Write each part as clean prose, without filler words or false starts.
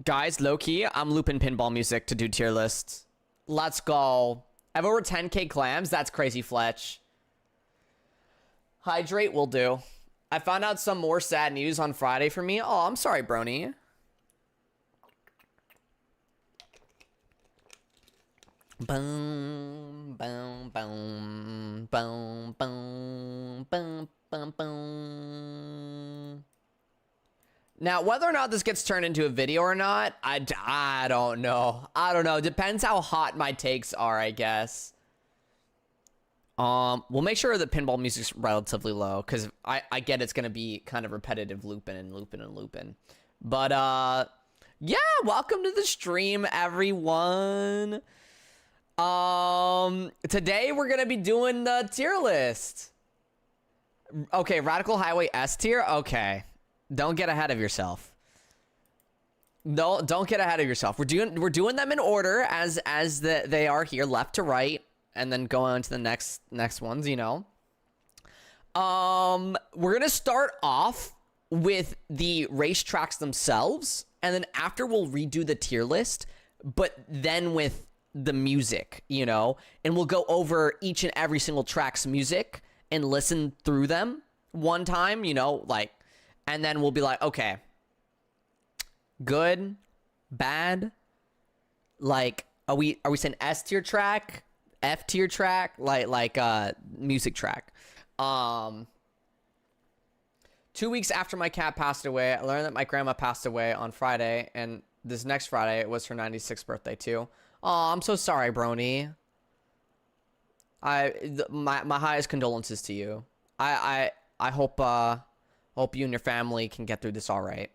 Guys, low-key, I'm looping pinball music to do tier lists. Let's go. I have over 10k clams. That's crazy, Fletch. Hydrate will do. I found out some more sad news on Friday for me. Oh, I'm sorry, Brony. Boom, boom, boom, boom, boom, boom, boom, boom. Now, whether or not this gets turned into a video or not, I don't know. I don't know. Depends how hot my takes are, I guess. We'll make sure that pinball music's relatively low, because I get it's gonna be kind of repetitive looping and looping and looping. But yeah, welcome to the stream, everyone. Today we're gonna be doing the tier list. Okay, Radical Highway S tier. Okay, don't get ahead of yourself. No, don't get ahead of yourself. We're doing them in order as they are here, left to right, and then go on to the next ones. You know. We're gonna start off with the racetracks themselves, and then after we'll redo the tier list, but then with the music, you know, and we'll go over each and every single track's music and listen through them one time, you know, like, and then we'll be like, okay, good, bad, like, are we saying S tier track, F tier track, like music track. 2 weeks after my cat passed away, I learned that my grandma passed away on Friday, and this next Friday it was her 96th birthday too. Oh, I'm so sorry, Brony. My highest condolences to you. I hope you and your family can get through this all right.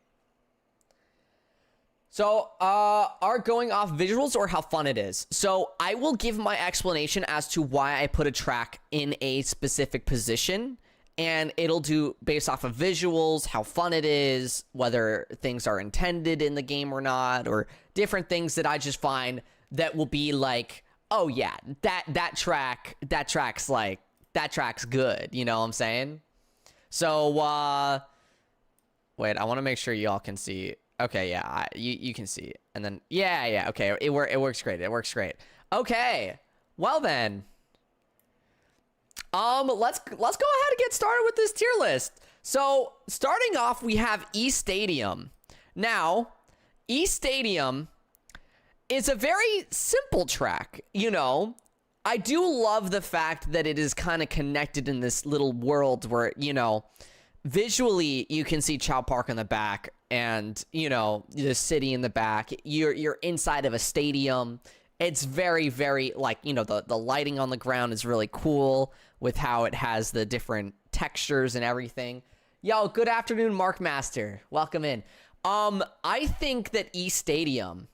So, are going off visuals or how fun it is? So, I will give my explanation as to why I put a track in a specific position, and it'll do based off of visuals, how fun it is, whether things are intended in the game or not, or different things that I just find that will be like, oh yeah, that track's good, you know what I'm saying? So wait, I want to make sure y'all can see. Okay, yeah, you can see. And then yeah, okay, it works great. It works great. Okay. Well then, let's go ahead and get started with this tier list. So, starting off, we have East Stadium. Now, East Stadium is a very simple track, you know. I do love the fact that it is kind of connected in this little world where, you know, visually you can see Chow Park in the back and, you know, the city in the back. You're inside of a stadium. It's very, very, like, you know, the lighting on the ground is really cool with how it has the different textures and everything. Yo, good afternoon, Mark Master. Welcome in. I think that East Stadium,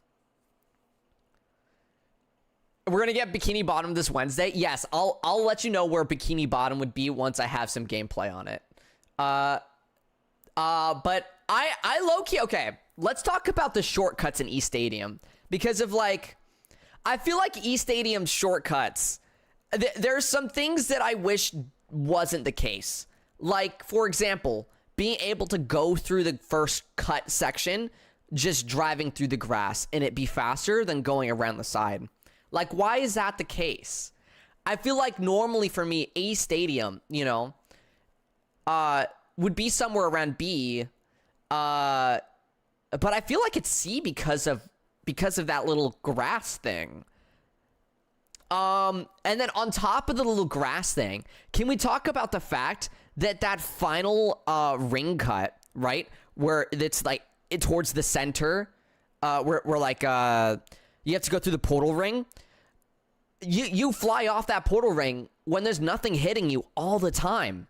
we're gonna get Bikini Bottom this Wednesday. Yes, I'll let you know where Bikini Bottom would be once I have some gameplay on it. But I low-key, okay, let's talk about the shortcuts in East Stadium. Because of, like, I feel like East Stadium's shortcuts, there's some things that I wish wasn't the case. Like, for example, being able to go through the first cut section, just driving through the grass, and it be faster than going around the side. Like, why is that the case? I feel like normally for me, A Stadium, you know, would be somewhere around B, but I feel like it's C because of that little grass thing. And then on top of the little grass thing, can we talk about the fact that final ring cut, right, where it's like towards the center, where like you have to go through the portal ring. You fly off that portal ring when there's nothing hitting you all the time,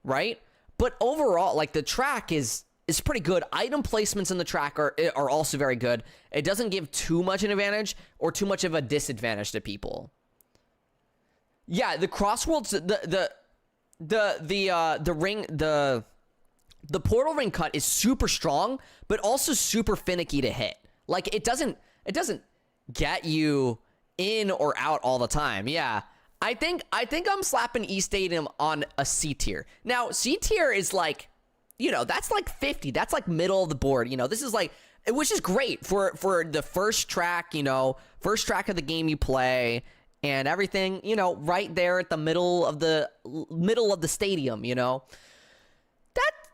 right? But overall, like, the track is pretty good. Item placements in the track are also very good. It doesn't give too much an advantage or too much of a disadvantage to people. Yeah, the crossworlds, the portal ring cut is super strong, but also super finicky to hit. Like, it doesn't get you in or out all the time. Yeah. I think I'm slapping East Stadium on a C tier. Now, C tier is like, you know, that's like 50. That's like middle of the board. You know, this is like, which is great for the first track, first track of the game you play and everything, right there at the middle of the stadium,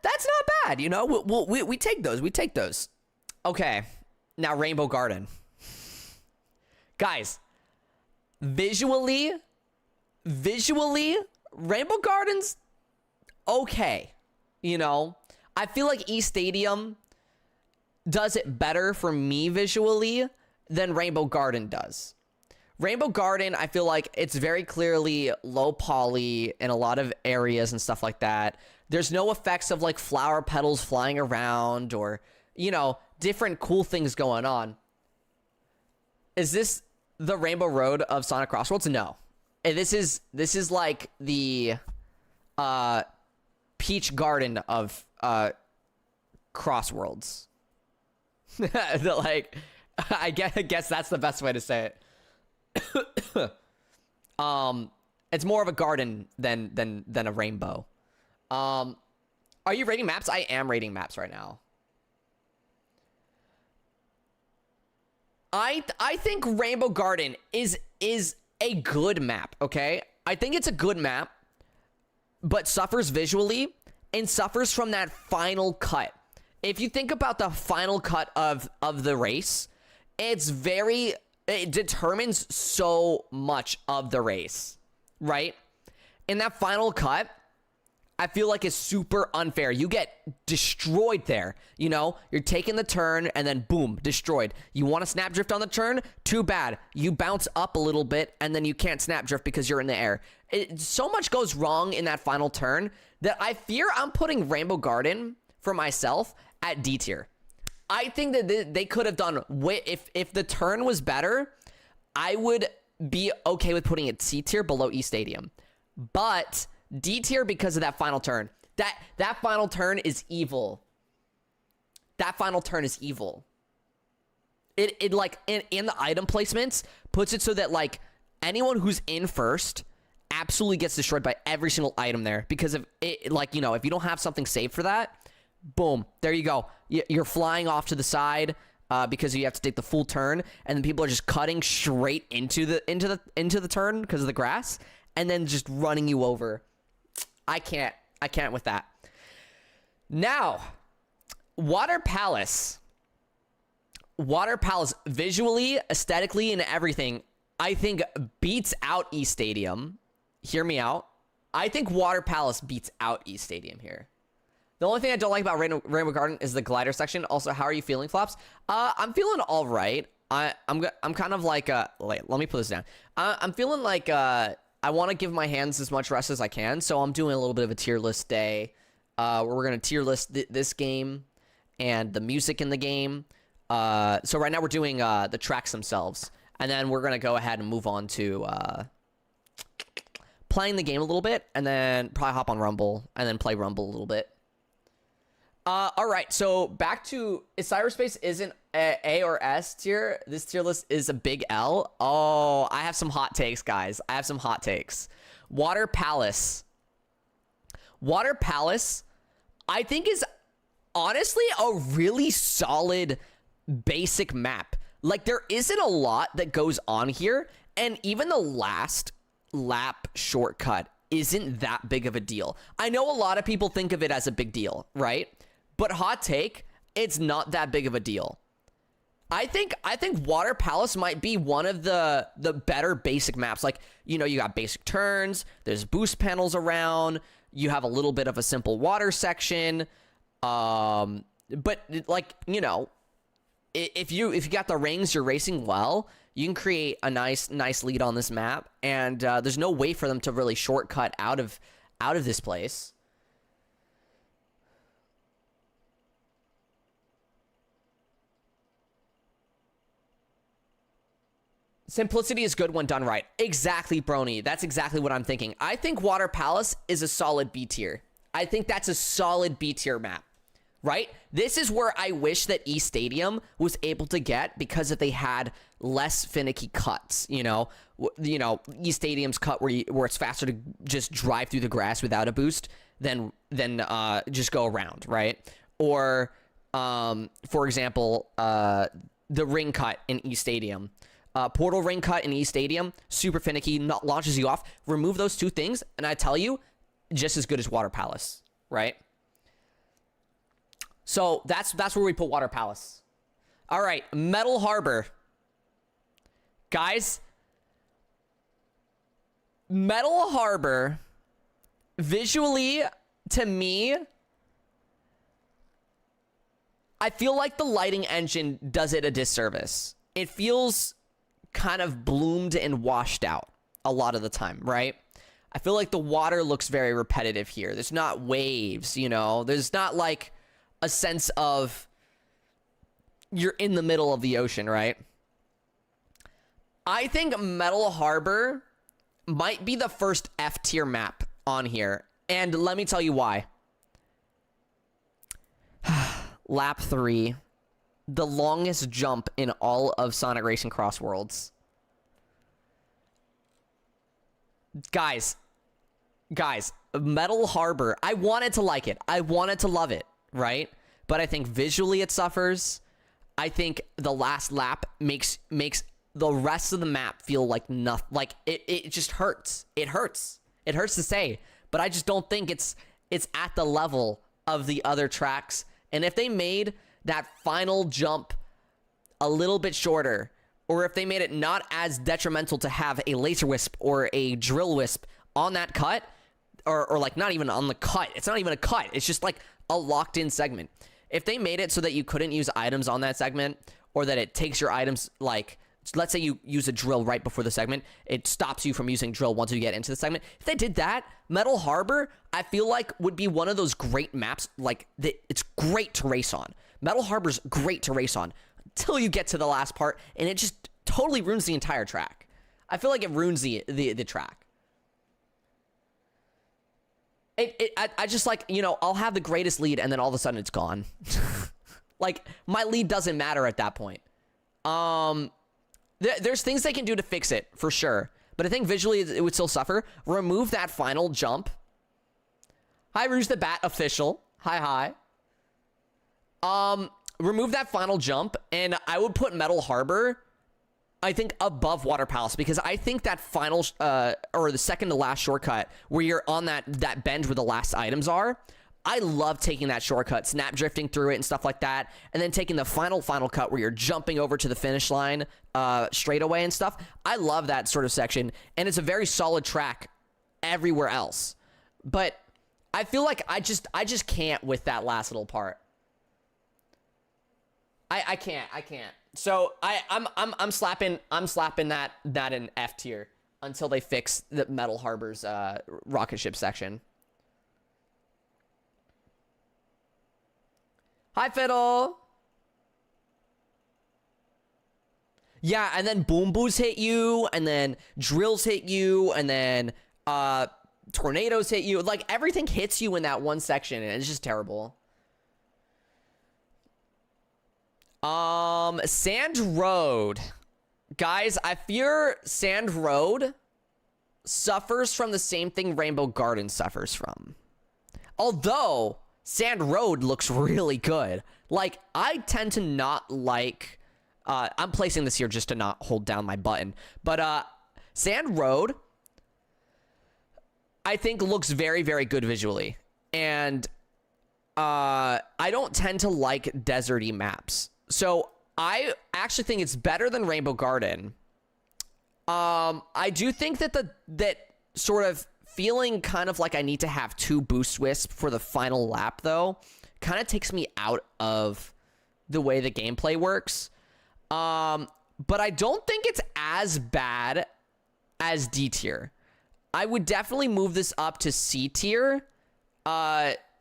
that's not bad, we take those. We take those. Okay. Now Rainbow Garden. Guys, visually Rainbow Garden's okay. I feel like East Stadium does it better for me visually than Rainbow Garden does. Rainbow Garden, I feel like it's very clearly low poly in a lot of areas and stuff like that. There's no effects of like flower petals flying around or, different cool things going on. Is this the Rainbow Road of Sonic Crossworlds? No. This is like the Peach Garden of Crossworlds. Like, I guess that's the best way to say it. It's more of a garden than a rainbow. Are you rating maps? I am rating maps right now. I think Rainbow Garden is a good map, okay? I think it's a good map, but suffers visually and suffers from that final cut. If you think about the final cut of the race, it determines so much of the race, right? In that final cut, I feel like it's super unfair. You get destroyed there. You're taking the turn and then boom, destroyed. You want to snap drift on the turn? Too bad. You bounce up a little bit and then you can't snap drift because you're in the air. So much goes wrong in that final turn that I fear I'm putting Rainbow Garden for myself at D tier. I think that they could have done if the turn was better, I would be okay with putting it C tier below E Stadium. But D tier because of that final turn. That final turn is evil. That final turn is evil. It like in the item placements puts it so that like anyone who's in first absolutely gets destroyed by every single item there because of it. Like, if you don't have something saved for that, boom, there you go. You're flying off to the side because you have to take the full turn, and then people are just cutting straight into the turn because of the grass, and then just running you over. I can't with that. Now, Water Palace visually, aesthetically, and everything, I think beats out East Stadium. Hear me out. I think Water Palace beats out East Stadium here. The only thing I don't like about Rainbow Garden is the glider section. Also, how are you feeling, Flops? I'm feeling all right. I'm kind of like wait, let me put this down. I'm feeling like I want to give my hands as much rest as I can, so I'm doing a little bit of a tier list day where we're going to tier list this game and the music in the game. So right now we're doing the tracks themselves, and then we're going to go ahead and move on to playing the game a little bit, and then probably hop on Rumble, and then play Rumble a little bit. All right, so back to, if Cyberspace isn't A or S tier, this tier list is a big L. Oh, I have some hot takes, guys. I have some hot takes. Water Palace, I think is honestly a really solid basic map. Like, there isn't a lot that goes on here, and even the last lap shortcut isn't that big of a deal. I know a lot of people think of it as a big deal, right? But hot take, it's not that big of a deal. I think Water Palace might be one of the better basic maps. Like, you got basic turns, there's boost panels around, you have a little bit of a simple water section. But like, if you got the rings, you're racing well, you can create a nice lead on this map, and there's no way for them to really shortcut out of this place. Simplicity is good when done right. Exactly, Brony. That's exactly what I'm thinking. I think Water Palace is a solid B tier. I think that's a solid B tier map, right? This is where I wish that East Stadium was able to get, because if they had less finicky cuts, East Stadium's cut where it's faster to just drive through the grass without a boost than just go around, right? Or For example, the ring cut in E Stadium. Portal ring cut in E Stadium, super finicky, not launches you off. Remove those two things, and I tell you, just as good as Water Palace, right? So that's where we put Water Palace. All right, Metal Harbor. Guys, Metal Harbor, visually, to me, I feel like the lighting engine does it a disservice. It feels kind of bloomed and washed out a lot of the time, right? I feel like the water looks very repetitive here. There's not waves, you know? There's not like a sense of you're in the middle of the ocean, right? I think Metal Harbor might be the first F tier map on here. And let me tell you why. Lap 3. The longest jump in all of Sonic Racing Cross Worlds. Guys, Metal Harbor, I wanted to like it. I wanted to love it, right? But I think visually it suffers. I think the last lap makes the rest of the map feel like nothing. Like it just hurts. It hurts. It hurts to say, but I just don't think it's at the level of the other tracks. And if they made that final jump a little bit shorter, or if they made it not as detrimental to have a laser wisp or a drill wisp on that cut, or like not even on the cut. It's not even a cut. It's just like a locked in segment. If they made it so that you couldn't use items on that segment, or that it takes your items, like, let's say you use a drill right before the segment, it stops you from using drill once you get into the segment. If they did that, Metal Harbor, I feel like would be one of those great maps. Like, it's great to race on. Metal Harbor's great to race on until you get to the last part, and it just totally ruins the entire track. I feel like it ruins the track. I just, like, you know, I'll have the greatest lead and then all of a sudden it's gone. Like, my lead doesn't matter at that point. There's things they can do to fix it, for sure. But I think visually it would still suffer. Remove that final jump. Hi, Rouge the Bat official. Hi. Remove that final jump, and I would put Metal Harbor, I think, above Water Palace, because I think that final, or the second to last shortcut, where you're on that bend where the last items are, I love taking that shortcut, snap drifting through it and stuff like that, and then taking the final cut where you're jumping over to the finish line straight away and stuff. I love that sort of section, and it's a very solid track everywhere else. But I feel like I just can't with that last little part. I can't. So I'm slapping that in F tier until they fix the Metal Harbor's rocket ship section. Hi, Fiddle. Yeah, and then boom boos hit you, and then drills hit you, and then tornadoes hit you. Like, everything hits you in that one section, and it's just terrible. Sand Road. Guys, I fear Sand Road suffers from the same thing Rainbow Garden suffers from. Although Sand Road looks really good. Like, I tend to not like, I'm placing this here just to not hold down my button, but Sand Road, I think, looks very, very good visually. And I don't tend to like deserty maps. So I actually think it's better than Rainbow Garden. I do think that that sort of feeling kind of like I need to have 2 boost wisps for the final lap, though, kind of takes me out of the way the gameplay works. But I don't think it's as bad as D tier. I would definitely move this up to C tier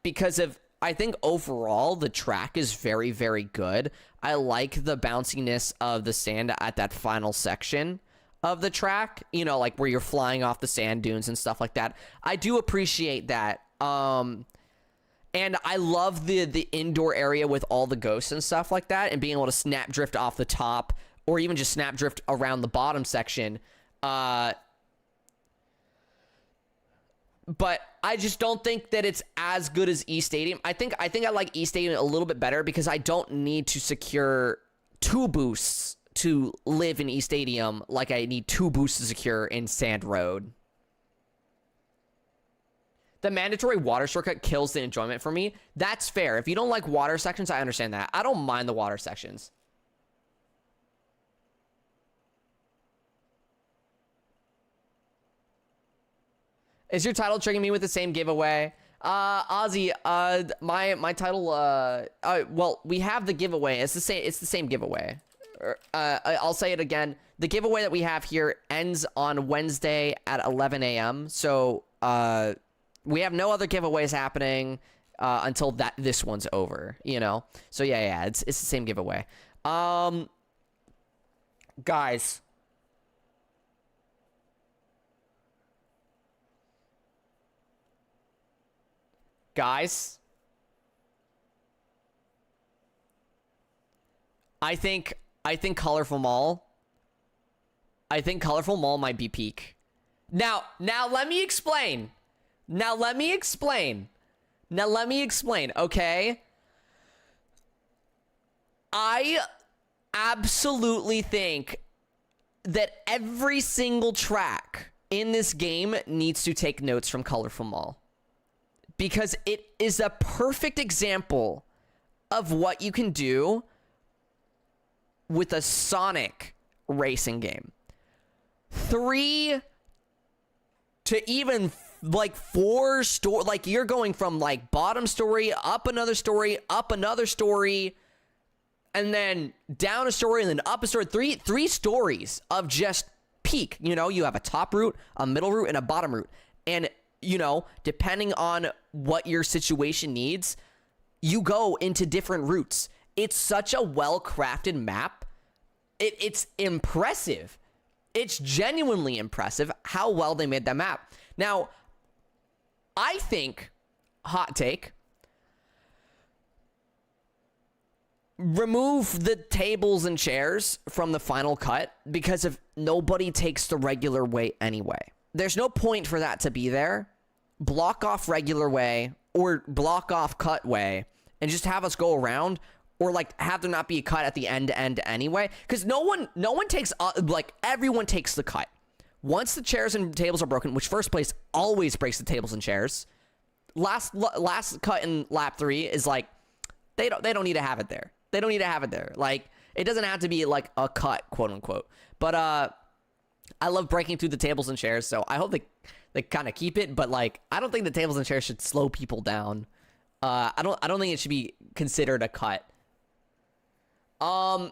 because I think overall the track is very, very good. I like the bounciness of the sand at that final section of the track, you know, like where you're flying off the sand dunes and stuff like that. I do appreciate that. And I love the indoor area with all the ghosts and stuff like that, and being able to snap drift off the top or even just snap drift around the bottom section. but I just don't think that it's as good as E Stadium. I think I like E Stadium a little bit better because I don't need to secure 2 boosts to live in E Stadium like I need 2 boosts to secure in Sand Road. The mandatory water shortcut kills the enjoyment for me. That's fair. If you don't like water sections, I understand that. I don't mind the water sections. Is your title triggering me with the same giveaway? Ozzy, my title, well, we have the giveaway. It's the same giveaway. I'll say it again. The giveaway that we have here ends on Wednesday at 11 a.m. So, we have no other giveaways happening, until this one's over, you know? So yeah, it's the same giveaway. Guys. Guys, I think Colorful Mall. I think Colorful Mall might be peak. Now let me explain. Okay? I absolutely think that every single track in this game needs to take notes from Colorful Mall. Because it is a perfect example of what you can do with a Sonic racing game. 3 to even like 4 story, like you're going from like bottom story, up another story, and then down a story, and then up a story. Three stories of just peak. You know, you have a top route, a middle route, and a bottom route. And you know, depending on what your situation needs, you go into different routes. It's such a well-crafted map. It's impressive. It's genuinely impressive how well they made that map. Now, I think, hot take, remove the tables and chairs from the final cut because if nobody takes the regular way anyway. There's no point for that to be there. Block off regular way or block off cut way and just have us go around, or like have there not be a cut at the end anyway, because no one takes like everyone takes the cut once the chairs and tables are broken, which first place always breaks the tables and chairs. Last cut in lap 3 is like they don't need to have it there. They don't need to have it there. Like it doesn't have to be like a cut, quote unquote. But I love breaking through the tables and chairs, so I hope they kind of keep it, but like I don't think the tables and chairs should slow people down. I don't think it should be considered a cut. The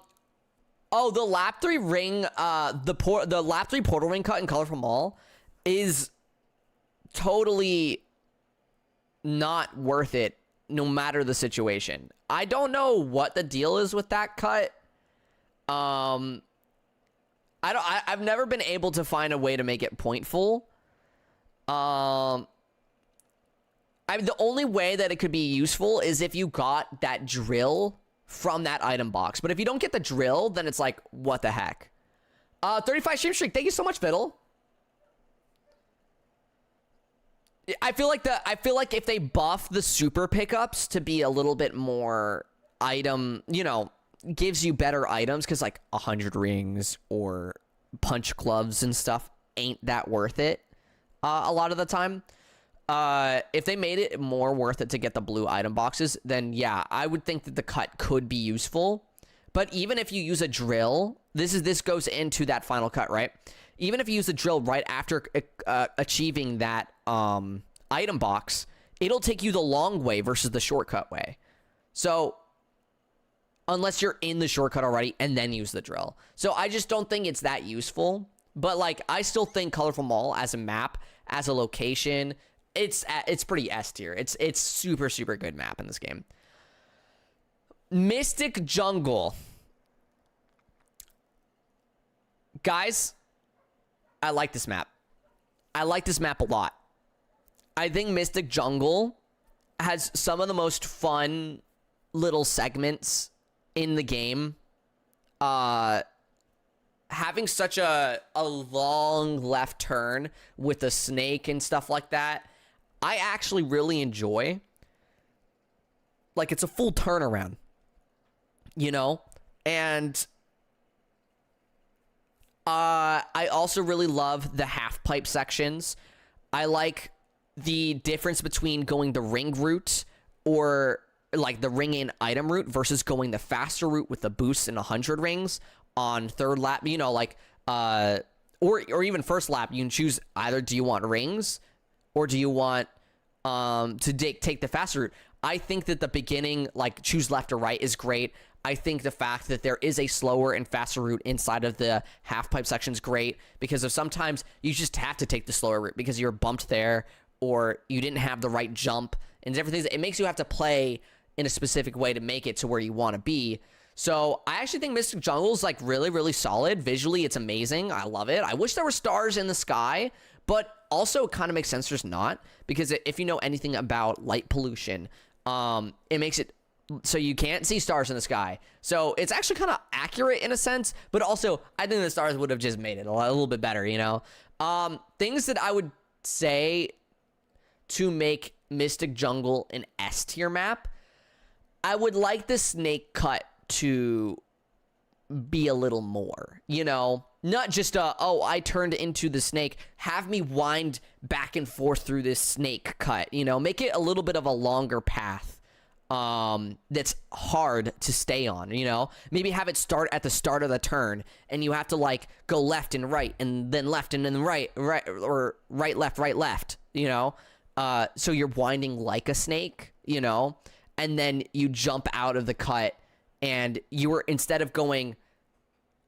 lap 3 ring, the lap 3 portal ring cut in Colorful Mall is totally not worth it no matter the situation. I don't know what the deal is with that cut. I've never been able to find a way to make it pointful. The only way that it could be useful is if you got that drill from that item box. But if you don't get the drill, then it's like, what the heck? 35 stream streak. Thank you so much, Fiddle. I feel like if they buff the super pickups to be a little bit more item, you know, gives you better items, because like 100 rings or punch gloves and stuff ain't that worth it a lot of the time. If they made it more worth it to get the blue item boxes, then yeah, I would think that the cut could be useful. But even if you use a drill, this goes into that final cut, right? Even if you use a drill right after achieving that item box, it'll take you the long way versus the shortcut way. So unless you're in the shortcut already and then use the drill. So I just don't think it's that useful. But like, I still think Colorful Mall as a map, as a location, it's pretty S tier. It's super, super good map in this game. Mystic Jungle. Guys, I like this map. I like this map a lot. I think Mystic Jungle has some of the most fun little segments in the game. Having such a long left turn with a snake and stuff like that. I actually really enjoy, like, it's a full turnaround, you know? And I also really love the half pipe sections. I like the difference between going the ring route or like the ring in item route versus going the faster route with the boost and 100 rings on third lap, you know, like, or even first lap. You can choose either, do you want rings or do you want to take the faster route? I think that the beginning, like, choose left or right is great. I think the fact that there is a slower and faster route inside of the half pipe section is great, because of sometimes you just have to take the slower route because you're bumped there or you didn't have the right jump and different things. It makes you have to play in a specific way to make it to where you want to be. So I actually think Mystic Jungle is, like, really, really solid. Visually, it's amazing. I love it. I wish there were stars in the sky, but also it kind of makes sense there's not, because if you know anything about light pollution, it makes it so you can't see stars in the sky. So it's actually kind of accurate in a sense, but also I think the stars would have just made it a little bit better, you know? Things that I would say to make Mystic Jungle an S tier map, I would like the snake cut to be a little more, you know? Not just oh, I turned into the snake. Have me wind back and forth through this snake cut, you know? Make it a little bit of a longer path that's hard to stay on, you know? Maybe have it start at the start of the turn and you have to, like, go left and right and then left and then right, or right, left, you know? So you're winding like a snake, you know? And then you jump out of the cut and you were, instead of going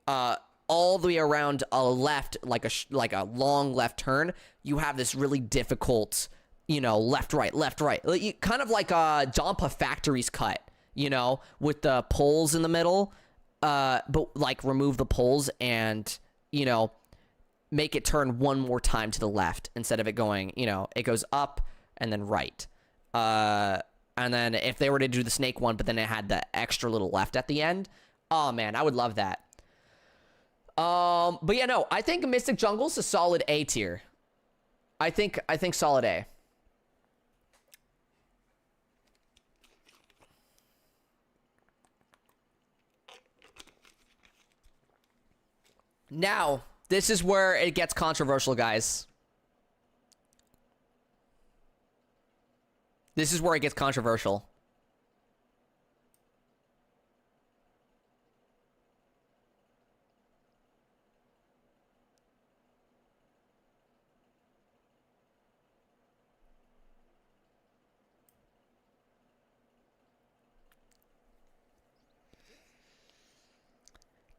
all the way around a left, like a long left turn, you have this really difficult, you know, left, right, kind of like a Jampa Factory's cut, you know, with the poles in the middle, but, like, remove the poles and, you know, make it turn one more time to the left instead of it going, you know, it goes up and then right. And then if they were to do the snake one, but then it had the extra little left at the end, oh man, I would love that. But yeah, no, I think Mystic Jungle's a solid A tier. I think solid A. Now, this is where it gets controversial, guys. This is where it gets controversial.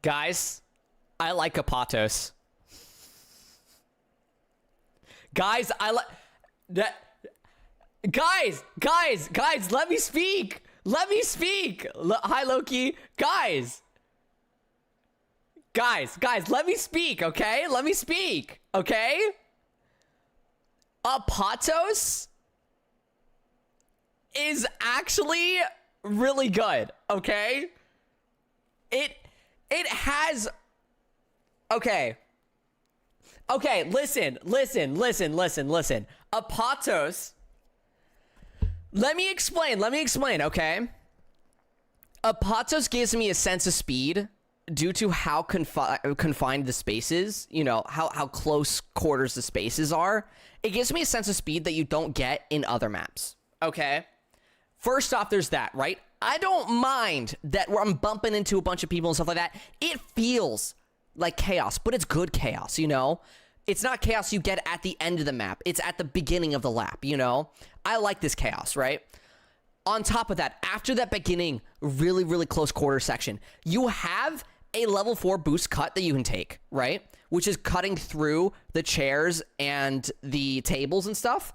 Guys, I like Apatos. Guys, I like that. Guys, let me speak. Hi, Loki. Guys, let me speak, okay? Apatos is actually really good, okay? It has... Okay, listen. Apatos... Let me explain, okay? Apatos gives me a sense of speed due to how confined the space is, you know, how close quarters the spaces are. It gives me a sense of speed that you don't get in other maps, okay? First off, there's that, right? I don't mind that where I'm bumping into a bunch of people and stuff like that. It feels like chaos, but it's good chaos, you know? It's not chaos you get at the end of the map. It's at the beginning of the lap, you know? I like this chaos, right? On top of that, after that beginning, really, really close quarter section, you have a level 4 boost cut that you can take, right? Which is cutting through the chairs and the tables and stuff.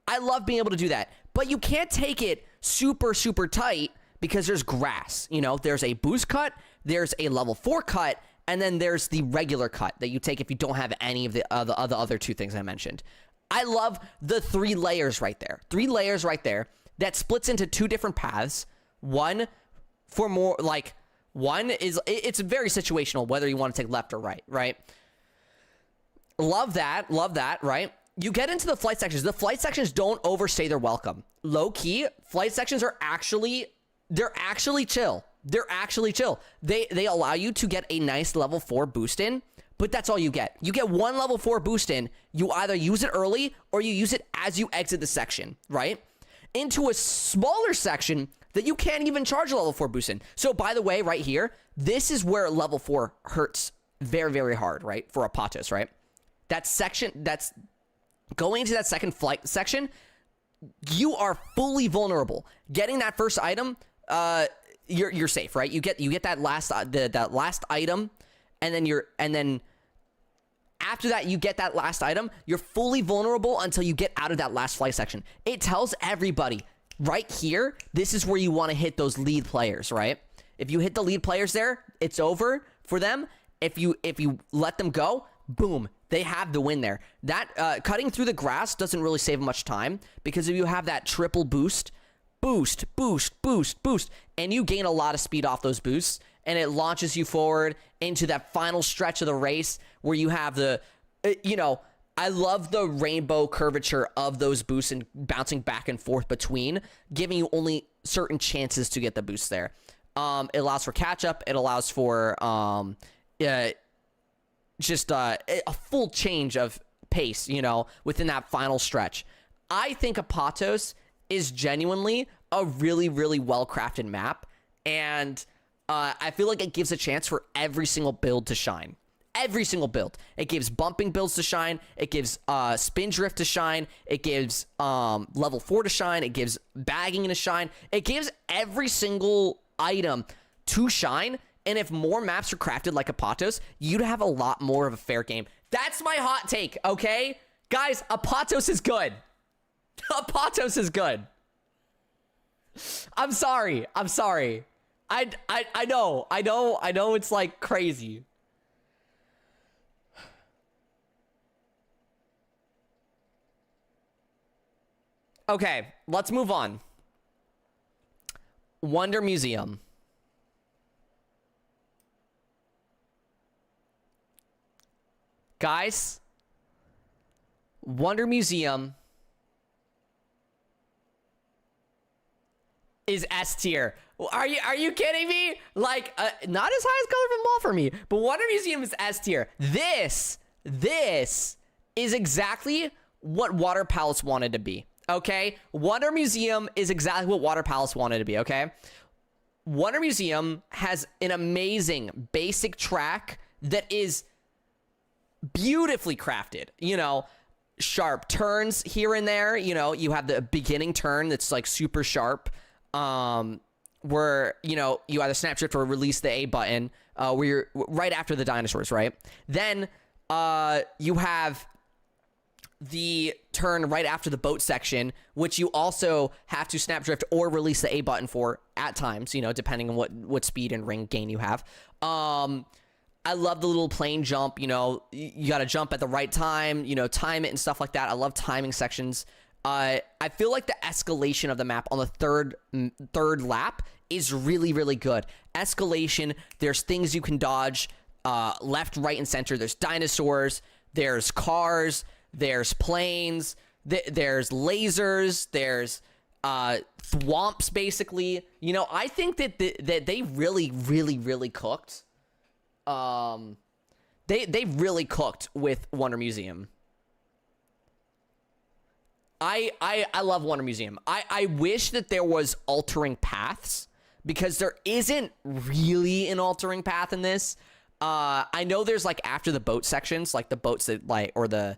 I love being able to do that. But you can't take it super, super tight because there's grass. You know, there's a boost cut, there's a level 4 cut, and then there's the regular cut that you take if you don't have any of the other two things I mentioned. I love the 3 layers right there. 3 layers right there that splits into 2 different paths. One for more, like, one is, it's very situational whether you want to take left or right, right? Love that, right? you get into the flight sections. The flight sections don't overstay their welcome. Low key, flight sections are actually chill. They're actually chill. They allow you to get a nice level 4 boost in, but that's all you get. You get one level 4 boost in. You either use it early or you use it as you exit the section, right? Into a smaller section that you can't even charge a level 4 boost in. So by the way, right here, this is where level 4 hurts very, very hard, right? For Apatos, right? That section, that's going into that second flight section, you are fully vulnerable. Getting that first item, you're safe, right? You get that last that last item, and then after that you get that last item. You're fully vulnerable until you get out of that last flight section. It tells everybody right here, this is where you want to hit those lead players, right? If you hit the lead players there, it's over for them. If you let them go, boom, they have the win there. That cutting through the grass doesn't really save much time, because if you have that triple boost, and you gain a lot of speed off those boosts, and it launches you forward into that final stretch of the race where you have the, I love the rainbow curvature of those boosts and bouncing back and forth between, giving you only certain chances to get the boost there. It allows for catch up. It allows for just a full change of pace, within that final stretch. I think Apatos is genuinely a really, really well-crafted map, and I feel like it gives a chance for every single build to shine. Every single build. It gives bumping builds to shine. It gives spin drift to shine. It gives level 4 to shine. It gives bagging to shine. It gives every single item to shine. And if more maps are crafted like Apatos, you'd have a lot more of a fair game. That's my hot take, okay? Guys, Apatos is good. Apatos is good. I'm sorry. I know it's like crazy. Okay, let's move on. Wonder Museum. Guys, Wonder Museum is S tier. Are you kidding me? Like, not as high as Colorful Mall for me, but Wonder Museum is S tier. This is exactly what Water Palace wanted to be. Okay, Wonder Museum is exactly what Water Palace wanted to be. Okay, Wonder Museum has an amazing basic track that is beautifully crafted. Sharp turns here and there. You have the beginning turn that's like super sharp, where you either snap shift or release the A button, where you're right after the dinosaurs, right? Then you have the turn right after the boat section, which you also have to snap drift or release the A button for at times, depending on what speed and ring gain you have. I love the little plane jump. You got to jump at the right time, time it and stuff like that. I love timing sections. I feel like the escalation of the map on the third lap is really, really good. Escalation, there's things you can dodge left, right, and center. There's dinosaurs, there's cars, there's planes, there's lasers, there's thwomps, basically. I think that they really, really, really cooked. They really cooked with Wonder Museum. I love Wonder Museum. I wish that there was altering paths, because there isn't really an altering path in this. I know there's like after the boat sections, like the boats that or the,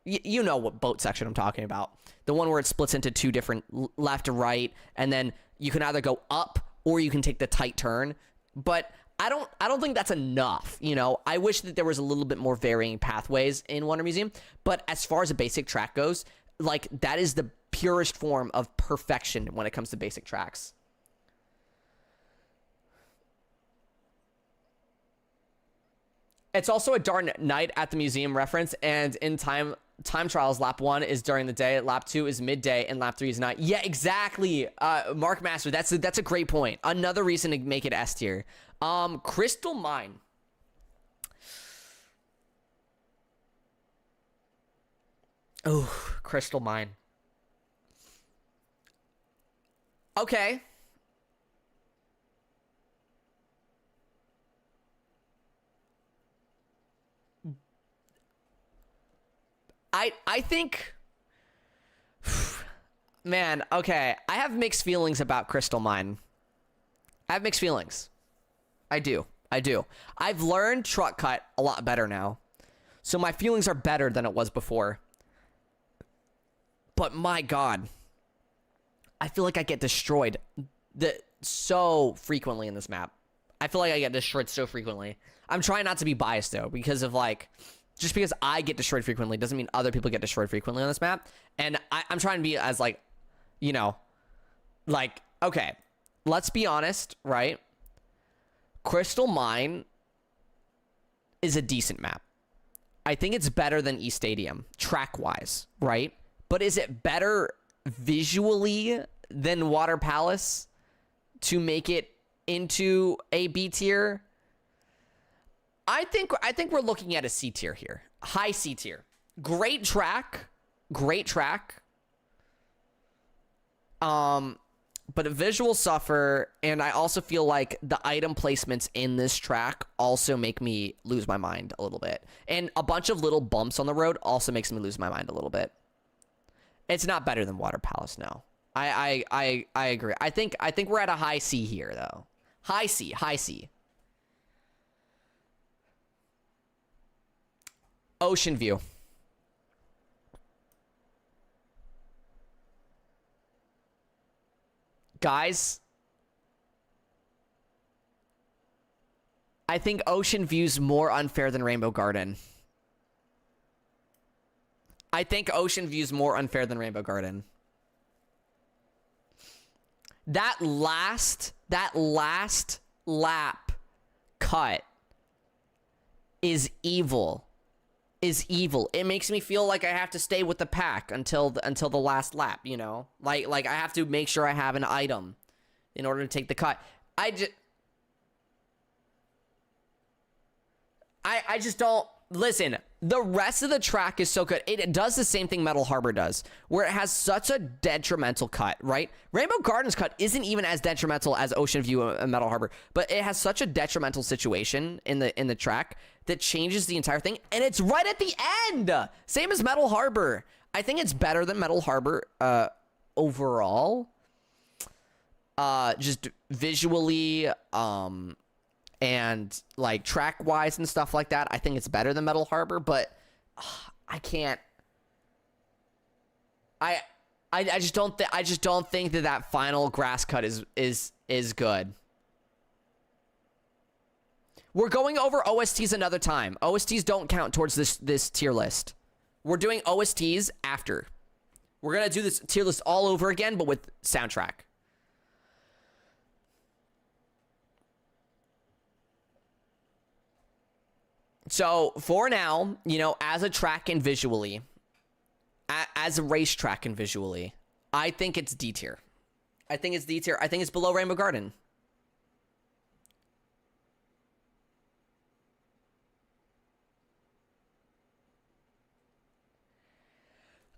you know what boat section I'm talking about. The one where it splits into two different left to right, and then you can either go up or you can take the tight turn. But I don't think that's enough. I wish that there was a little bit more varying pathways in Wonder Museum. But as far as a basic track goes, like, that is the purest form of perfection when it comes to basic tracks. It's also a Dark Night at the Museum reference, and in time trials, lap 1 is during the day, lap 2 is midday, and lap 3 is night. Yeah, exactly. Mark Master, that's a great point. Another reason to make it S tier. Crystal Mine. Oh, Crystal Mine. Okay. I think, man, okay. I have mixed feelings about Crystal Mine. I have mixed feelings. I do. I've learned Truck Cut a lot better now. So my feelings are better than it was before. But my God, I feel like I get destroyed so frequently in this map. I feel like I get destroyed so frequently. I'm trying not to be biased though, because of like, just because I get destroyed frequently doesn't mean other people get destroyed frequently on this map. And I'm trying to be as like, you know, like, okay, let's be honest, right? Crystal Mine is a decent map. I think it's better than East Stadium, track-wise, right? But is it better visually than Water Palace to make it into a B tier? I think we're looking at a C tier here. High C tier. Great track. But a visual suffer, and I also feel like the item placements in this track also make me lose my mind a little bit. And a bunch of little bumps on the road also makes me lose my mind a little bit. It's not better than Water Palace, no. I agree. I think we're at a high C here though. High C. Ocean View. Guys, I think Ocean View's more unfair than Rainbow Garden. That last lap cut is evil. It makes me feel like I have to stay with the pack until the last lap, you know? Like I have to make sure I have an item in order to take the cut. I just don't listen. The rest of the track is so good. It does the same thing Metal Harbor does, where it has such a detrimental cut, right? Rainbow Gardens cut isn't even as detrimental as Ocean View and Metal Harbor, but it has such a detrimental situation in the track that changes the entire thing, and it's right at the end. Same as Metal Harbor. I think it's better than Metal Harbor overall. Just visually, and like track wise and stuff like that. I think it's better than Metal Harbor, but I can't. I just don't think that final grass cut is good. We're going over OSTs another time. OSTs don't count towards this tier list. We're doing OSTs after. We're gonna do this tier list all over again, but with soundtrack. So for now, you know, as a track and visually, as a racetrack and visually, I think it's D tier. I think it's below Rainbow Garden.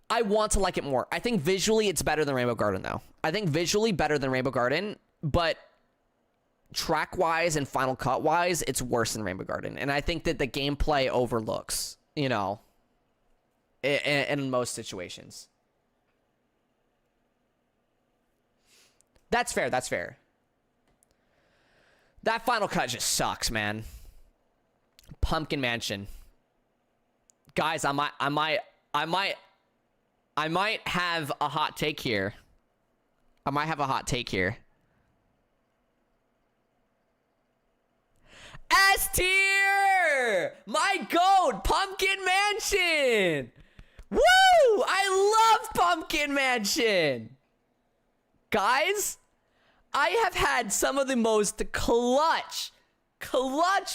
I want to like it more. I think visually it's better than Rainbow Garden, though. I think visually better than Rainbow Garden, but track-wise and Final Cut-wise, it's worse than Rainbow Garden. And I think that the gameplay overlooks, you know, in most situations. That's fair. That Final Cut just sucks, man. Pumpkin Mansion. Guys, I might have a hot take here. S tier! My goat, Pumpkin Mansion! Woo! I love Pumpkin Mansion! Guys, I have had some of the most clutch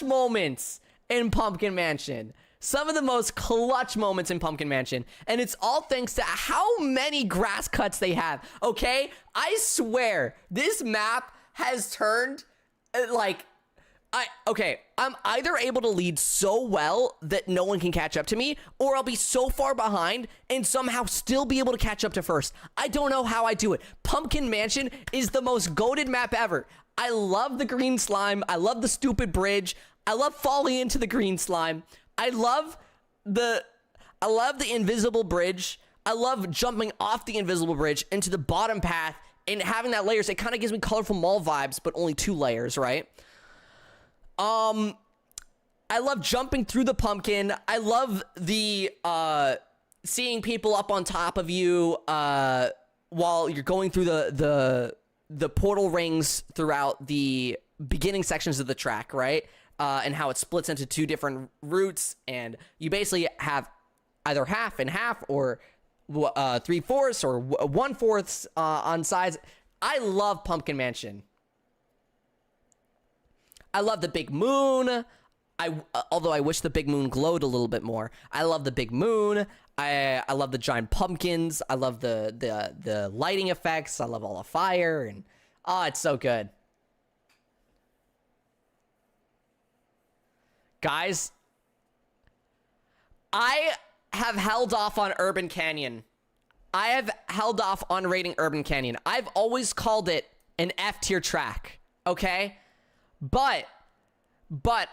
moments in Pumpkin Mansion. Some of the most clutch moments in Pumpkin Mansion. And it's all thanks to how many grass cuts they have. Okay? I swear, this map has turned, like, I'm either able to lead so well that no one can catch up to me, or I'll be so far behind and somehow still be able to catch up to first. I don't know how I do it. Pumpkin Mansion is the most goated map ever. I love the green slime. I love the stupid bridge. I love falling into the green slime. I love the invisible bridge. I love jumping off the invisible bridge into the bottom path and having that layers. It kind of gives me Colorful Mall vibes, but only 2 layers, right? I love jumping through the pumpkin. I love the seeing people up on top of you while you're going through the portal rings throughout the beginning sections of the track, right? And how it splits into 2 different routes, and you basically have either half and half or 3/4 or 1/4 on sides. I love Pumpkin Mansion. I love the big moon. Although I wish the big moon glowed a little bit more. I love the big moon. I love the giant pumpkins. I love the lighting effects. I love all the fire, and it's so good. Guys, I have held off on Urban Canyon. I have held off on rating Urban Canyon. I've always called it an F tier track, okay? But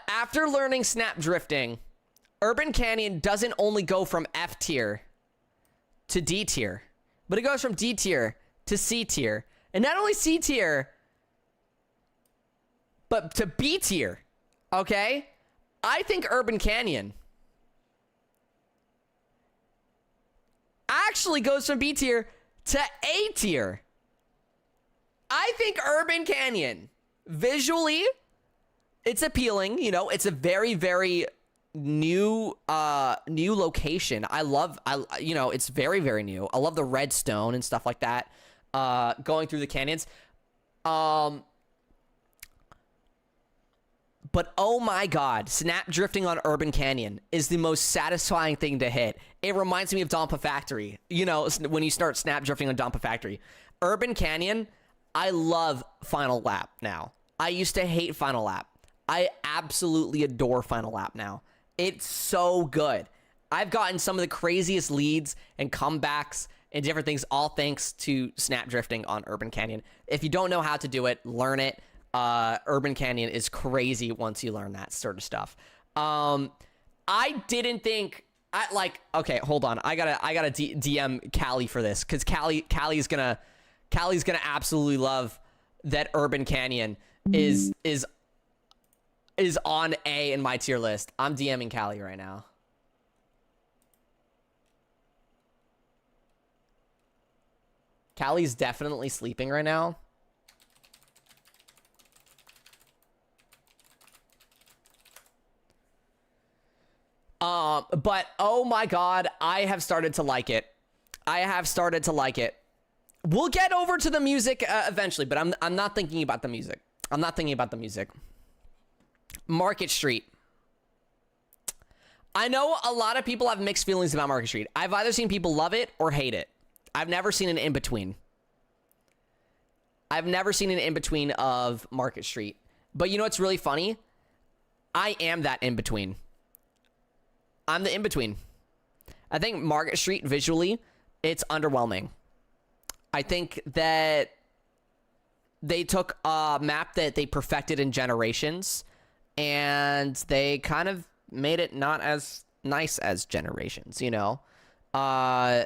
after learning snap drifting, Urban Canyon doesn't only go from F tier to D tier, but it goes from D tier to C tier. And not only C tier, but to B tier, okay? I think Urban Canyon actually goes from B tier to A tier. I think Urban Canyon, visually, it's appealing. You know, it's a very, very new location. It's very, very new. I love the redstone and stuff like that. Going through the canyons. But oh my god, snap drifting on Urban Canyon is the most satisfying thing to hit. It reminds me of Dompa Factory. You know, when you start snap drifting on Dompa Factory. Urban Canyon, I love Final Lap now. I used to hate Final Lap. I absolutely adore Final Lap now. It's so good. I've gotten some of the craziest leads and comebacks and different things, all thanks to snap drifting on Urban Canyon. If you don't know how to do it, learn it. Urban Canyon is crazy once you learn that sort of stuff. I didn't think okay, hold on. I gotta DM Callie for this, because Callie's gonna absolutely love that Urban Canyon is on A in my tier list. I'm DMing Callie right now. Callie's definitely sleeping right now. But oh my god, I have started to like it. We'll get over to the music eventually, but I'm not thinking about the music. Market Street. I know a lot of people have mixed feelings about Market Street. I've either seen people love it or hate it. I've never seen an in-between. Of Market Street. But you know what's really funny? I am that in-between. I'm the in-between. I think Market Street, visually, it's underwhelming. I think that they took a map that they perfected in Generations, and they kind of made it not as nice as Generations, you know? Now,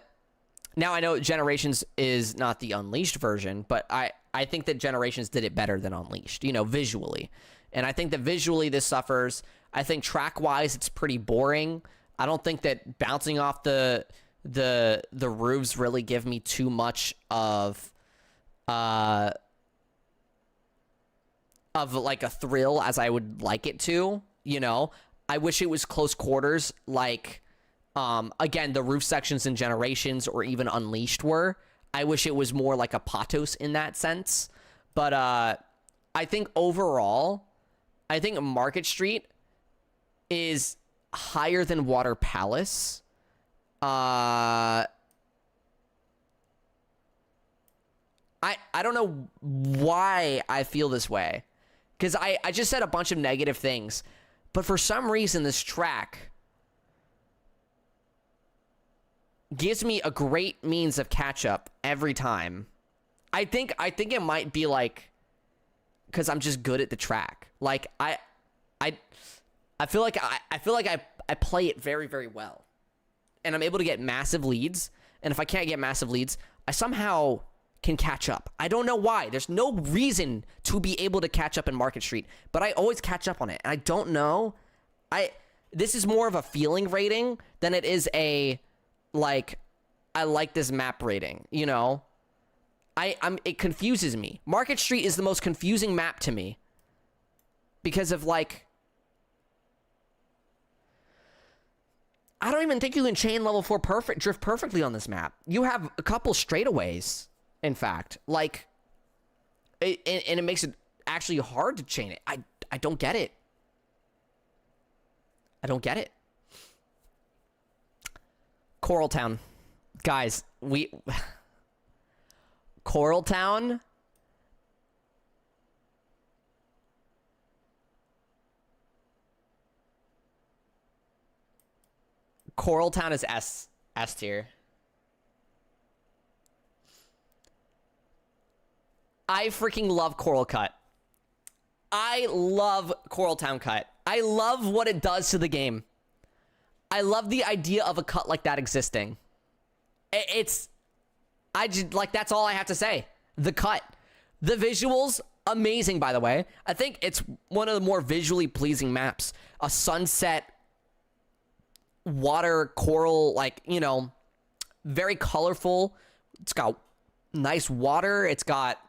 I know Generations is not the Unleashed version, but I think that Generations did it better than Unleashed, you know, visually. And I think that visually this suffers. I think track-wise it's pretty boring. I don't think that bouncing off the roofs really give me too much of like a thrill as I would like it to, you know? I wish it was close quarters like again, the roof sections in Generations or even Unleashed were. I wish it was more like a Patos in that sense. But I think overall, I think Market Street is higher than Water Palace. I don't know why I feel this way, because I just said a bunch of negative things, but for some reason this track gives me a great means of catch up every time. I think it might be like because I'm just good at the track. Like I feel like I play it very, very well, and I'm able to get massive leads. And if I can't get massive leads, I somehow can catch up. I don't know why. There's no reason to be able to catch up in Market Street, but I always catch up on it. And I don't know. This is more of a feeling rating than it is a like I like this map rating, you know? It confuses me. Market Street is the most confusing map to me because of like I don't even think you can chain level 4 drift perfectly on this map. You have a couple straightaways, in fact. Like, and it makes it actually hard to chain it. I don't get it. I don't get it. Coral Town. Guys, Coral Town... Coral Town is S tier. I freaking love Coral Cut. I love Coral Town Cut. I love what it does to the game. I love the idea of a cut like that existing. I just like that's all I have to say. The cut, the visuals, amazing by the way. I think it's one of the more visually pleasing maps. A sunset water coral, like, you know, very colorful. It's got nice water. It's got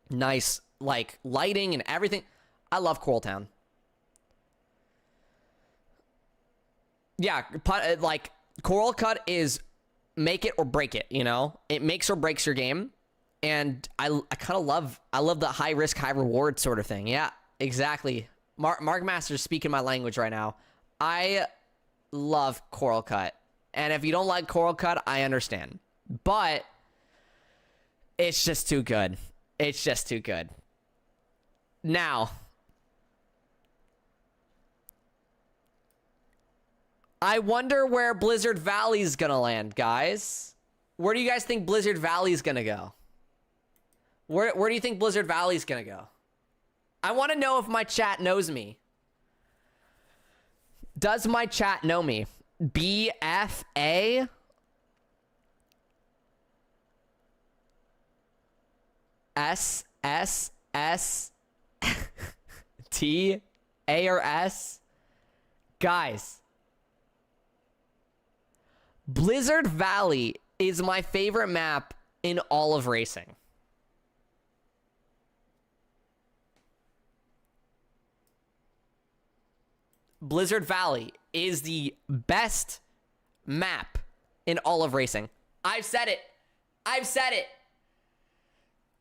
nice like lighting and everything. I love Coral Town. Yeah, like Coral Cut is make it or break it, you know? It makes or breaks your game. And I kind of love the high risk, high reward sort of thing. Yeah, exactly. Mark Master's speaking my language right now. I love Coral Cut. And if you don't like Coral Cut, I understand. But it's just too good. It's just too good. Now, I wonder where Blizzard Valley's gonna land, guys. Where do you guys think Blizzard Valley's gonna go? Where do you think Blizzard Valley's gonna go? I want to know if my chat knows me. Does my chat know me? BFA? S T A or S? Guys, Blizzard Valley is my favorite map in all of racing. Blizzard Valley is the best map in all of racing. I've said it. I've said it.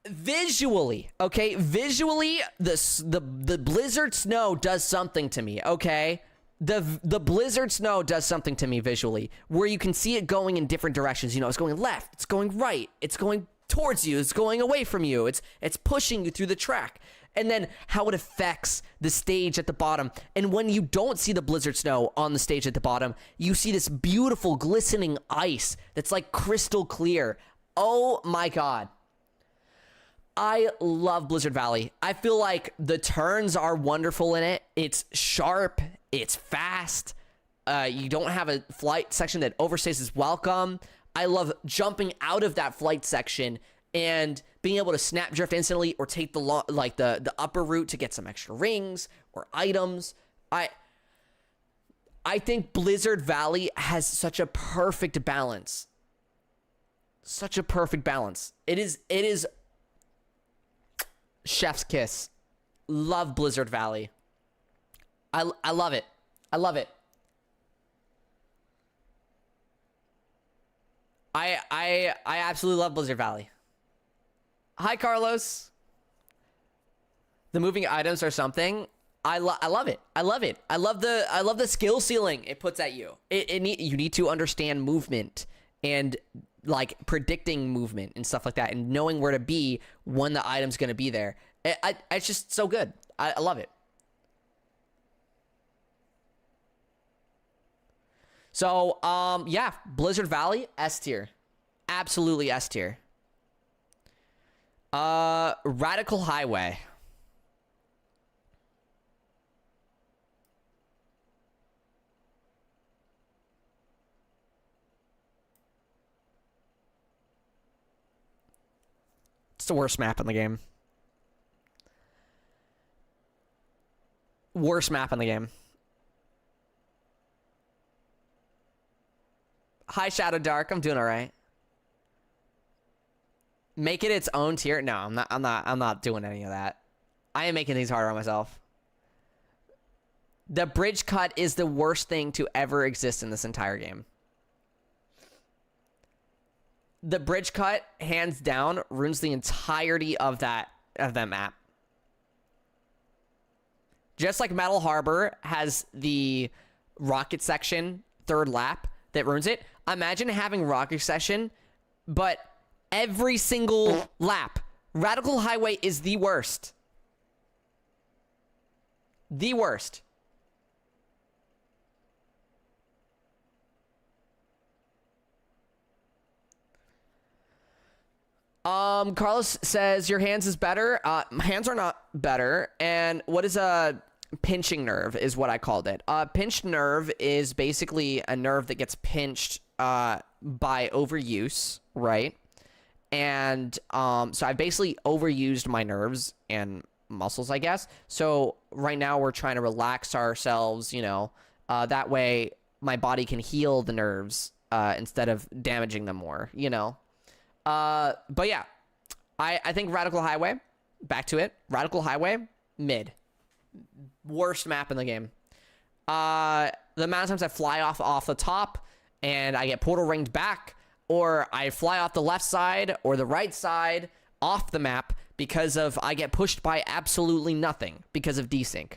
Visually, okay? Visually, the Blizzard Snow does something to me, okay? The Blizzard Snow does something to me visually, where you can see it going in different directions. You know, it's going left, it's going right, it's going towards you, it's going away from you, it's pushing you through the track. And then how it affects the stage at the bottom. And when you don't see the Blizzard Snow on the stage at the bottom, you see this beautiful glistening ice that's like crystal clear. Oh my God. I love Blizzard Valley. I feel like the turns are wonderful in it. It's sharp. It's fast. You don't have a flight section that overstays its welcome. I love jumping out of that flight section and being able to snap drift instantly or take the upper route to get some extra rings or items. I think Blizzard Valley has such a perfect balance. Such a perfect balance. It is chef's kiss. Love Blizzard Valley. I love it. I love it. I absolutely love Blizzard Valley. Hi, Carlos. The moving items are something. I love it. I love it. I love the skill ceiling it puts at you. You need to understand movement and like predicting movement and stuff like that and knowing where to be when the item's going to be there. It's just so good. I love it. So, yeah, Blizzard Valley, S tier. Absolutely S tier. Radical Highway. It's the worst map in the game. Worst map in the game. Hi, Shadow Dark. I'm doing all right. Make it its own tier. No, I'm not doing any of that. I am making things harder on myself. The bridge cut is the worst thing to ever exist in this entire game. The bridge cut, hands down, ruins the entirety of that map. Just like Metal Harbor has the rocket section third lap that ruins it. Imagine having rocket section, but every single lap. Radical Highway is the worst. The worst. Carlos says your hands is better. Hands are not better. And what is a pinching nerve is what I called it. Pinched nerve is basically a nerve that gets pinched by overuse, right? And so I basically overused my nerves and muscles, I guess. So right now we're trying to relax ourselves, you know, that way my body can heal the nerves instead of damaging them more, you know. But yeah, I think Radical Highway, back to it. Radical Highway, mid. Worst map in the game. The amount of times I fly off the top and I get portal ringed back, or I fly off the left side or the right side off the map because of I get pushed by absolutely nothing because of desync.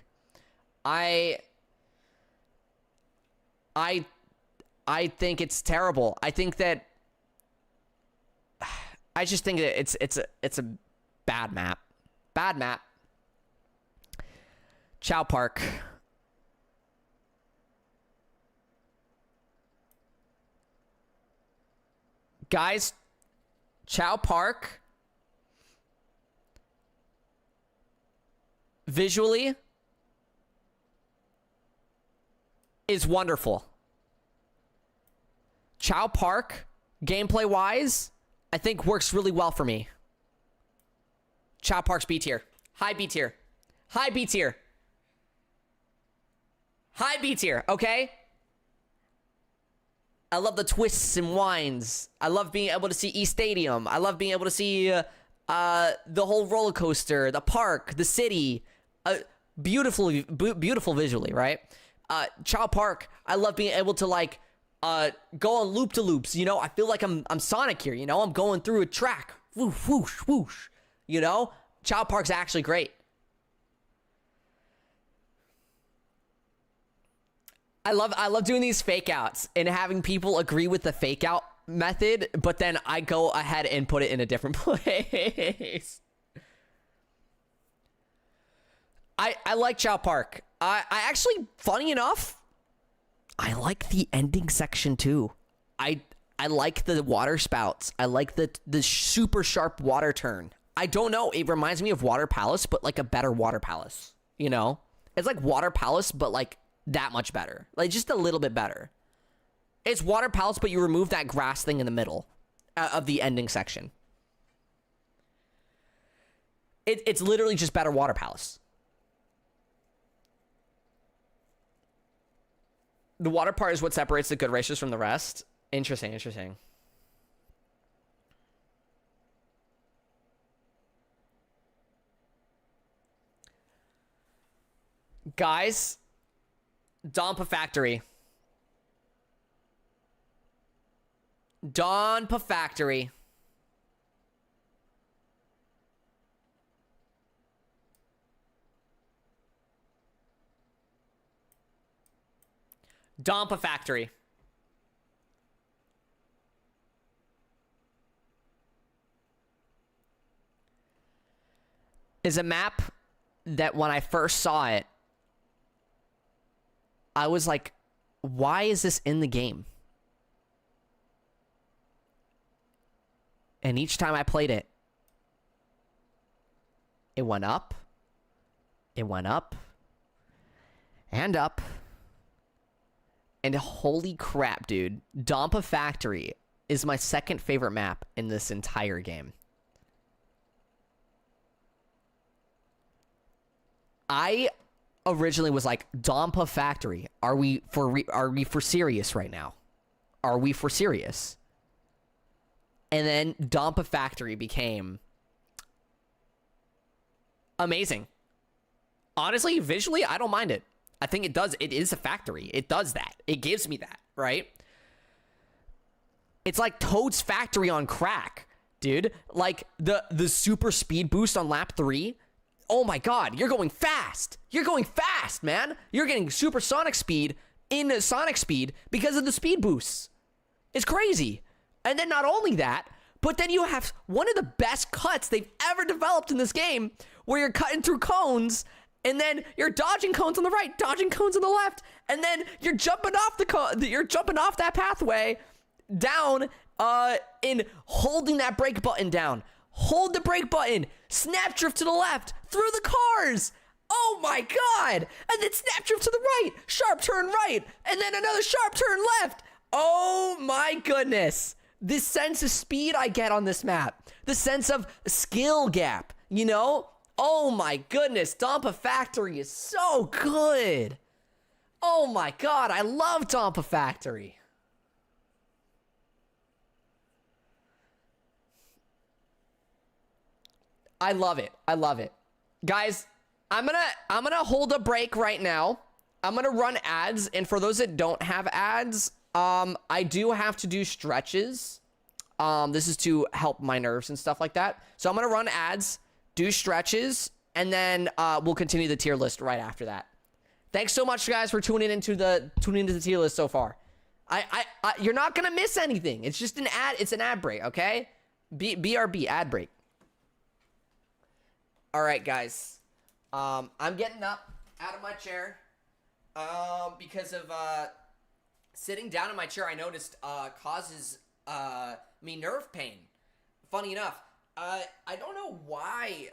I think it's terrible. I think that I just think that it's a bad map. Bad map. Chow Park. Guys, Chow Park visually is wonderful. Chow Park, gameplay wise, I think works really well for me. Chow Park's B tier. High B tier. High B tier. High B tier, okay? I love the twists and winds. I love being able to see E Stadium. I love being able to see the whole roller coaster, the park, the city. Beautiful visually, right? Chow Park, I love being able to like go on loop-to-loops, you know? I feel like I'm Sonic here, you know? I'm going through a track. Whoosh, whoosh, whoosh. You know? Chow Park's actually great. I love doing these fake outs and having people agree with the fake out method, but then I go ahead and put it in a different place. I like Chow Park. I actually, funny enough, I like the ending section too. I like the water spouts. I like the super sharp water turn. I don't know, it reminds me of Water Palace, but like a better Water Palace, you know? It's like Water Palace, but like that much better. Like just a little bit better. It's Water Palace, but you remove that grass thing in the middle of the ending section. It's literally just better Water Palace. The water part is what separates the good races from the rest. Interesting, interesting. Guys, Donpa Factory. Donpa Factory. Donpa Factory. Is a map that when I first saw it, I was like, why is this in the game? And each time I played it, it went up, it went up, and up. And holy crap, dude. Dampa Factory is my second favorite map in this entire game. I originally was like, Dampa Factory, are we for serious right now? Are we for serious? And then Dampa Factory became amazing. Honestly, visually, I don't mind it. I think it does. It is a factory. It does that. It gives me that, right? It's like Toad's Factory on crack, dude. Like the super speed boost on lap 3. Oh my god, you're going fast. You're going fast, man. You're getting supersonic speed in Sonic speed because of the speed boosts. It's crazy. And then not only that, but then you have one of the best cuts they've ever developed in this game where you're cutting through cones and then you're dodging cones on the right, dodging cones on the left, and then you're jumping off you're jumping off that pathway down and holding that brake button down. Hold the brake button, snap drift to the left, through the cars. Oh my god! And then snap drift to the right, sharp turn right, and then another sharp turn left. Oh my goodness. This sense of speed I get on this map. The sense of skill gap, you know? Oh my goodness, Dampa Factory is so good. Oh my god, I love Dampa Factory. I love it. I love it. Guys, I'm gonna hold a break right now. I'm gonna run ads, and for those that don't have ads, I do have to do stretches. This is to help my nerves and stuff like that. So I'm gonna run ads, do stretches, and then we'll continue the tier list right after that. Thanks so much, guys, for tuning into the tier list so far. You're not gonna miss anything. It's just an ad. It's an ad break, okay? BRB ad break. All right, guys. I'm getting up out of my chair because of sitting down in my chair. I noticed causes me nerve pain. Funny enough, I don't know why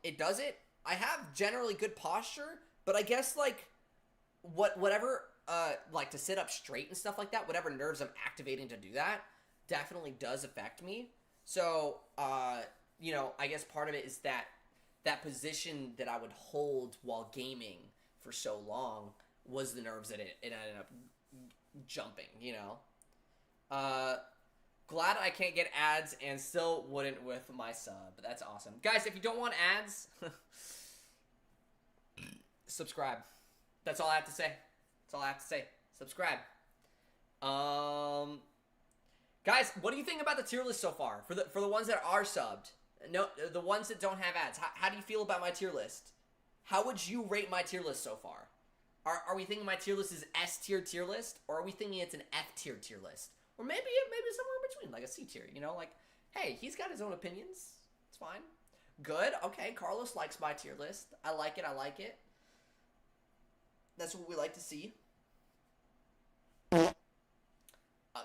it does it. I have generally good posture, but I guess like whatever like to sit up straight and stuff like that, whatever nerves I'm activating to do that definitely does affect me. So you know, I guess part of it is that position that I would hold while gaming for so long was the nerves that it ended up jumping, you know? Glad I can't get ads and still wouldn't with my sub. That's awesome. Guys, if you don't want ads, subscribe. That's all I have to say. That's all I have to say. Subscribe. Guys, what do you think about the tier list so far? For the ones that are subbed? No, the ones that don't have ads. How do you feel about my tier list? How would you rate my tier list so far? Are we thinking my tier list is S tier list, or are we thinking it's an F tier list, or maybe somewhere in between, like a C tier? You know, like, hey, he's got his own opinions. It's fine. Good. Okay, Carlos likes my tier list. I like it. I like it. That's what we like to see.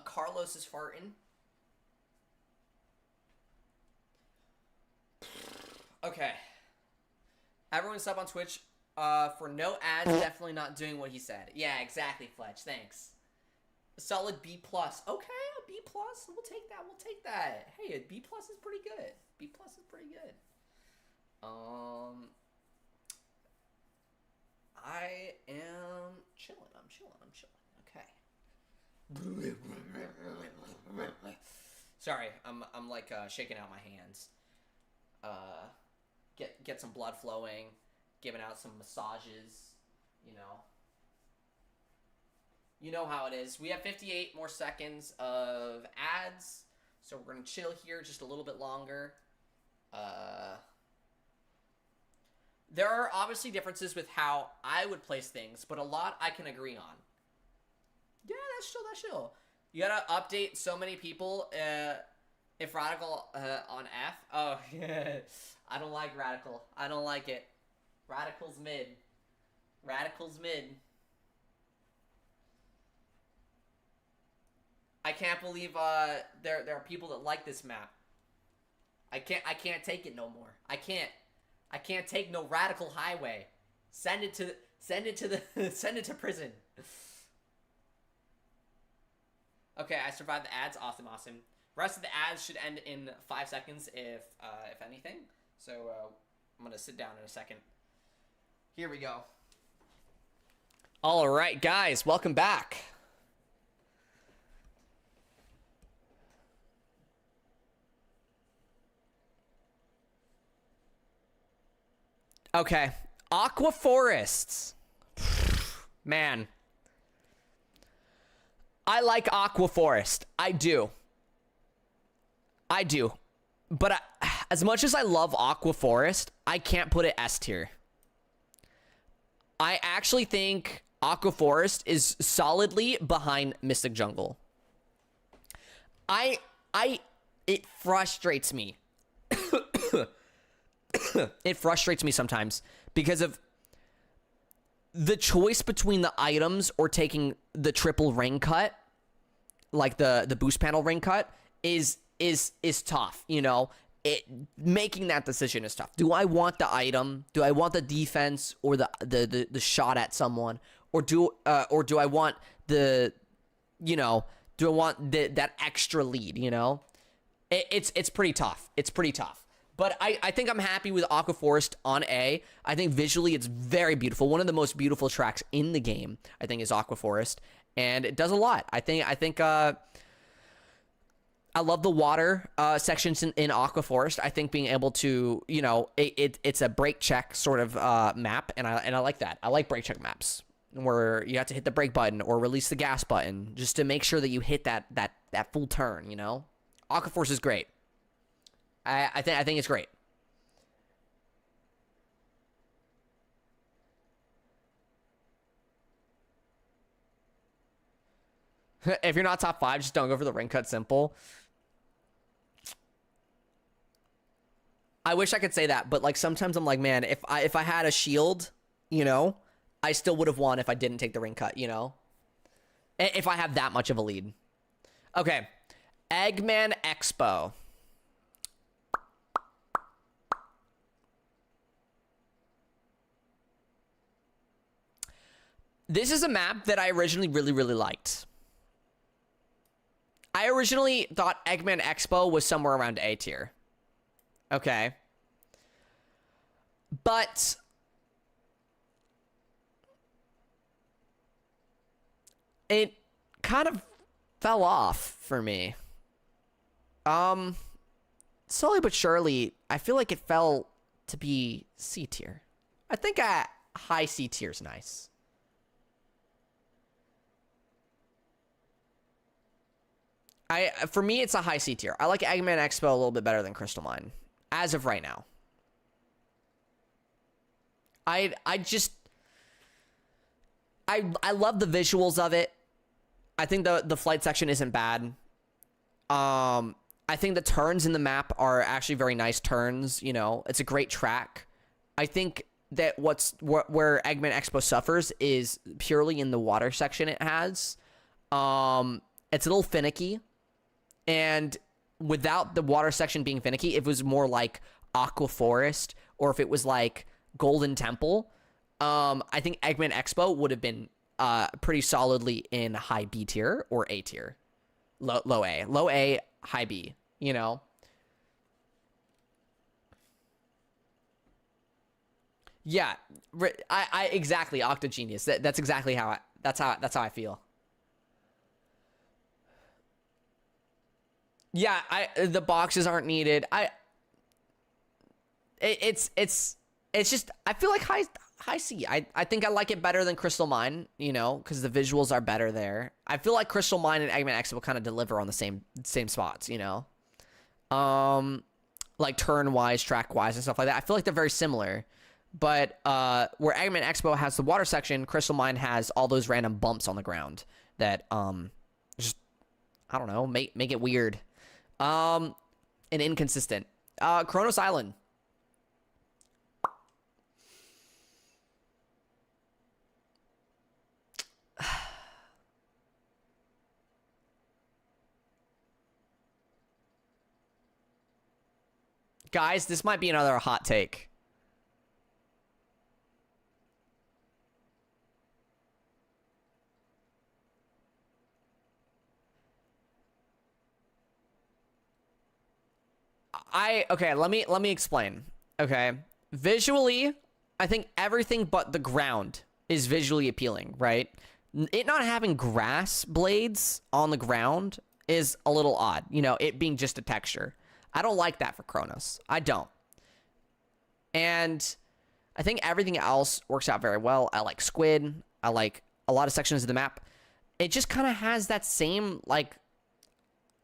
Carlos is farting. Okay. Everyone sub on Twitch for no ads, definitely not doing what he said. Yeah, exactly, Fletch. Thanks. A solid B+. Okay, a B+. We'll take that. We'll take that. Hey, a B+ is pretty good. B+ is pretty good. I am chilling. I'm chilling. Okay. Sorry, I'm like shaking out my hands. Get some blood flowing, giving out some massages, you know. You know how it is. We have 58 more seconds of ads, so we're going to chill here just a little bit longer. There are obviously differences with how I would place things, but a lot I can agree on. Yeah, that's chill. You gotta update so many people, if Radical on F. Oh, yeah. I don't like Radical. I don't like it. Radicals mid. Radicals mid. I can't believe there are people that like this map. I can't take it no more. I can't take no radical highway. Send it to the send it to prison. Okay, I survived the ads. Awesome. Rest of the ads should end in 5 seconds if anything. So I'm gonna sit down in a second. Here we go. All right, guys, welcome back. Okay, Aqua Forests. Man, I like Aqua Forest. I do. But as much as I love Aqua Forest, I can't put it S tier. I actually think Aqua Forest is solidly behind Mystic Jungle. It frustrates me. It frustrates me sometimes because of the choice between the items or taking the triple ring cut, like the boost panel ring cut, is tough, you know? Making that decision is tough. Do I want the item? Do I want the defense or the shot at someone? Or do I want do I want that extra lead, you know? It's pretty tough. It's pretty tough. But I think I'm happy with Aqua Forest on A. I think visually it's very beautiful. One of the most beautiful tracks in the game, I think, is Aqua Forest. And it does a lot. I think I love the water sections in Aqua Forest. I think being able to, you know, it's a brake check sort of map, and I like that. I like brake check maps where you have to hit the brake button or release the gas button just to make sure that you hit that full turn, you know? Aqua Forest is great. I think it's great. If you're not top 5, just don't go for the ring cut simple. I wish I could say that, but like sometimes I'm like, man, if I had a shield, you know, I still would have won if I didn't take the ring cut, you know? If I have that much of a lead. Okay. Eggman Expo. This is a map that I originally really liked. I originally thought Eggman Expo was somewhere around A tier. Okay. But it kind of fell off for me. Slowly but surely, I feel like it fell to be C tier. I think a high C tier is nice. For me, it's a high C tier. I like Eggman Expo a little bit better than Crystal Mine, as of right now. I love the visuals of it. I think the flight section isn't bad. I think the turns in the map are actually very nice turns. You know, it's a great track. I think that where Eggman Expo suffers is purely in the water section it has. It's a little finicky. And without the water section being finicky, if it was more like Aqua Forest or if it was like Golden Temple, I think Eggman Expo would have been pretty solidly in high B tier or A tier. Low A. Low A, high B, you know? Yeah, I exactly, Octogenius. That's exactly how that's how I feel. Yeah, the boxes aren't needed. It's just I feel like high C. I think I like it better than Crystal Mine, you know, because the visuals are better there. I feel like Crystal Mine and Eggman Expo kind of deliver on the same spots, you know, like turn wise, track wise, and stuff like that. I feel like they're very similar, but where Eggman Expo has the water section, Crystal Mine has all those random bumps on the ground that just I don't know, make it weird. And inconsistent. Kronos Island. Guys, this might be another hot take. Okay, let me explain. Okay. Visually, I think everything but the ground is visually appealing, right? It not having grass blades on the ground is a little odd, you know, it being just a texture. I don't like that for Chronos. I don't. And I think everything else works out very well. I like Squid. I like a lot of sections of the map. It just kind of has that same, like,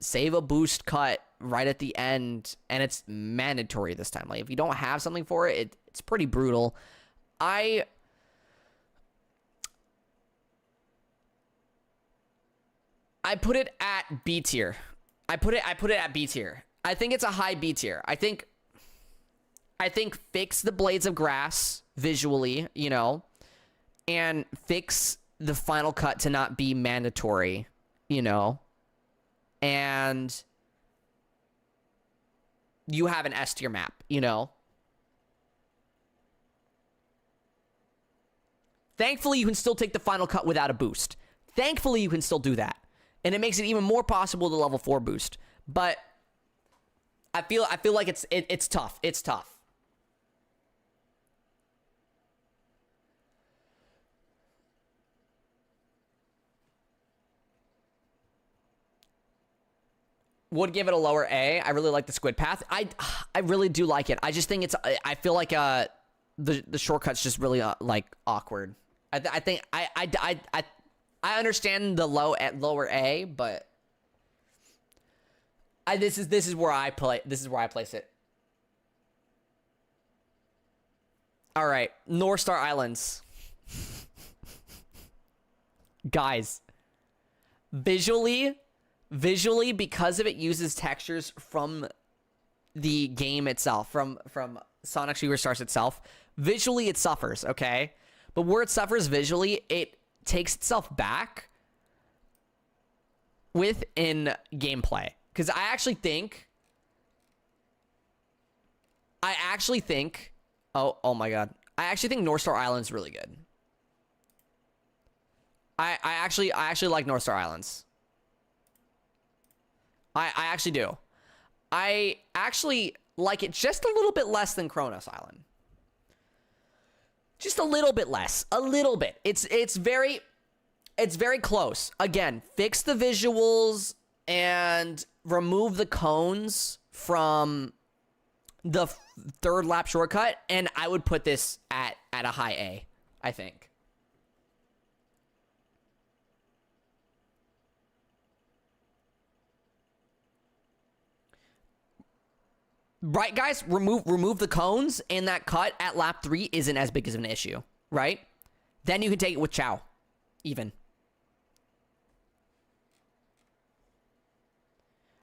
save a boost cut right at the end, and it's mandatory this time. Like, if you don't have something for it, it's pretty brutal. I put it at B tier. I put it at B tier. I think it's a high B tier. I think fix the blades of grass visually, you know, and fix the final cut to not be mandatory, you know, and you have an S tier map, you know. Thankfully, you can still take the final cut without a boost. Thankfully, you can still do that. And it makes it even more possible to level 4 boost. But I feel like it's tough. It's tough. Would give it a lower A. I really like the Squid Path. I really do like it. I just think I feel like the shortcut's just really like awkward. I think I understand the lower A, but this is where I place it. All right, North Star Islands. Guys, visually, because of it uses textures from the game itself, from Sonic Superstars itself, visually it suffers, okay? But where it suffers visually, it takes itself back within gameplay. Because I actually think, oh my god, I actually think North Star Island's really good. I actually like North Star Islands. I actually do. I actually like it just a little bit less than Chronos Island. Just a little bit less. A little bit. It's very close. Again, fix the visuals and remove the cones from the third lap shortcut, and I would put this at a high A, I think. Right, guys? Remove the cones, and that cut at lap 3 isn't as big as an issue, right? Then you can take it with Chao, even.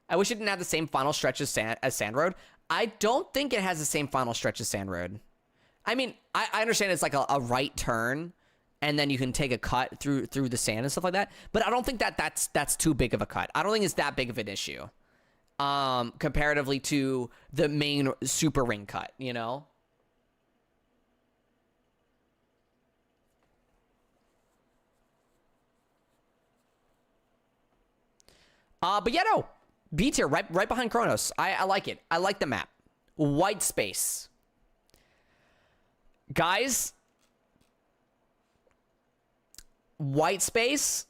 I wish it didn't have the same final stretch as Sand Road. I don't think it has the same final stretch as Sand Road. I mean, I understand it's like a right turn, and then you can take a cut through the sand and stuff like that, but I don't think that's too big of a cut. I don't think it's that big of an issue. Comparatively to the main super ring cut, you know? But yeah, no. B tier, right behind Chronos. I like it. I like the map. White space. Guys, white space.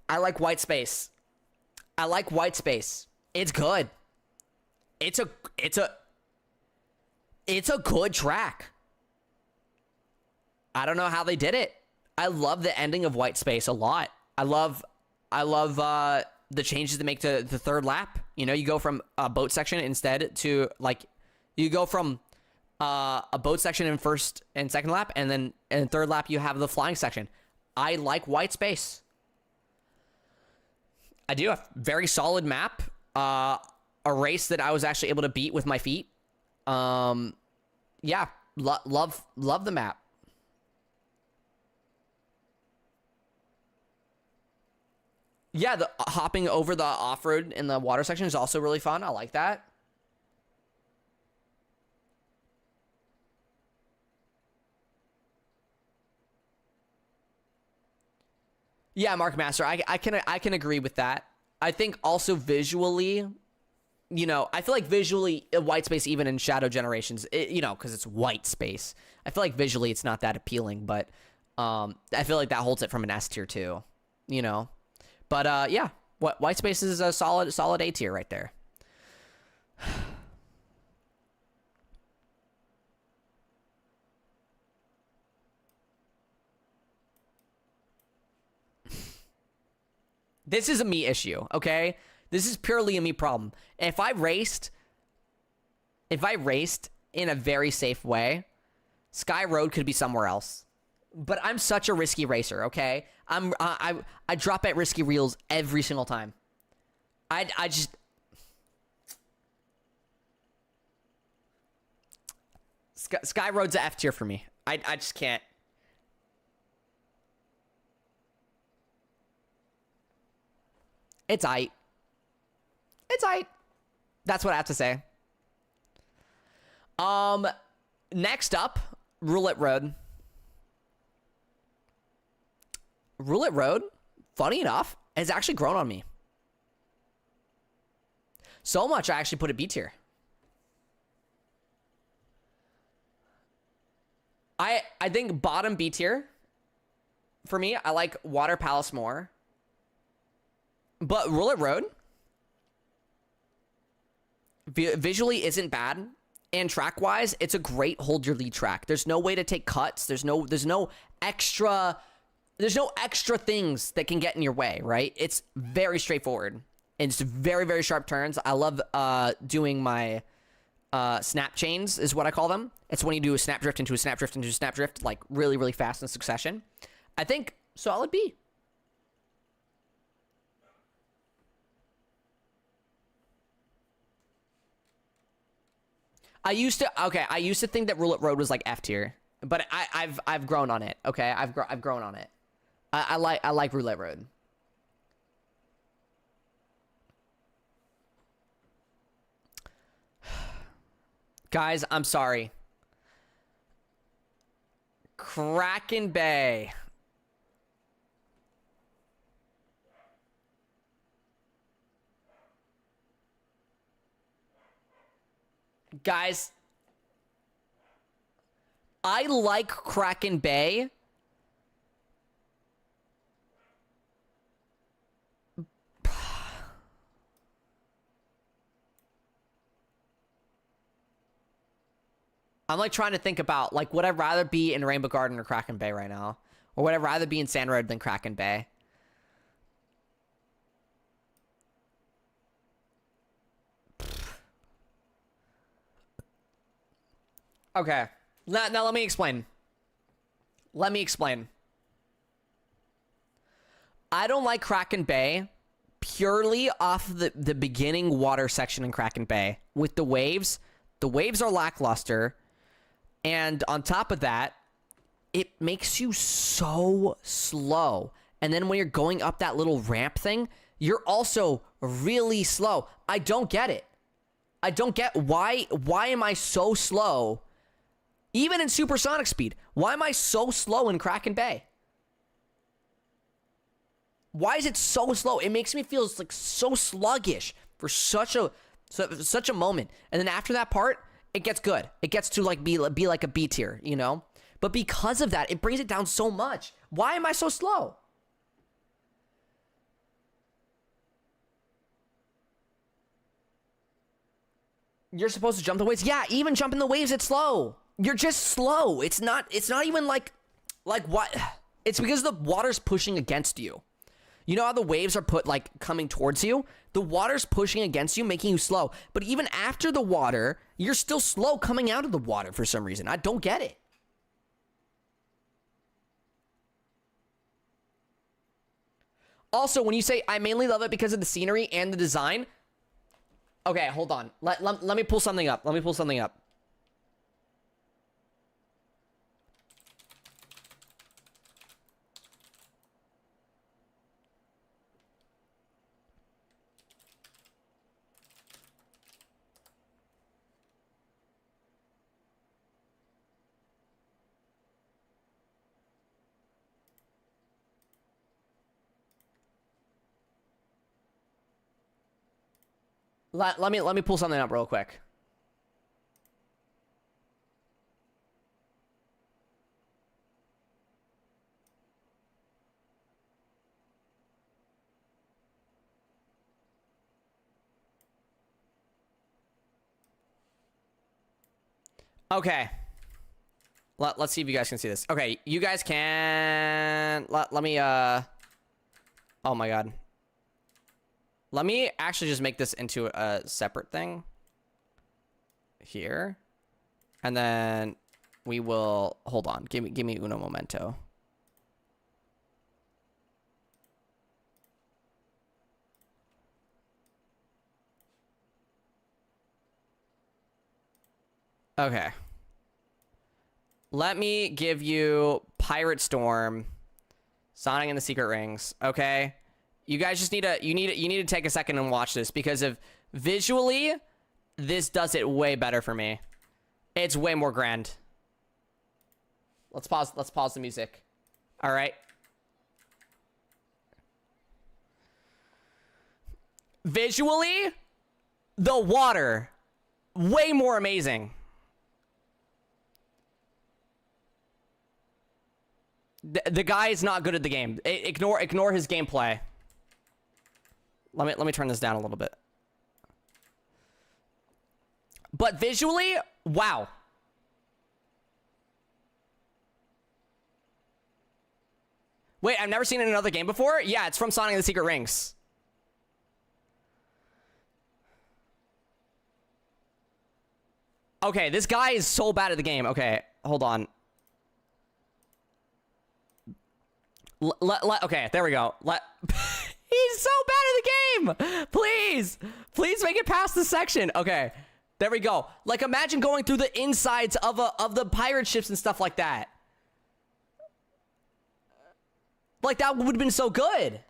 I like white space. I like white space. It's good. It's a good track. I don't know how they did it. I love the ending of white space a lot. I love the changes they make to the third lap. You know, you go from a boat section instead to, like, you go from a boat section in first and second lap, and then in third lap you have the flying section. I like white space. I do. A very solid map. A race that I was actually able to beat with my feet. Yeah, Love the map. Yeah, the hopping over the off-road in the water section is also really fun. I like that. Yeah, Mark Master, I can agree with that. I think also visually, you know, I feel like visually white space, even in Shadow Generations, you know, because it's white space, I feel like visually it's not that appealing, but I feel like that holds it from an S tier too, you know. But yeah, white space is a solid A tier right there. This is a me issue, okay? This is purely a me problem. If I raced in a very safe way, Sky Road could be somewhere else. But I'm such a risky racer, okay? I drop at risky reels every single time. I just Sky Road's a F tier for me. I just can't. It's aight. It's aight. That's what I have to say. Next up, Roulette Road. Roulette Road, funny enough, has actually grown on me. So much I actually put a B tier. I think bottom B tier for me. I like Water Palace more. But Roulette Road visually isn't bad, and track wise, it's a great hold your lead track. There's no way to take cuts. There's no extra things that can get in your way, right? It's very straightforward, and it's very, very sharp turns. I love doing my snap chains is what I call them. It's when you do a snap drift into a snap drift into a snap drift, like really, really fast in succession. I think solid B. I used to think that Roulette Road was like F tier, but I've grown on it. Okay, I've grown on it. I like Roulette Road. Guys, I'm sorry. Kraken Bay. Guys, I like Kraken Bay. I'm like trying to think about, like, would I rather be in Rainbow Garden or Kraken Bay right now? Or would I rather be in Sand Road than Kraken Bay? Okay. Now let me explain. Let me explain. I don't like Kraken Bay purely off the beginning water section in Kraken Bay with the waves. The waves are lackluster. And on top of that, it makes you so slow. And then when you're going up that little ramp thing, you're also really slow. I don't get it. I don't get why am I so slow? Even in supersonic speed, why am I so slow in Kraken Bay? Why is it so slow? It makes me feel like so sluggish for such a moment. And then after that part, it gets good. It gets to like be like a B tier, you know? But because of that, it brings it down so much. Why am I so slow? You're supposed to jump the waves. Yeah, even jumping the waves, it's slow. You're just slow. It's not even like what? It's because the water's pushing against you. You know how the waves are coming towards you? The water's pushing against you, making you slow. But even after the water, you're still slow coming out of the water for some reason. I don't get it. Also, when you say I mainly love it because of the scenery and the design. Okay, hold on. Let me pull something up. Let me pull something up. Let me pull something up real quick. Okay. Let's see if you guys can see this. Okay, you guys can... Let me, oh my god. Let me actually just make this into a separate thing. Here. And then we will... Hold on. Give me uno momento. Okay. Let me give you Pirate Storm, Sonic and the Secret Rings. Okay, you guys just need to take a second and watch this, because of visually, this does it way better for me. It's way more grand. Let's pause the music. All right. Visually, the water, way more amazing. The guy is not good at the game. Ignore his gameplay. Let me turn this down a little bit. But visually, wow. Wait, I've never seen it in another game before? Yeah, it's from Sonic and the Secret Rings. Okay, this guy is so bad at the game. Okay, hold on. Okay, there we go. He's so bad at the game. Please make it past this section. Okay, there we go. Like, imagine going through the insides of the pirate ships and stuff like that. Like, that would have been so good.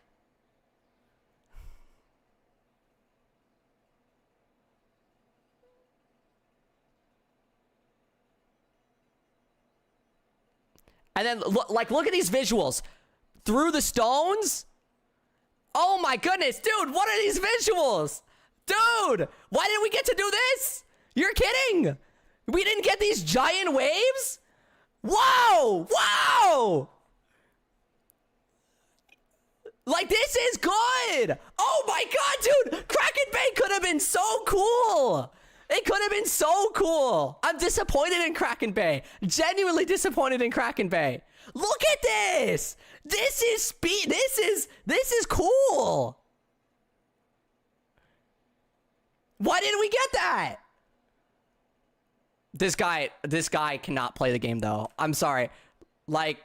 And then look at these visuals. Through the stones? Oh my goodness, dude, what are these visuals? Dude, why didn't we get to do this? You're kidding. We didn't get these giant waves? Whoa, wow. Like, this is good. Oh my god, dude, Kraken Bay could have been so cool. It could have been so cool. I'm disappointed in Kraken Bay. Genuinely disappointed in Kraken Bay. Look at this. This is speed. This is cool. Why didn't we get that? This guy cannot play the game though. I'm sorry. Like,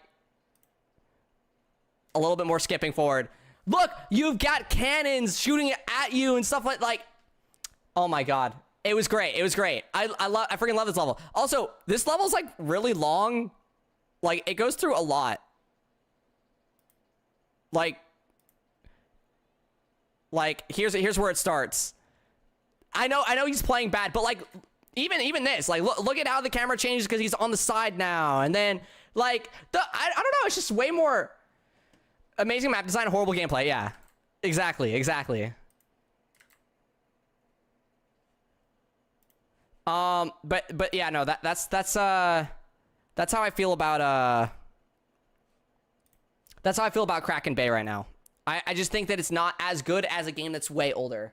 a little bit more skipping forward. Look, you've got cannons shooting at you and stuff like, oh my god. It was great. It was great. I freaking love this level. Also, this level's like really long. Like, it goes through a lot. Like here's where it starts. I know he's playing bad, but like even this, like look at how the camera changes because he's on the side now, and then like I don't know, it's just way more amazing map design, horrible gameplay. Yeah, exactly. But yeah, no, that's how I feel about Kraken Bay right now. I just think that it's not as good as a game that's way older.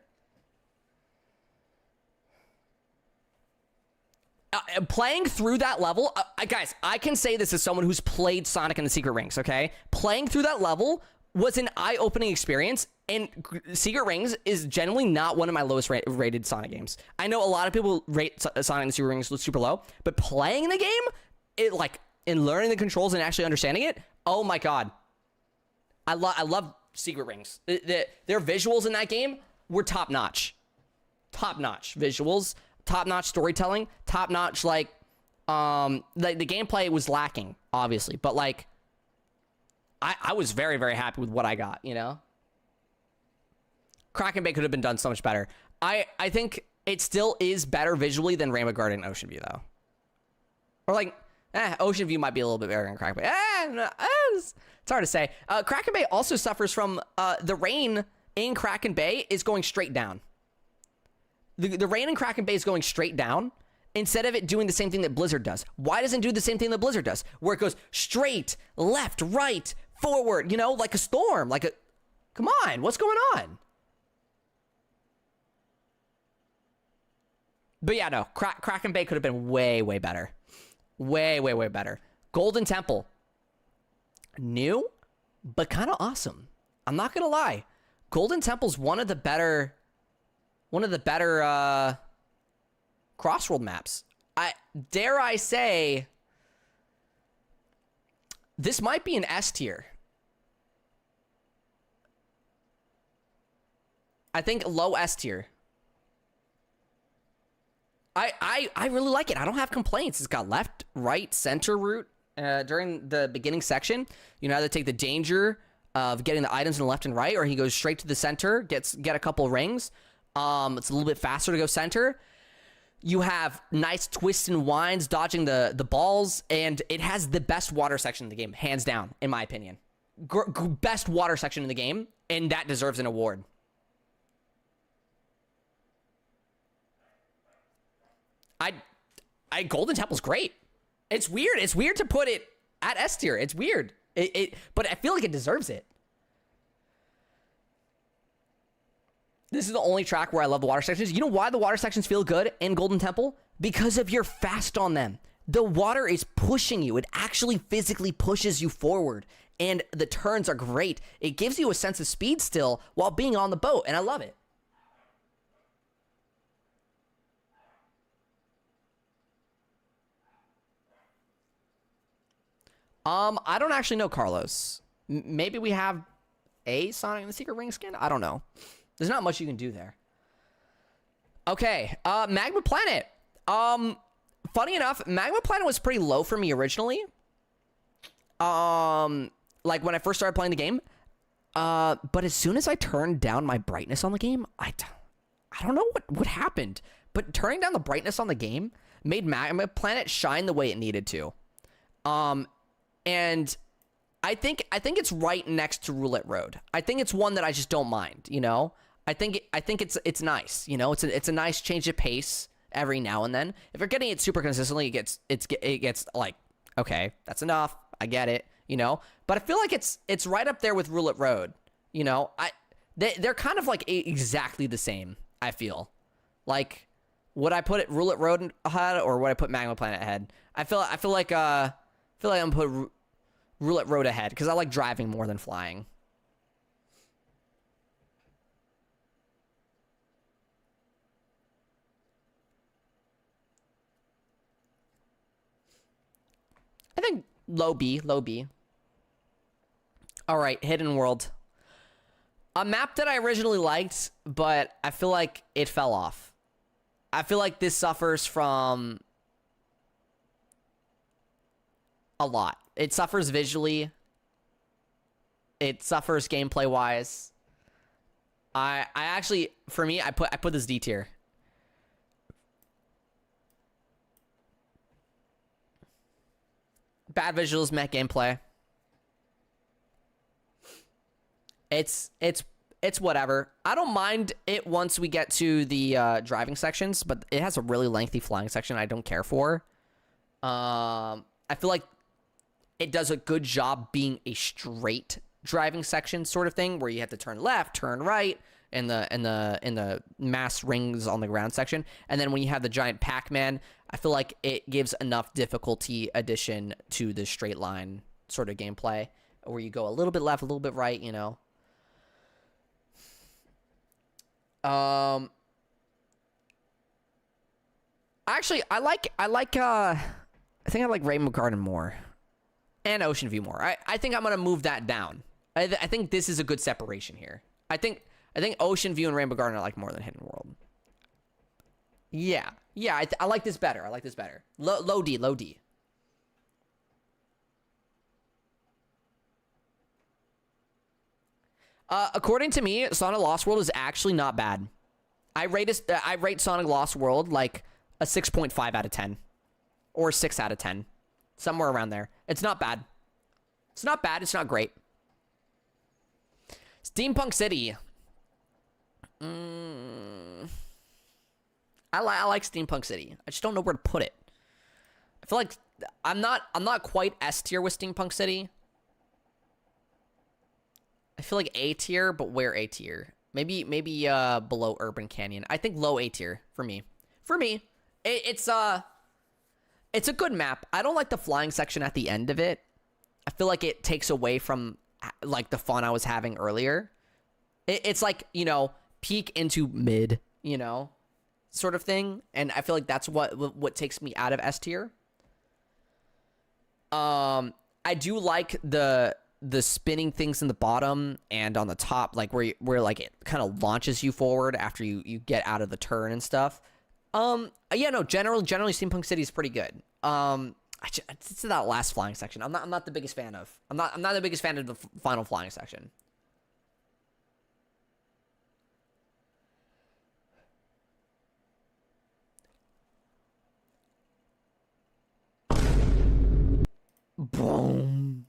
Playing through that level, guys, I can say this as someone who's played Sonic and the Secret Rings, okay? Playing through that level was an eye-opening experience, and Secret Rings is generally not one of my lowest rated Sonic games. I know a lot of people rate Sonic and the Secret Rings super low, but playing the game, in learning the controls and actually understanding it, oh my god. I love Secret Rings. Their visuals in that game were top-notch. Top-notch visuals, top-notch storytelling, top-notch, the gameplay was lacking, obviously, but like, I was very, very happy with what I got, you know? Kraken Bay could have been done so much better. I think it still is better visually than Rainbow Garden and Ocean View, though. Or like, Ocean View might be a little bit better than Kraken Bay. It's hard to say. Kraken Bay also suffers from the rain in Kraken Bay is going straight down. The rain in Kraken Bay is going straight down instead of it doing the same thing that Blizzard does. Why doesn't it do the same thing that Blizzard does? Where it goes straight, left, right, forward, you know, like a storm, like a... Come on, what's going on? But yeah, no, Kraken Bay could have been way, way better. Way, way, way better. Golden Temple. New, but kind of awesome. I'm not going to lie. Golden Temple's one of the better Crossworld maps. Dare I say, this might be an S tier. I think low S tier. I really like it. I don't have complaints. It's got left, right, center route. During the beginning section, you can either take the danger of getting the items in the left and right, or he goes straight to the center, get a couple rings. It's a little bit faster to go center. You have nice twists and winds, dodging the balls, and it has the best water section in the game, hands down, in my opinion. Best water section in the game, and that deserves an award. Golden Temple's great. It's weird. It's weird to put it at S tier. It's weird. But I feel like it deserves it. This is the only track where I love the water sections. You know why the water sections feel good in Golden Temple? Because of you're fast on them. The water is pushing you. It actually physically pushes you forward. And the turns are great. It gives you a sense of speed still while being on the boat. And I love it. I don't actually know, Carlos. Maybe we have a Sonic and the Secret Ring skin? I don't know. There's not much you can do there. Okay, Magma Planet. Funny enough, Magma Planet was pretty low for me originally. Like when I first started playing the game. But as soon as I turned down my brightness on the game, I don't know what happened. But turning down the brightness on the game made Magma Planet shine the way it needed to. And I think it's right next to Roulette Road. I think it's one that I just don't mind, you know? I think it's nice, you know? It's a nice change of pace every now and then. If you're getting it super consistently, it gets like, okay, that's enough. I get it, you know? But I feel like it's right up there with Roulette Road, you know? They're kind of like exactly the same, I feel. Like, would I put Roulette Road ahead or would I put Magma Planet ahead? I feel like I'm gonna put Roulette Road ahead because I like driving more than flying. I think low B. All right, Hidden World. A map that I originally liked, but I feel like it fell off. I feel like this suffers from a lot. It suffers visually. It suffers gameplay wise. I actually, for me, I put this D tier. Bad visuals, mech gameplay. It's whatever. I don't mind it once we get to the driving sections, but it has a really lengthy flying section I don't care for. I feel like it does a good job being a straight driving section sort of thing where you have to turn left, turn right in the mass rings on the ground section. And then when you have the giant Pac-Man, I feel like it gives enough difficulty addition to the straight line sort of gameplay where you go a little bit left, a little bit right, you know. Actually, I think I like Rainbow Garden more. And Ocean View more. I think I'm gonna move that down. I think this is a good separation here. I think Ocean View and Rainbow Garden I like more than Hidden World. Yeah. I like this better. Low D. According to me, Sonic Lost World is actually not bad. I rate Sonic Lost World like a 6.5 out of 10 or 6 out of 10. Somewhere around there. It's not bad. It's not bad. It's not great. Steampunk City. I like Steampunk City. I just don't know where to put it. I feel like I'm not quite S tier with Steampunk City. I feel like A tier, but where A tier? Maybe below Urban Canyon. I think low A tier for me. It's a good map. I don't like the flying section at the end of it. I feel like it takes away from like the fun I was having earlier. It's like, you know, peak into mid, you know, sort of thing. And I feel like that's what takes me out of S tier. I do like the spinning things in the bottom and on the top, like where like it kind of launches you forward after you get out of the turn and stuff. Yeah, no, generally Steampunk City is pretty good. It's that last flying section. I'm not the biggest fan of. I'm not the biggest fan of the final flying section. Boom.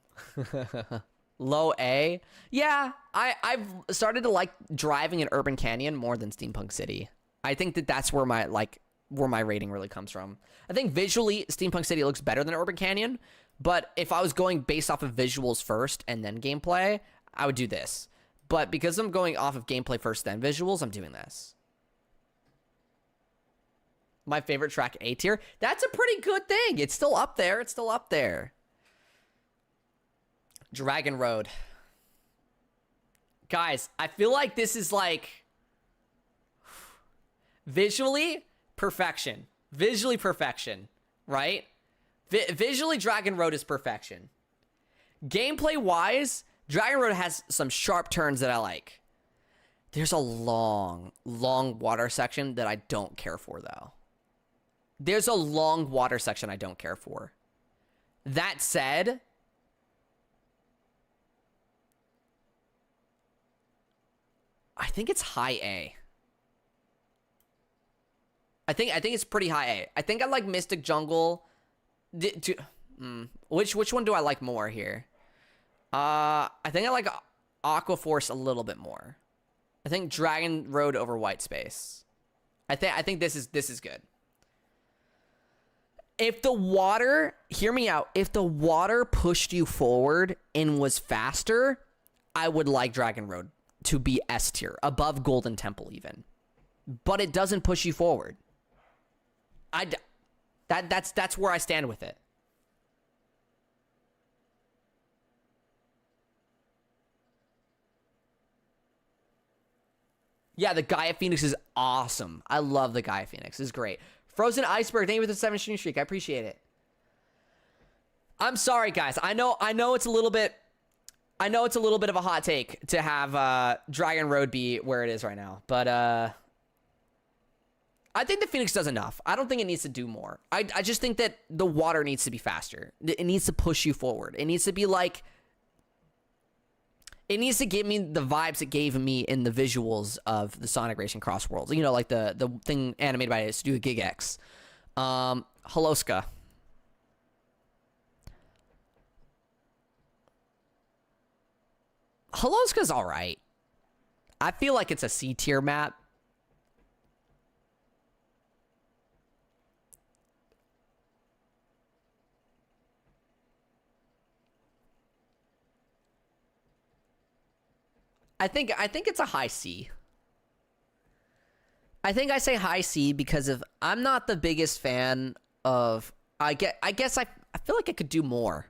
Low A. Yeah, I've started to like driving in Urban Canyon more than Steampunk City. I think that's where my rating really comes from. I think visually Steampunk City looks better than Urban Canyon, but if I was going based off of visuals first and then gameplay, I would do this. But because I'm going off of gameplay first then visuals, I'm doing this. My favorite track, A tier. That's a pretty good thing. It's still up there. Dragon Road. Guys, I feel like this is like visually perfection, right? Visually, Dragon Road is perfection. Gameplay wise, Dragon Road has some sharp turns that I like. There's a long water section that I don't care for, though. That said, I think it's high A. I think it's pretty high A. I think I like Mystic Jungle. Which one do I like more here? I think I like Aqua Force a little bit more. I think Dragon Road over White Space. I think this is good. If the water, hear me out. If the water pushed you forward and was faster, I would like Dragon Road to be S tier, above Golden Temple even. But it doesn't push you forward. That's where I stand with it. Yeah, the Gaia Phoenix is awesome. I love the Gaia Phoenix. It's great. Frozen Iceberg, thank you for the 7 stream streak. I appreciate it. I'm sorry, guys. I know it's a little bit of a hot take to have Dragon Road be where it is right now, but I think the Phoenix does enough. I don't think it needs to do more. I just think that the water needs to be faster. It needs to push you forward. It needs to be like, it needs to give me the vibes it gave me in the visuals of the Sonic Racing Cross Worlds. You know, like the thing animated by Studio Gigax. Holoska. Holoska's all right. I feel like it's a C tier map. I think it's a high C. I think I say high C because I'm not the biggest fan of. I guess I feel like I could do more.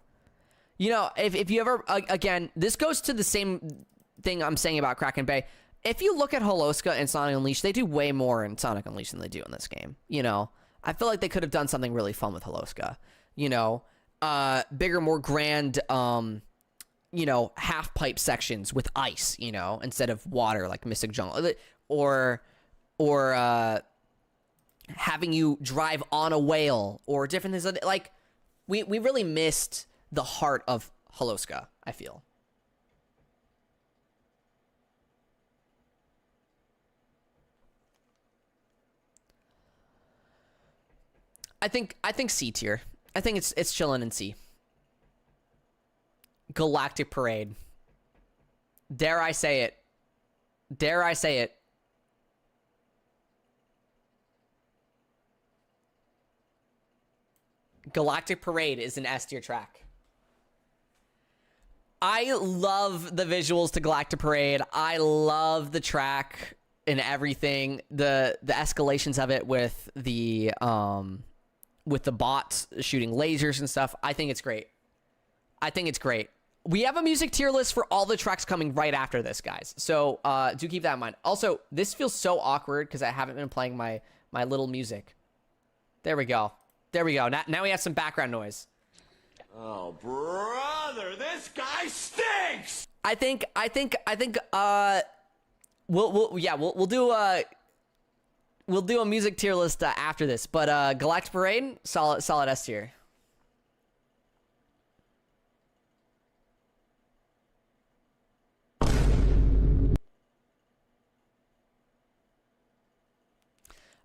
You know, if you ever, again, this goes to the same thing I'm saying about Kraken Bay. If you look at Holoska and Sonic Unleashed, they do way more in Sonic Unleashed than they do in this game. You know, I feel like they could have done something really fun with Holoska. You know, bigger, more grand, you know, half pipe sections with ice, you know, instead of water like Mystic Jungle, or having you drive on a whale or different things like we really missed the heart of Holoska, I feel. I think C tier. I think it's chilling in C. Galactic Parade. Dare I say it? Galactic Parade is an S tier track. I love the visuals to Galactic Parade. I love the track and everything. The escalations of it with the bots shooting lasers and stuff. I think it's great. I think it's great. We have a music tier list for all the tracks coming right after this, guys. So do keep that in mind. Also, this feels so awkward because I haven't been playing my little music. There we go. There we go. Now we have some background noise. Oh, brother, this guy stinks. I think we'll do a music tier list after this, but Galactic Parade, solid S tier.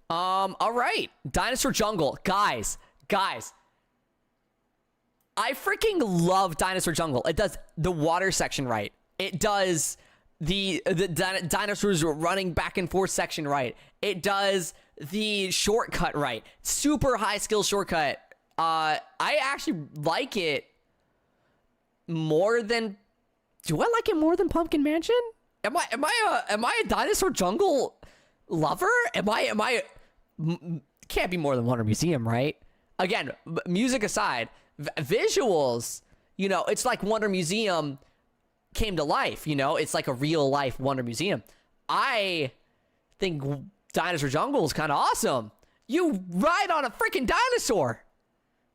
All right, Dinosaur Jungle, guys. I freaking love Dinosaur Jungle. It does the water section right. It does the dinosaurs running back and forth section right. It does the shortcut right. Super high skill shortcut. I actually like it more than. Do I like it more than Pumpkin Mansion? Am I a Dinosaur Jungle lover? Can't be more than Wonder Museum, right? Again, music aside. Visuals, you know, it's like Wonder Museum came to life, you know, it's like a real life Wonder Museum. I think Dinosaur Jungle is kind of awesome. You ride on a freaking dinosaur.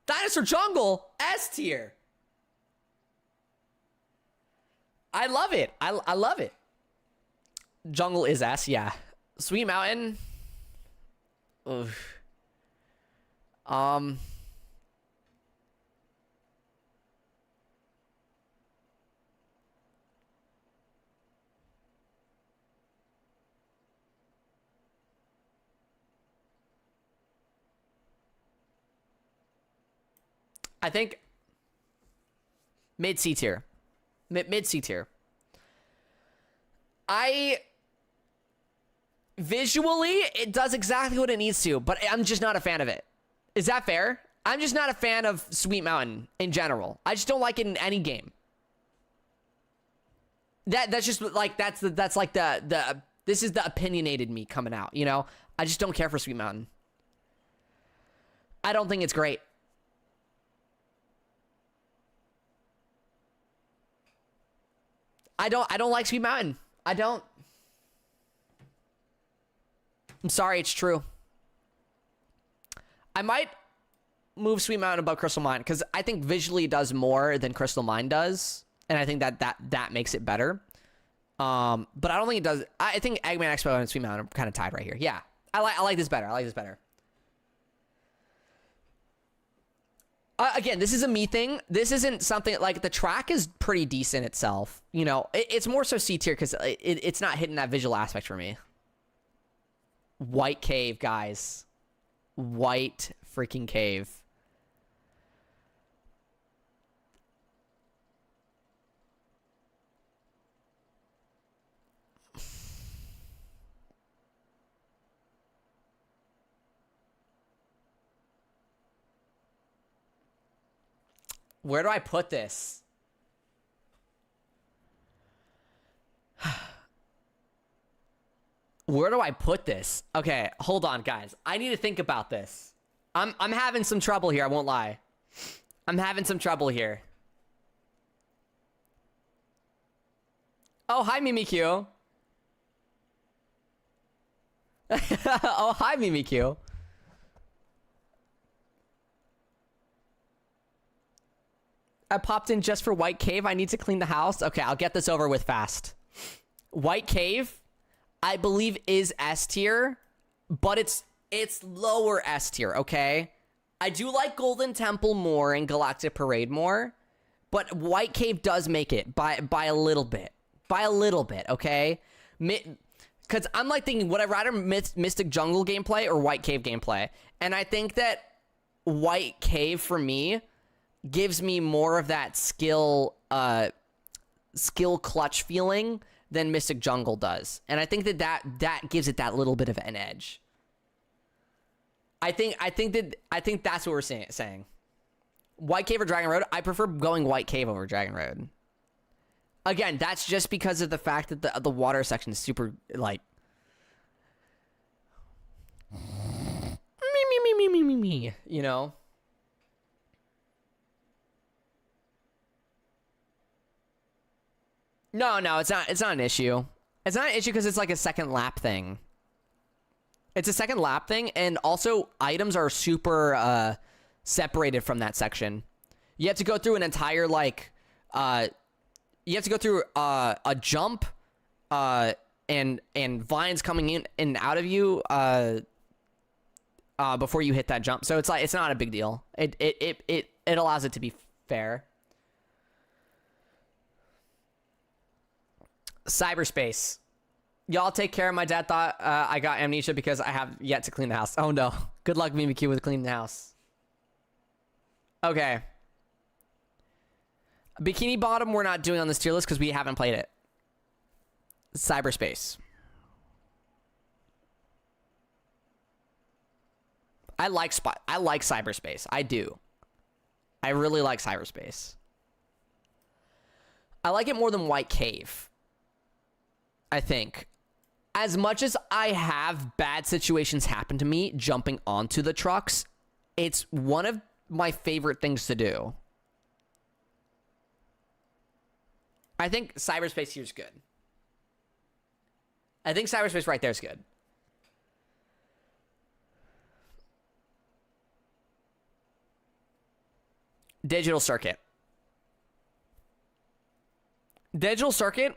Dinosaur Jungle, S tier. I love it. I love it. Jungle is S, yeah. Sweet Mountain. Oof. I think mid C tier. Mid C tier. Visually, it does exactly what it needs to, but I'm just not a fan of it. Is that fair? I'm just not a fan of Sweet Mountain in general. I just don't like it in any game. That's just like that's like the this is the opinionated me coming out, you know? I just don't care for Sweet Mountain. I don't think it's great. I don't like Sweet Mountain. I don't. I'm sorry, it's true. I might move Sweet Mountain above Crystal Mine because I think visually it does more than Crystal Mine does, and I think that makes it better. But I don't think it does. I think Eggman Expo and Sweet Mountain are kind of tied right here. Yeah, I like this better. I like this better. Again, this is a me thing. This isn't something like the track is pretty decent itself. You know, it's more so C tier because it's not hitting that visual aspect for me. White Cave, guys. White freaking Cave. Where do I put this? Where do I put this? Okay, hold on, guys. I need to think about this. I'm having some trouble here, I won't lie. I'm having some trouble here. Oh, hi, Mimikyu. Oh, hi, Mimikyu. I popped in just for White Cave. I need to clean the house. Okay, I'll get this over with fast. White Cave, I believe, is S tier, but it's lower S tier, okay? I do like Golden Temple more and Galactic Parade more, but White Cave does make it by a little bit. By a little bit, okay? Because I'm like thinking, would I rather Mystic Jungle gameplay or White Cave gameplay? And I think that White Cave, for me, gives me more of that skill clutch feeling than Mystic Jungle does. And I think that gives it that little bit of an edge. I think that's what we're saying. White Cave or Dragon Road? I prefer going White Cave over Dragon Road. Again, that's just because of the fact that the water section is super, like... me, you know? No, it's not an issue. It's not an issue because it's like a second lap thing. It's a second lap thing, and also items are super separated from that section. You have to go through an entire, like, you have to go through a jump, and vines coming in and out of you, before you hit that jump. So it's like, it's not a big deal. It allows it to be fair. Cyberspace. Y'all take care. My dad thought I got amnesia because I have yet to clean the house. Oh no. Good luck, BBQ, with cleaning the house. Okay. Bikini Bottom we're not doing on this tier list because we haven't played it. Cyberspace. I like Cyberspace. I do. I really like Cyberspace. I like it more than White Cave, I think. As much as I have bad situations happen to me jumping onto the trucks, it's one of my favorite things to do. I think Cyberspace here is good. I think Cyberspace right there is good. Digital Circuit. Digital Circuit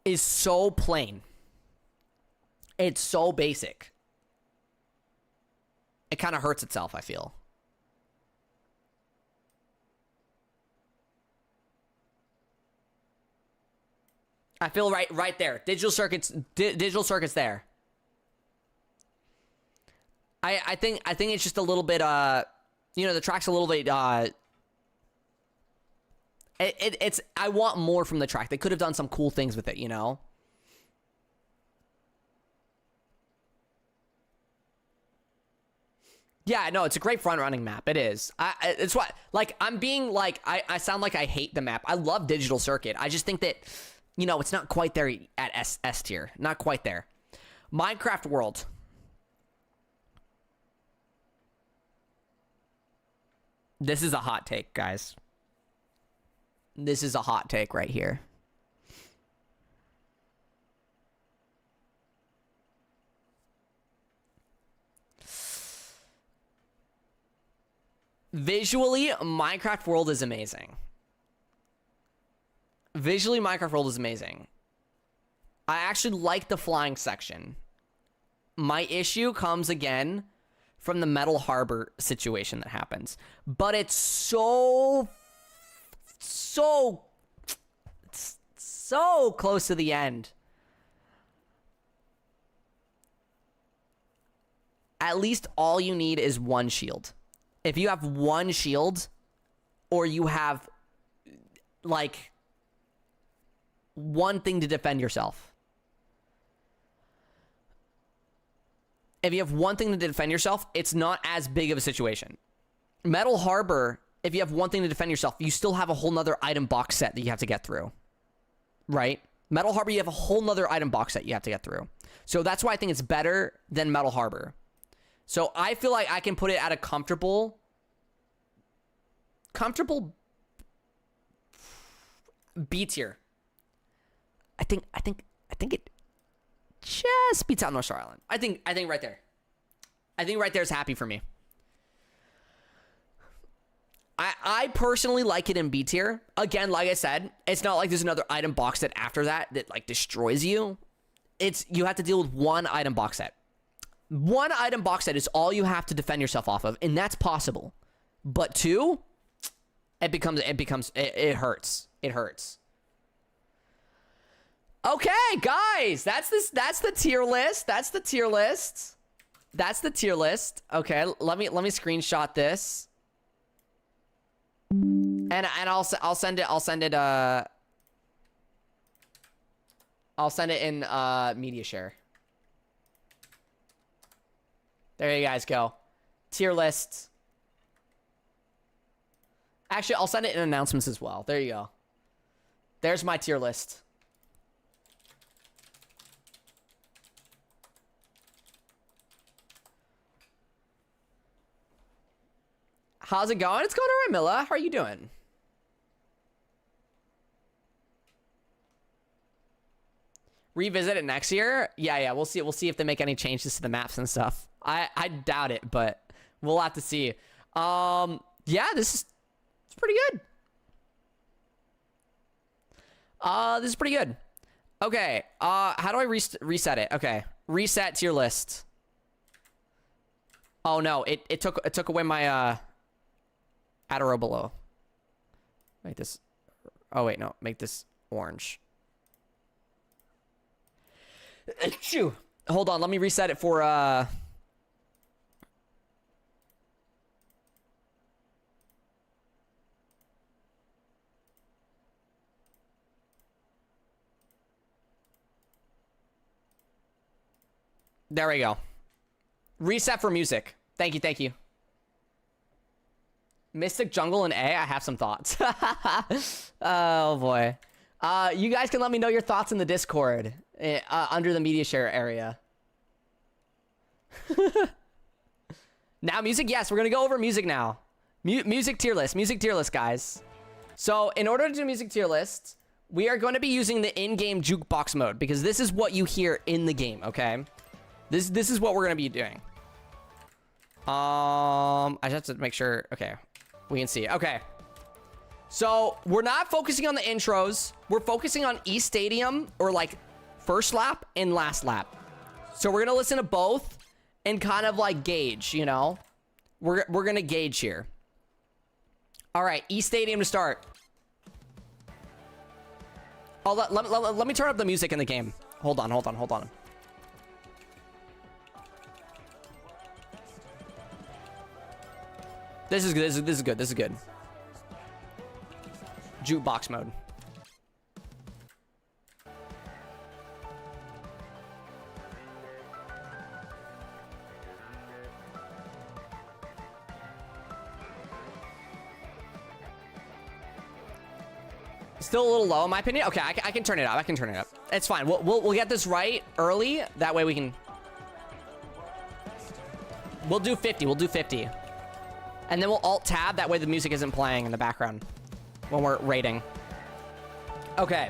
is so plain. It's so basic. It kind of hurts itself, I feel. I feel right there. Digital Circuit's there. I think it's just a little bit you know, the track's a little bit it's I want more from the track. They could have done some cool things with it, you know? Yeah, no, it's a great front running map. It is. It's what, like, I'm being like, I sound like I hate the map. I love Digital Circuit. I just think that, you know, it's not quite there at S tier. Not quite there. Minecraft World. This is a hot take, guys. This is a hot take right here. Visually, Minecraft World is amazing. Visually, Minecraft World is amazing. I actually like the flying section. My issue comes again from the Metal Harbor situation that happens. But it's so close to the end. At least all you need is one shield. If you have one shield, or you have, like, one thing to defend yourself. If you have one thing to defend yourself, it's not as big of a situation. Metal Harbor, if you have one thing to defend yourself, you still have a whole nother item box set that you have to get through. Right? Metal Harbor, you have a whole nother item box set you have to get through. So that's why I think it's better than Metal Harbor. So I feel like I can put it at a comfortable B tier. I think it just beats out North Star Island. I think right there. I think right there is happy for me. I personally like it in B tier. Again, like I said, it's not like there's another item box set after that like destroys you. You have to deal with one item box set. One item box set is all you have to defend yourself off of, and that's possible. But two, it hurts. It hurts. Okay, guys, that's the tier list. That's the tier list. That's the tier list. Okay, let me screenshot this. And I'll send it in media share. There you guys go. Tier list. Actually, I'll send it in announcements as well. There you go. There's my tier list. How's it going? It's going all right, Milla. How are you doing? Revisit it next year? Yeah, we'll see. We'll see if they make any changes to the maps and stuff. I doubt it, but we'll have to see. Yeah, it's pretty good. This is pretty good. Okay, how do I reset it? Okay, reset tier list. Oh no, it took away my Adoro below. Make this. Oh wait, no, make this orange. Achoo. Hold on, let me reset it for there we go. Reset for music. Thank you. Mystic Jungle and A, I have some thoughts. Oh boy. You guys can let me know your thoughts in the Discord under the media share area. Now music? Yes, we're gonna go over music now. Music tier list, guys. So in order to do music tier list, we are going to be using the in-game jukebox mode because this is what you hear in the game, okay? This is what we're gonna be doing. I just have to make sure. Okay, we can see. Okay, so we're not focusing on the intros. We're focusing on East Stadium or like first lap and last lap. So we're gonna listen to both and kind of like gauge. You know, we're gonna gauge here. All right, East Stadium to start. Oh, let me turn up the music in the game. Hold on. This is good. Jukebox mode. Still a little low in my opinion. Okay, I can turn it up. It's fine. We'll get this right early. That way we can. We'll do 50. And then we'll alt-tab, that way the music isn't playing in the background when we're rating. Okay.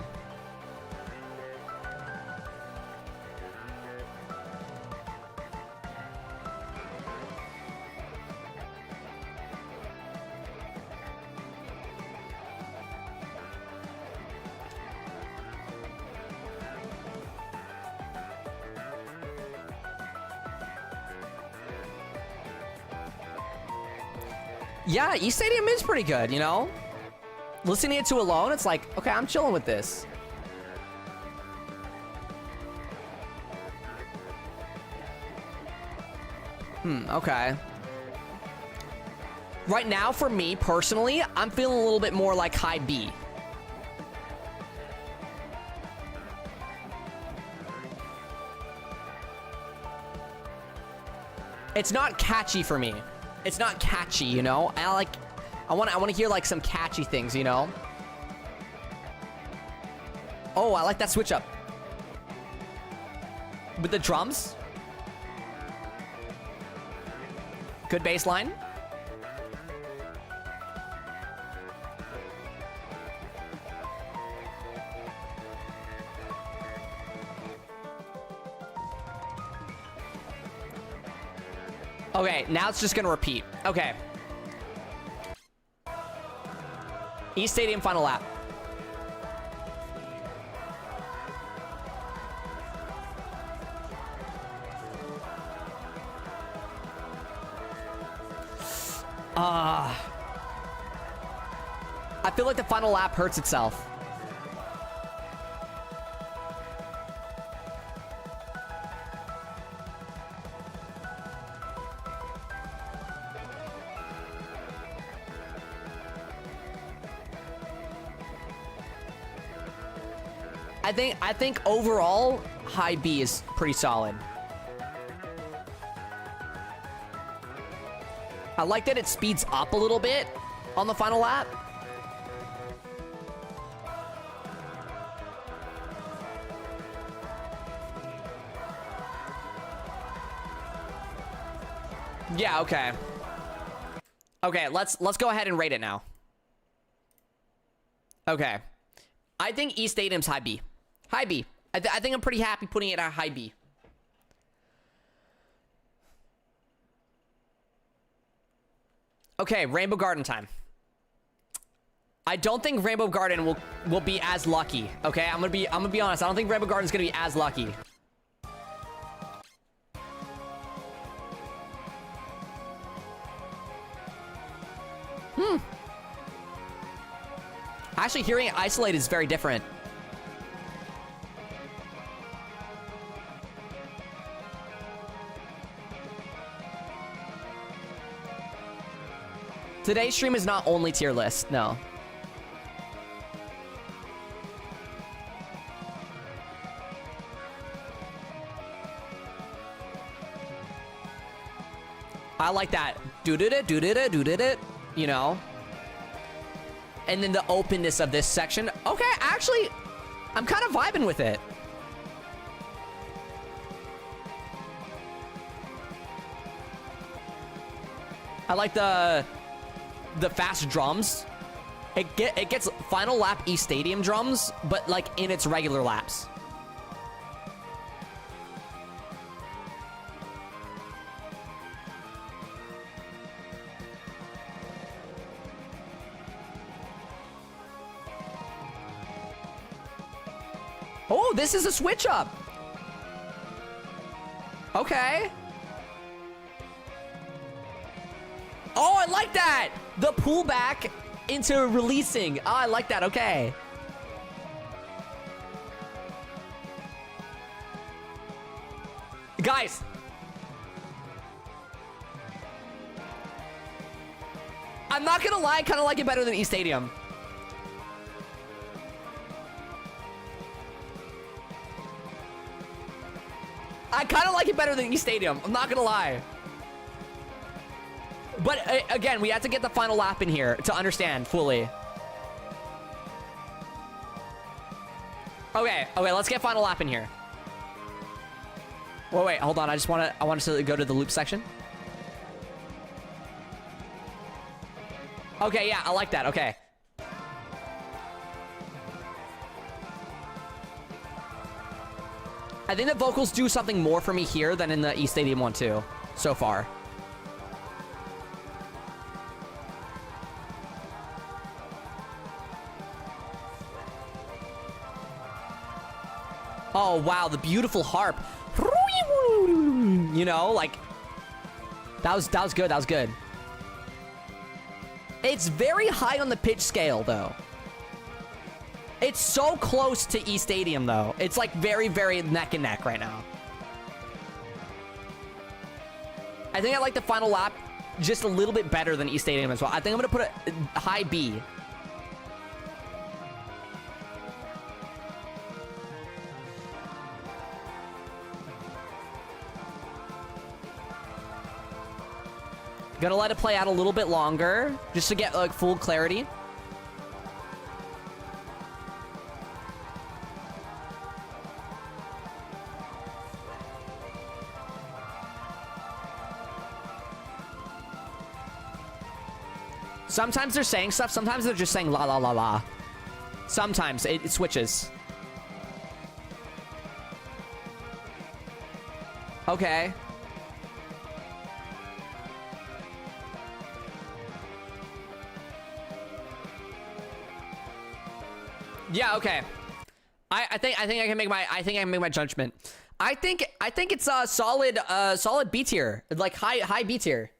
Yeah, East Stadium is pretty good, you know? Listening it to alone, it's like, okay, I'm chilling with this. Okay. Right now, for me, personally, I'm feeling a little bit more like high B. It's not catchy for me. It's not catchy, you know? I want to hear like some catchy things, you know? Oh, I like that switch up. With the drums. Good bass line. Okay, now it's just gonna repeat. Okay. East Stadium final lap. I feel like the final lap hurts itself. I think overall, high B is pretty solid. I like that it speeds up a little bit on the final lap. Yeah, okay. Okay, let's go ahead and rate it now. Okay. I think East Stadium's high B. High B. I think I'm pretty happy putting it at high B. Okay, Rainbow Garden time. I don't think Rainbow Garden will be as lucky. Okay, I'm gonna be honest. I don't think Rainbow Garden's gonna be as lucky. Actually, hearing it isolated is very different. Today's stream is not only tier list, no. I like that. Do-do-do-do-do-do-do-do, you know? And then the openness of this section. Okay, actually, I'm kind of vibing with it. I like the fast drums. It gets final lap East Stadium drums, but like in its regular laps. Oh, this is a switch up. Okay. Oh, I like that. The pullback into releasing. Oh, I like that. Okay. Guys. I'm not gonna lie, I kind of like it better than East Stadium. I kind of like it better than East Stadium. I'm not gonna lie. But again, we have to get the final lap in here to understand fully. Okay, let's get final lap in here. Wait, hold on. I want to go to the loop section. Okay, yeah, I like that. Okay. I think the vocals do something more for me here than in the East Stadium one too, so far. Oh, wow, the beautiful harp. You know, like, that was good, that was good. It's very high on the pitch scale, though. It's so close to East Stadium, though. It's like very, very neck and neck right now. I think I like the final lap just a little bit better than East Stadium as well. I think I'm going to put a high B. Gonna let it play out a little bit longer just to get like full clarity. Sometimes they're saying stuff, sometimes they're just saying la la la la. Sometimes it switches. Okay. Yeah, okay. I think I can make my judgment. I think it's a solid B tier, like high B tier.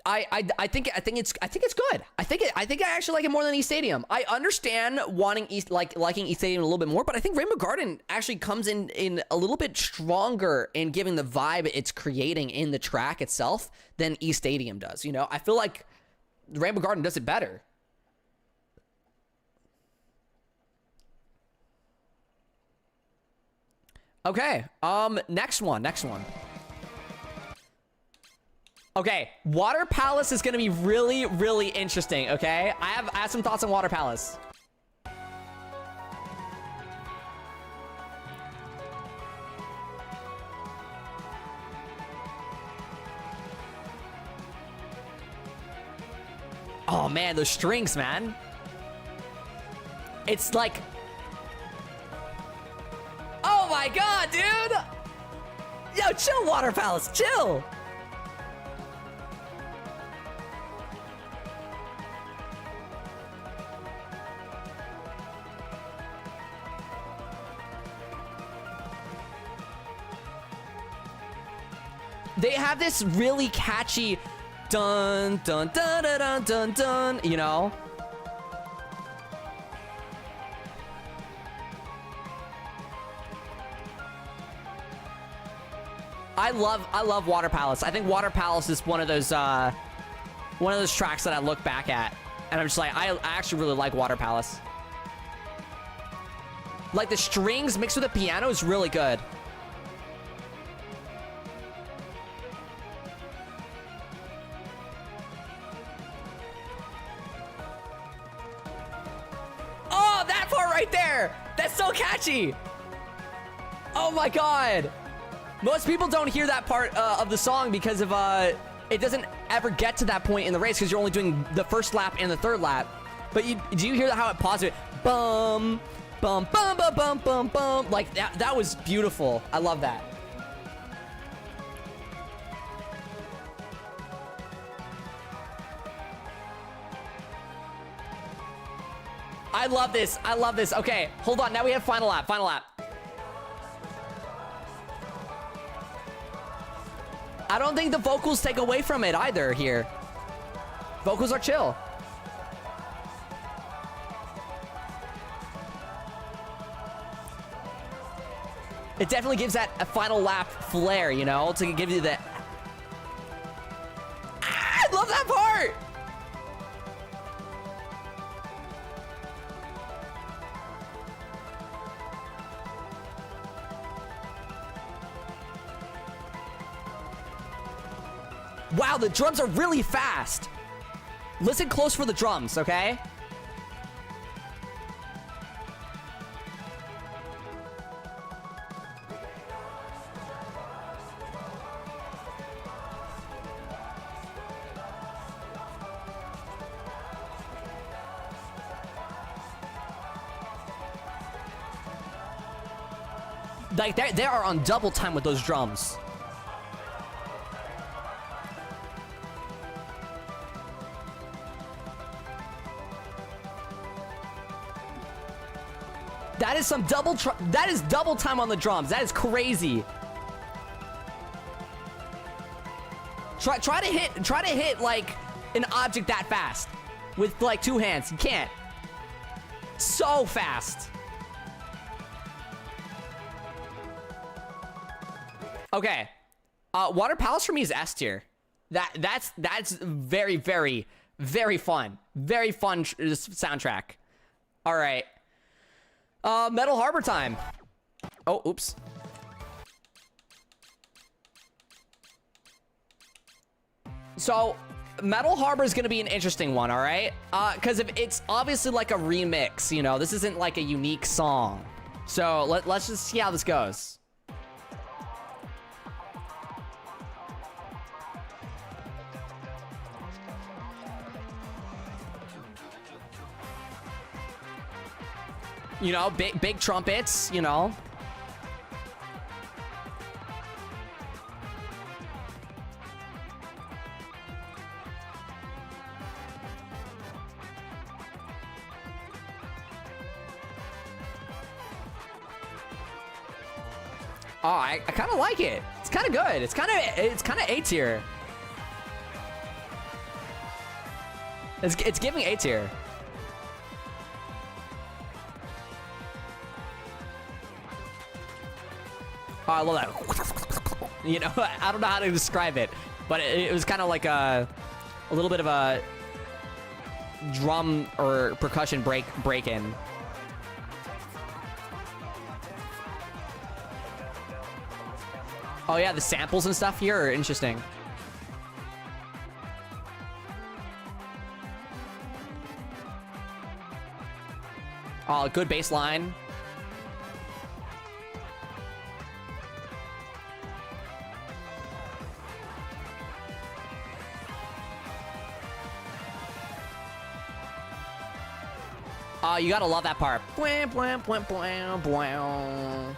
I think it's good. I think I actually like it more than East Stadium. I understand wanting liking East Stadium a little bit more, but I think Rainbow Garden actually comes in a little bit stronger in giving the vibe it's creating in the track itself than East Stadium does. You know, I feel like Rainbow Garden does it better. Okay, next one. Okay, Water Palace is gonna be really, really interesting, okay? I have some thoughts on Water Palace. Oh man, those strings, man. It's like... Oh my god, dude! Yo, chill, Water Palace, chill! They have this really catchy dun dun dun dun dun dun dun, you know? I love Water Palace. I think Water Palace is one of those tracks that I look back at and I'm just like, I actually really like Water Palace. Like the strings mixed with the piano is really good. Oh, that part right there! That's so catchy! Oh my god! Most people don't hear that part of the song because of it doesn't ever get to that point in the race because you're only doing the first lap and the third lap. But do you hear how it pauses? Bum, bum, bum, bum, bum, bum, bum. Like that was beautiful. I love that. I love this. I love this. Okay, hold on. Now we have final lap. Final lap. I don't think the vocals take away from it either here. Vocals are chill. It definitely gives that a final lap flair, you know, to give you the... I love that part! Wow, the drums are really fast. Listen close for the drums, okay? Like, they are on double time with those drums. That is some that is double time on the drums. That is crazy. Try to hit like an object that fast with like two hands. You can't. So fast. Okay. Water Palace for me is S tier. That's very, very, very fun. Very fun soundtrack. All right. Metal Harbor time. Oh, oops. So, Metal Harbor is going to be an interesting one, all right? Because it's obviously like a remix, you know? This isn't like a unique song. So, let's just see how this goes. You know, big trumpets, you know. Oh, I kind of like it. It's kind of good. It's kind of A tier. It's giving A tier. Oh, I love that. You know, I don't know how to describe it, but it was kind of like a little bit of a drum or percussion break in. Oh yeah, the samples and stuff here are interesting. Oh, good baseline. Oh, you gotta love that part. Bwah, bwah, bwah, bwah, bwah.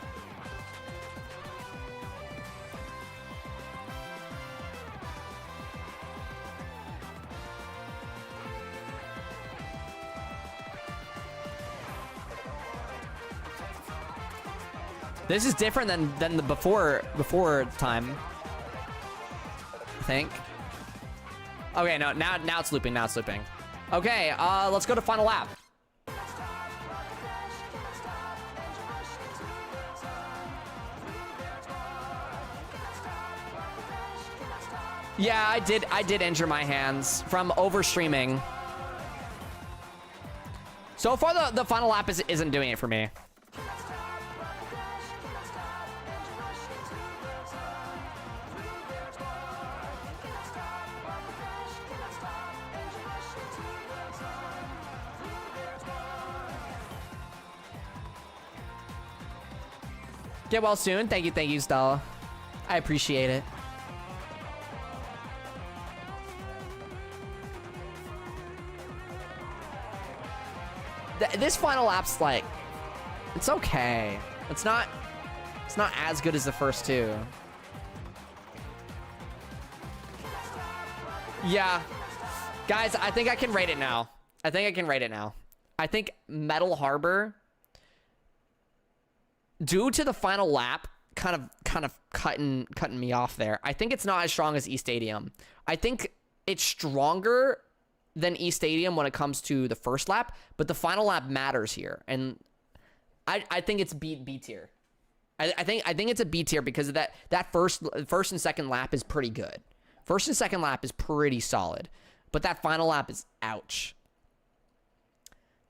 This is different than the before time. I think. Okay, no, now it's looping. Now it's looping. Okay, let's go to final lap. Yeah, I did injure my hands from overstreaming. So far, the final lap isn't doing it for me. Get well soon. Thank you, Stella. I appreciate it. This final lap's like, it's okay. It's not as good as the first two. Yeah. Guys, I think I can rate it now. I think Metal Harbor, due to the final lap, kind of cutting me off there. I think it's not as strong as E-Stadium. I think it's stronger than E-Stadium when it comes to the first lap, but the final lap matters here, and I think it's B tier. I think it's a B tier because of that first and second lap is pretty good. First and second lap is pretty solid, but that final lap is ouch.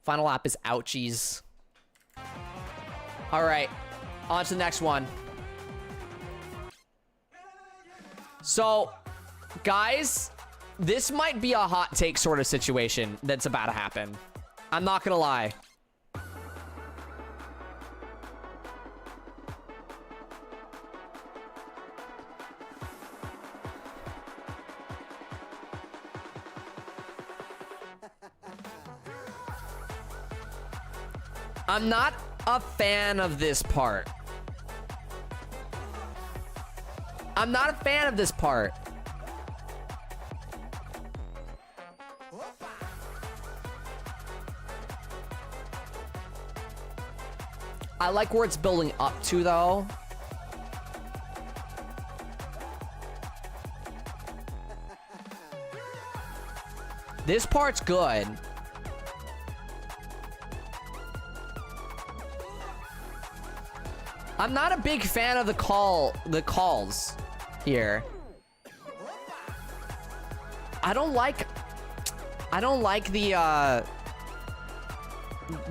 Final lap is ouchies. All right, on to the next one. So, guys, this might be a hot take sort of situation that's about to happen. I'm not gonna lie. I'm not a fan of this part. I'm not a fan of this part. I like where it's building up to, though. This part's good. I'm not a big fan of the calls here. I don't like the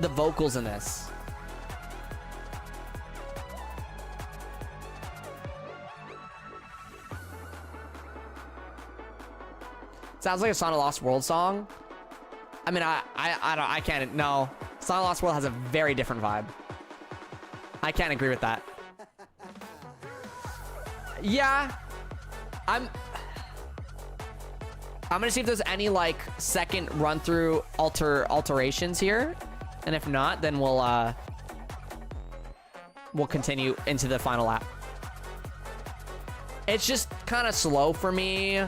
vocals in this. Sounds like a Sonic Lost World song. I mean, I can't, no. Sonic Lost World has a very different vibe. I can't agree with that. Yeah. I'm gonna see if there's any, like, second run-through alterations here. And if not, then we'll continue into the final lap. It's just kind of slow for me.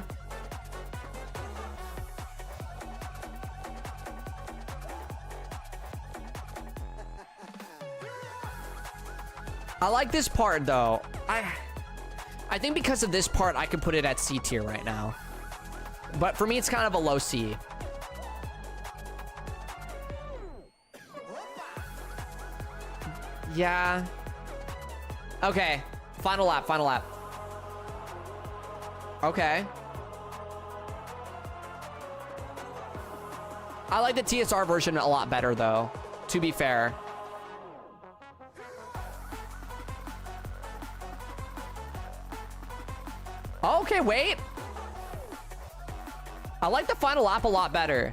I like this part, though. I think because of this part, I could put it at C tier right now. But for me, it's kind of a low C. Yeah. Okay. Final lap, final lap. Okay. I like the TSR version a lot better, though, to be fair. Okay, wait. I like the final lap a lot better.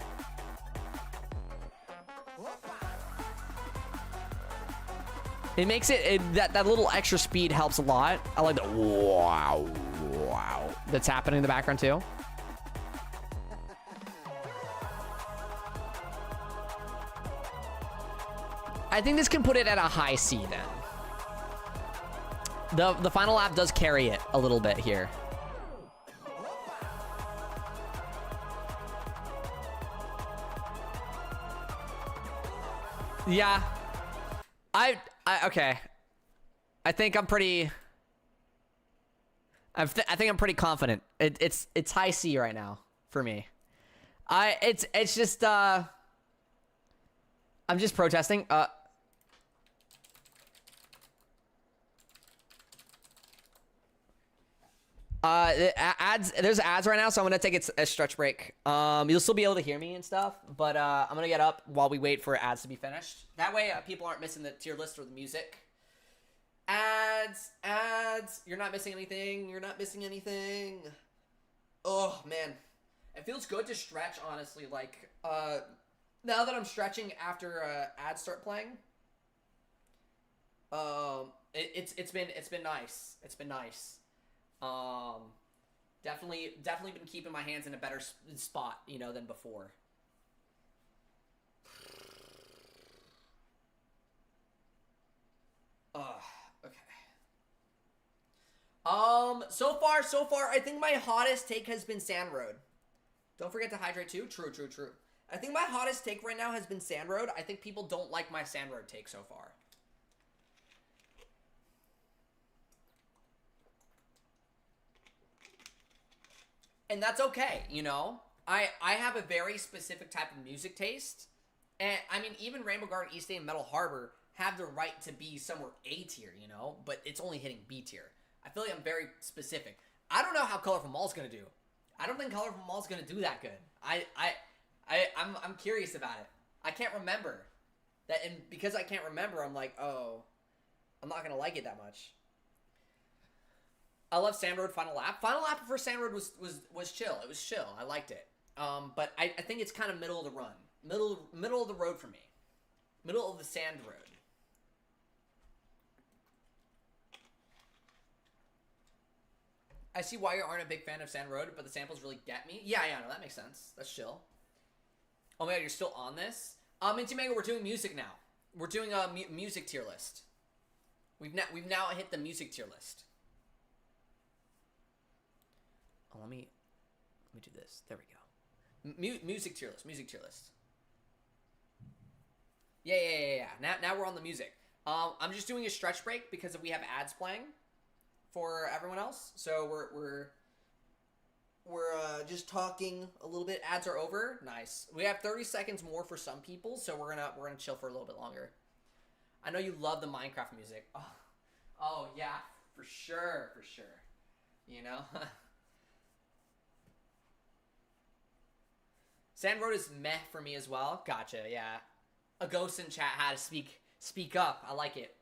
It makes that little extra speed helps a lot. I like the wow that's happening in the background too. I think this can put it at a high C then. The final lap does carry it a little bit here. Yeah. Okay. I think I'm pretty I think I'm pretty confident. It's high C right now for me. It's just I'm just protesting. There's ads right now, so I'm gonna take a stretch break. You'll still be able to hear me and stuff, but I'm gonna get up while we wait for ads to be finished. That way, people aren't missing the tier list or the music. Ads. You're not missing anything. You're not missing anything. Oh man, it feels good to stretch. Honestly, like now that I'm stretching after ads start playing. It's been nice. It's been nice. Definitely been keeping my hands in a better spot, you know, than before. Okay. So far, I think my hottest take has been Sand Road. Don't forget to hydrate too. True. I think my hottest take right now has been Sand Road. I think people don't like my Sand Road take so far. And that's okay, you know? I have a very specific type of music taste. And, I mean, even Rainbow Garden, East Day, and Metal Harbor have the right to be somewhere A tier, you know? But it's only hitting B tier. I feel like I'm very specific. I don't know how Colorful Mall's gonna do. I don't think Colorful Mall's gonna do that good. I'm curious about it. I can't remember. And because I can't remember, I'm like, oh, I'm not gonna like it that much. I love Sand Road Final Lap. Final Lap for Sand Road was chill. It was chill. I liked it. But I think it's kind of middle of the run. Middle of the road for me. Middle of the sand road. I see why you aren't a big fan of Sand Road, but the samples really get me. Yeah, no, that makes sense. That's chill. Oh my god, you're still on this? Minty Mega, we're doing music now. We're doing a music tier list. We've now hit the music tier list. Oh, let me do this. There we go. Music tier list. Yeah. Now we're on the music. I'm just doing a stretch break because we have ads playing for everyone else. So we're just talking a little bit. Ads are over. Nice. We have 30 seconds more for some people, so we're gonna chill for a little bit longer. I know you love the Minecraft music. Oh yeah, for sure. You know. Sand Road is meh for me as well. Gotcha, yeah. A ghost in chat had to speak up. I like it.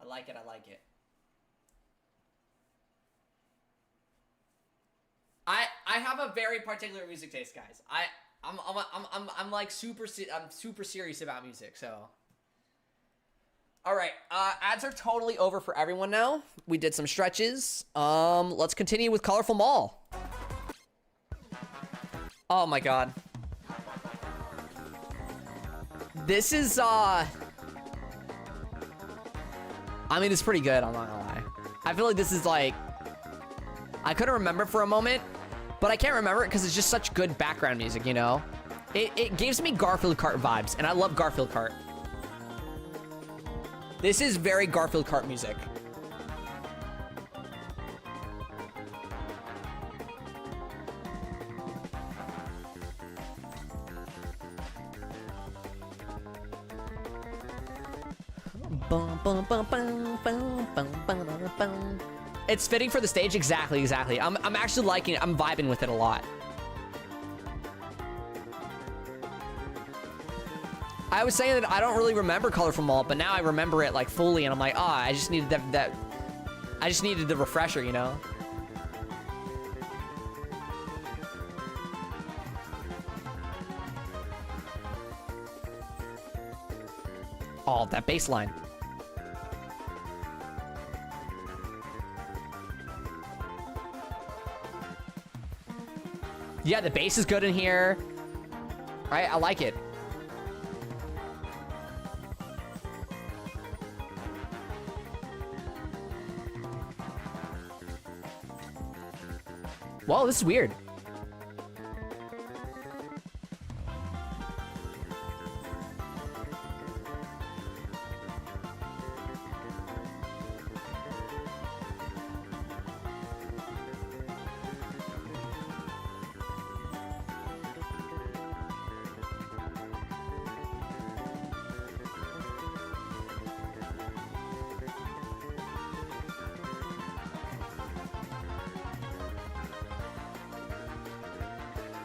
I like it. I have a very particular music taste, guys. I'm like super serious about music, so. All right, ads are totally over for everyone now. We did some stretches. Let's continue with Colorful Mall. Oh my god. This is, I mean, it's pretty good, I'm not gonna lie. I feel like this is like, I couldn't remember for a moment, but I can't remember it because it's just such good background music, you know? It gives me Garfield Kart vibes, and I love Garfield Kart. This is very Garfield Kart music. It's fitting for the stage. Exactly. I'm actually liking it. I'm vibing with it a lot. I was saying that I don't really remember Colorful Mall, but now I remember it like fully, and I'm like, I just needed that. I just needed the refresher, you know. Oh, that bass line. Yeah, the bass is good in here. Right, I like it. Whoa, this is weird.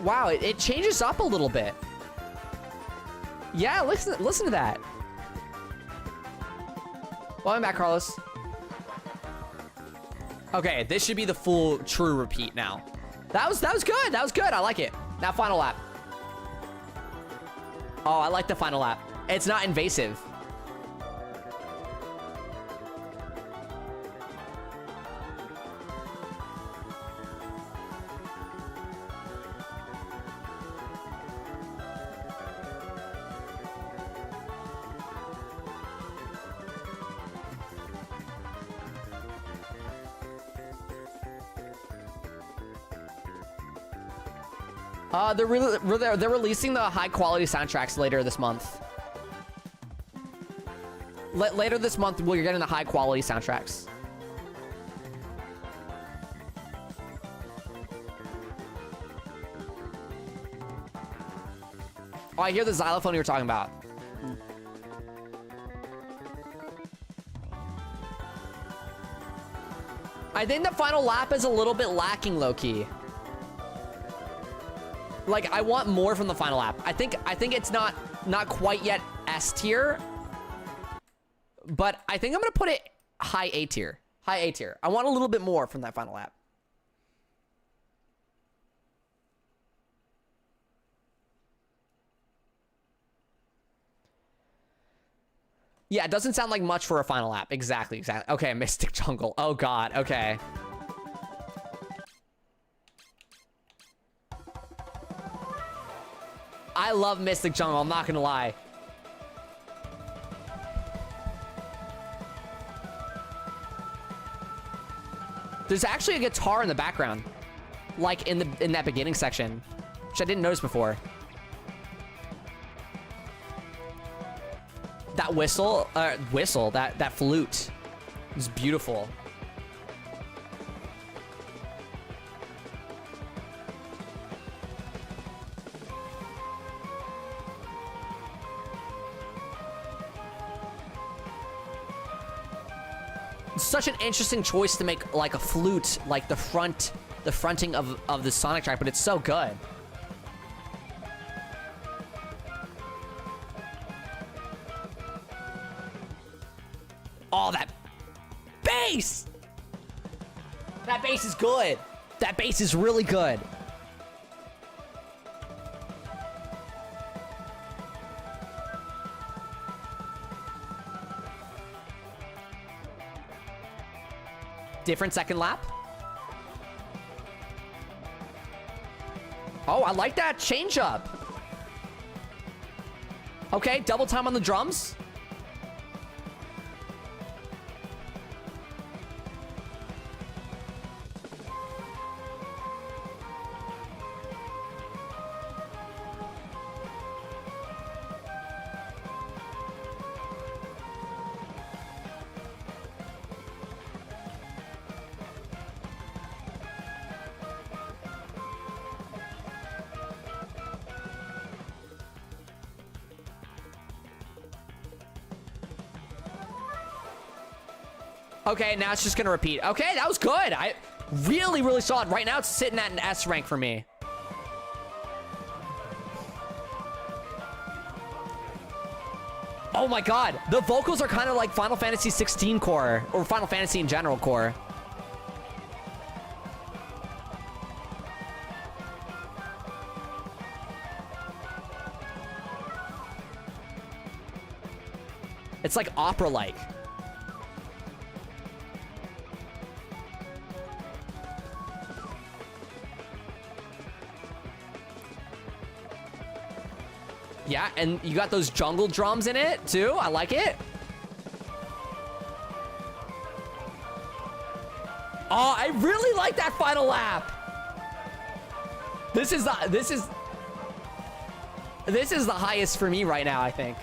Wow, it changes up a little bit. Yeah, listen to that. Welcome back, Carlos. Okay, this should be the full true repeat now. That was good. That was good. I like it. Now final lap. Oh, I like the final lap. It's not invasive. They're releasing the high quality soundtracks later this month. Later this month, you're getting the high quality soundtracks. Oh, I hear the xylophone you were talking about. I think the final lap is a little bit lacking, low-key. Like, I want more from the final lap. I think it's not quite yet S tier, but I think I'm gonna put it high A tier. High A tier. I want a little bit more from that final lap. Yeah, it doesn't sound like much for a final lap. Exactly. Okay, Mystic Jungle. Oh god, okay. I love Mystic Jungle, I'm not gonna lie. There's actually a guitar in the background, like in that beginning section, which I didn't notice before. That that flute is beautiful. Such an interesting choice to make like a flute, like the fronting of the Sonic track, but it's so good. Oh, that bass! That bass is good. That bass is really good. Different second lap. Oh, I like that change up. Okay, double time on the drums. Okay, now it's just gonna repeat. Okay, that was good. I really solid. Right now it's sitting at an S rank for me. Oh my god, the vocals are kind of like Final Fantasy 16 core, or Final Fantasy in general core. It's like opera-like. Yeah, and you got those jungle drums in it too. I like it. Oh, I really like that final lap. This is the highest for me right now, I think.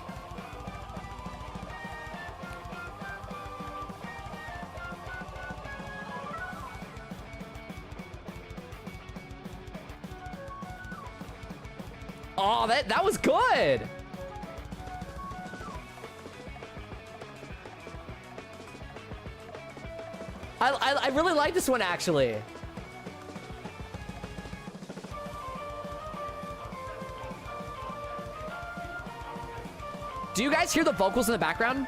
Oh, that was good. I really like this one, actually. Do you guys hear the vocals in the background?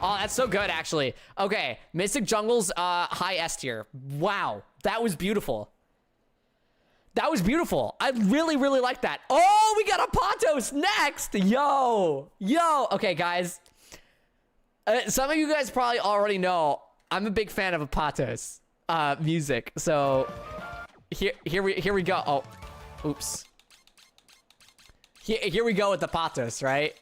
Oh, that's so good, actually. Okay, Mystic Jungle's high S tier. Wow, that was beautiful. That was beautiful. I really, really like that. Oh, we got a Patos next. Yo. Okay, guys. Some of you guys probably already know I'm a big fan of Patos music. So here we go. Oh, oops. Here we go with the Patos, right?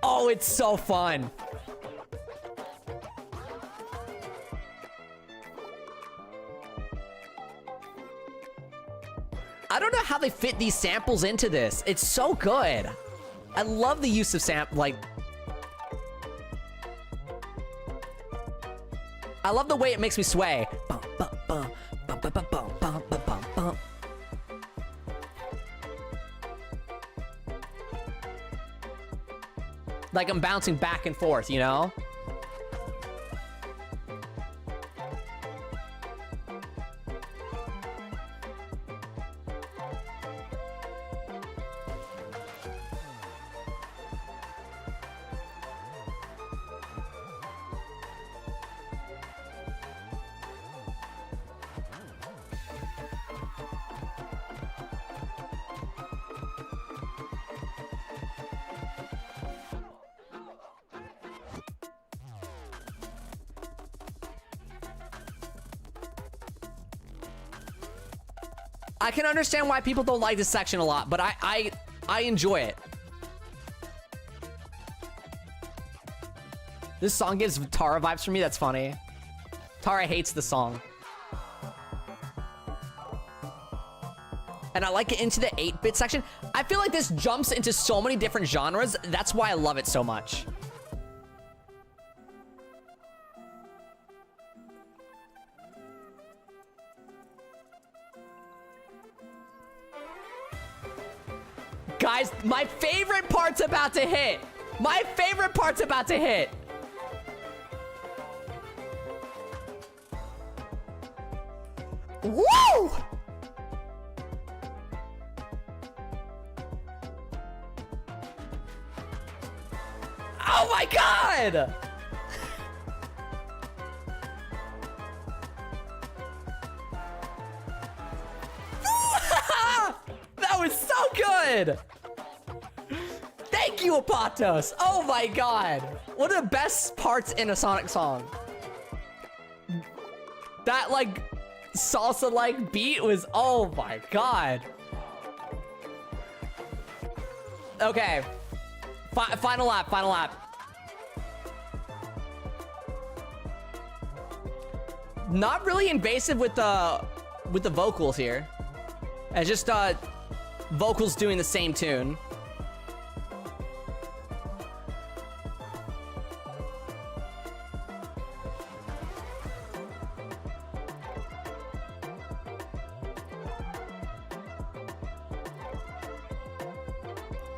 Oh, it's so fun. I don't know how they fit these samples into this. It's so good. I love the use of I love the way it makes me sway. Bum, bum, bum, bum, bum, bum, bum, bum, bum, bum. Like I'm bouncing back and forth, you know? I can understand why people don't like this section a lot, but I enjoy it. This song gives Tara vibes for me. That's funny. Tara hates the song. And I like it into the 8-bit section. I feel like this jumps into so many different genres. That's why I love it so much. Guys, my favorite part's about to hit. My favorite part's about to hit. Woo! Oh my God! That was so good! Thank you, Apatos! Oh my God! One of the best parts in a Sonic song. That, like, salsa-like beat was, oh my God. Okay. Final lap, final lap. Not really invasive with the vocals here. It's just vocals doing the same tune.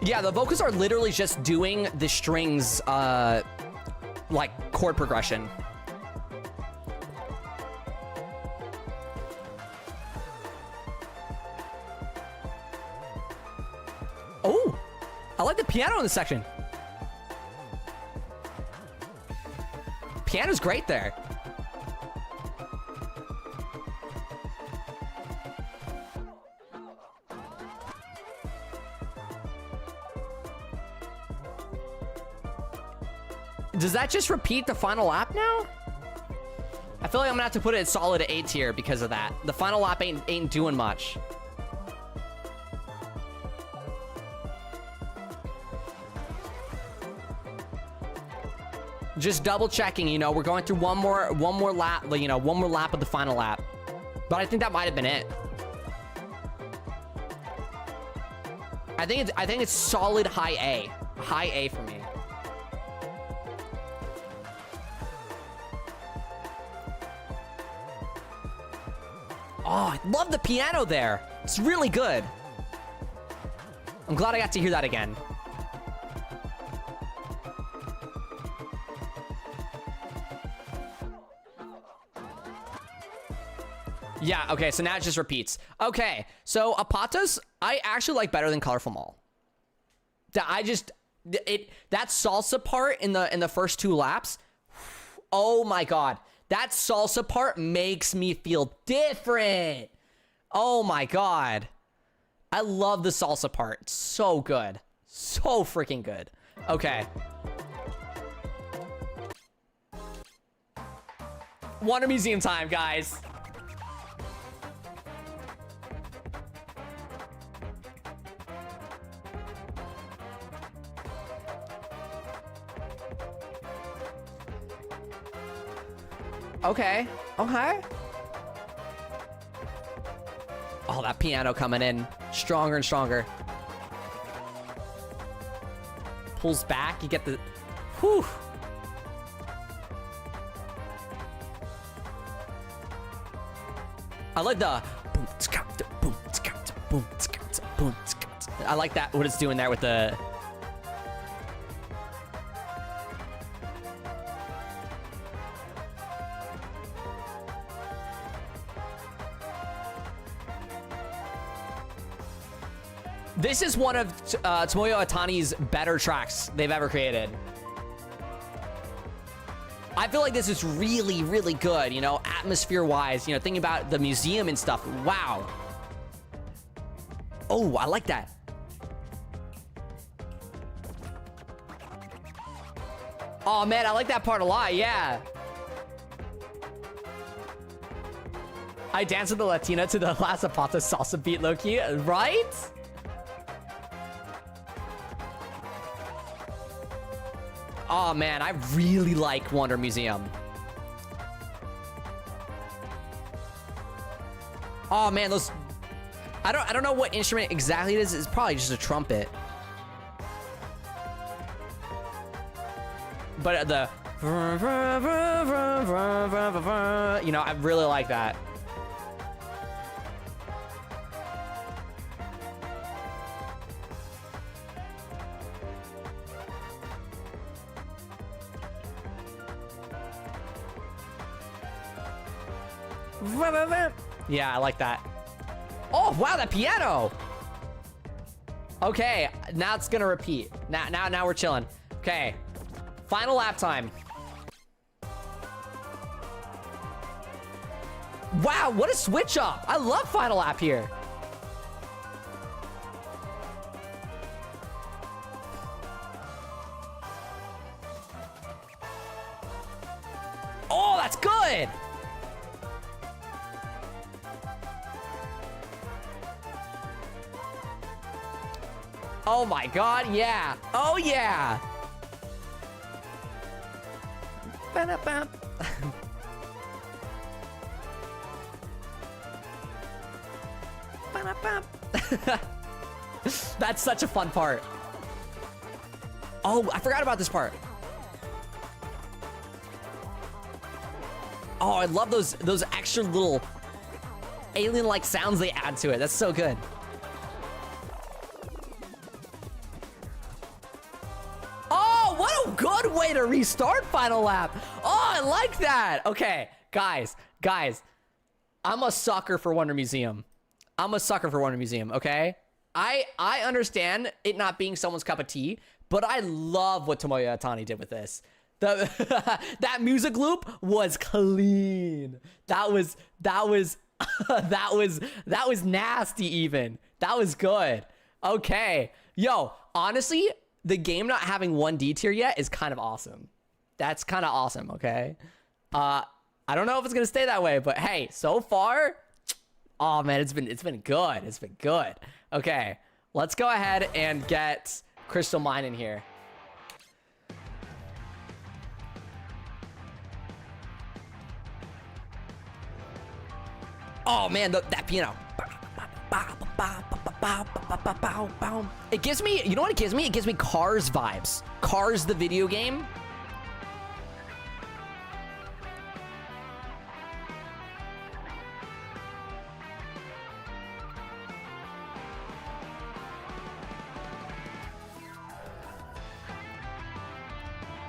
Yeah, the vocals are literally just doing the strings, like chord progression. Oh, I like the piano in this section. Piano's great there. Does that just repeat the final lap now? I feel like I'm gonna have to put it solid at A tier because of that. The final lap ain't doing much. Just double checking, you know, we're going through one more lap, you know, one more lap of the final lap. But I think that might have been it. I think it's solid high A. High A for me. Oh, I love the piano there. It's really good. I'm glad I got to hear that again. Yeah, okay, so now it just repeats. Okay, so Apatas, I actually like better than Colorful Mall. That salsa part in the first 2 laps, oh my god. That salsa part makes me feel different. Oh my god. I love the salsa part. It's so good. So freaking good. Okay. Wonder Museum time, guys. Okay. Okay. Oh, that piano coming in stronger and stronger. Pulls back. You get the... Whew. I like the... I like that, what it's doing there with the... This is one of Tomoyo Otani's better tracks they've ever created. I feel like this is really, really good, you know, atmosphere-wise, you know, thinking about the museum and stuff. Wow. Oh, I like that. Oh, man, I like that part a lot, yeah. I danced with the Latina to the last Zapata salsa beat, low-key, right? Oh man, I really like Wonder Museum. Oh man, those... I don't know what instrument exactly it is. It's probably just a trumpet. But the... You know, I really like that. Yeah, I like that. Oh, wow, that piano. Okay, now it's gonna repeat. Now we're chilling. Okay, final lap time. Wow, what a switch up. I love final lap here. Oh, that's good. Oh my god, yeah. Oh yeah. That's such a fun part. Oh, I forgot about this part. Oh, I love those extra little alien-like sounds they add to it. That's so good. Good way to restart final lap. Oh, I like that. Okay, guys, I'm a sucker for Wonder Museum. Okay, I understand it not being someone's cup of tea, but I love what Tomoyo Otani did with this. That music loop was clean. That was that was nasty even. That was good. Okay, yo, honestly, the game not having 1D tier yet is kind of awesome. That's kind of awesome, okay? I don't know if it's gonna stay that way, but hey, so far, oh man, it's been good. It's been good. Okay, let's go ahead and get Crystal Mine in here. Oh man, that piano. It gives me, you know what it gives me? It gives me Cars vibes. Cars, the video game.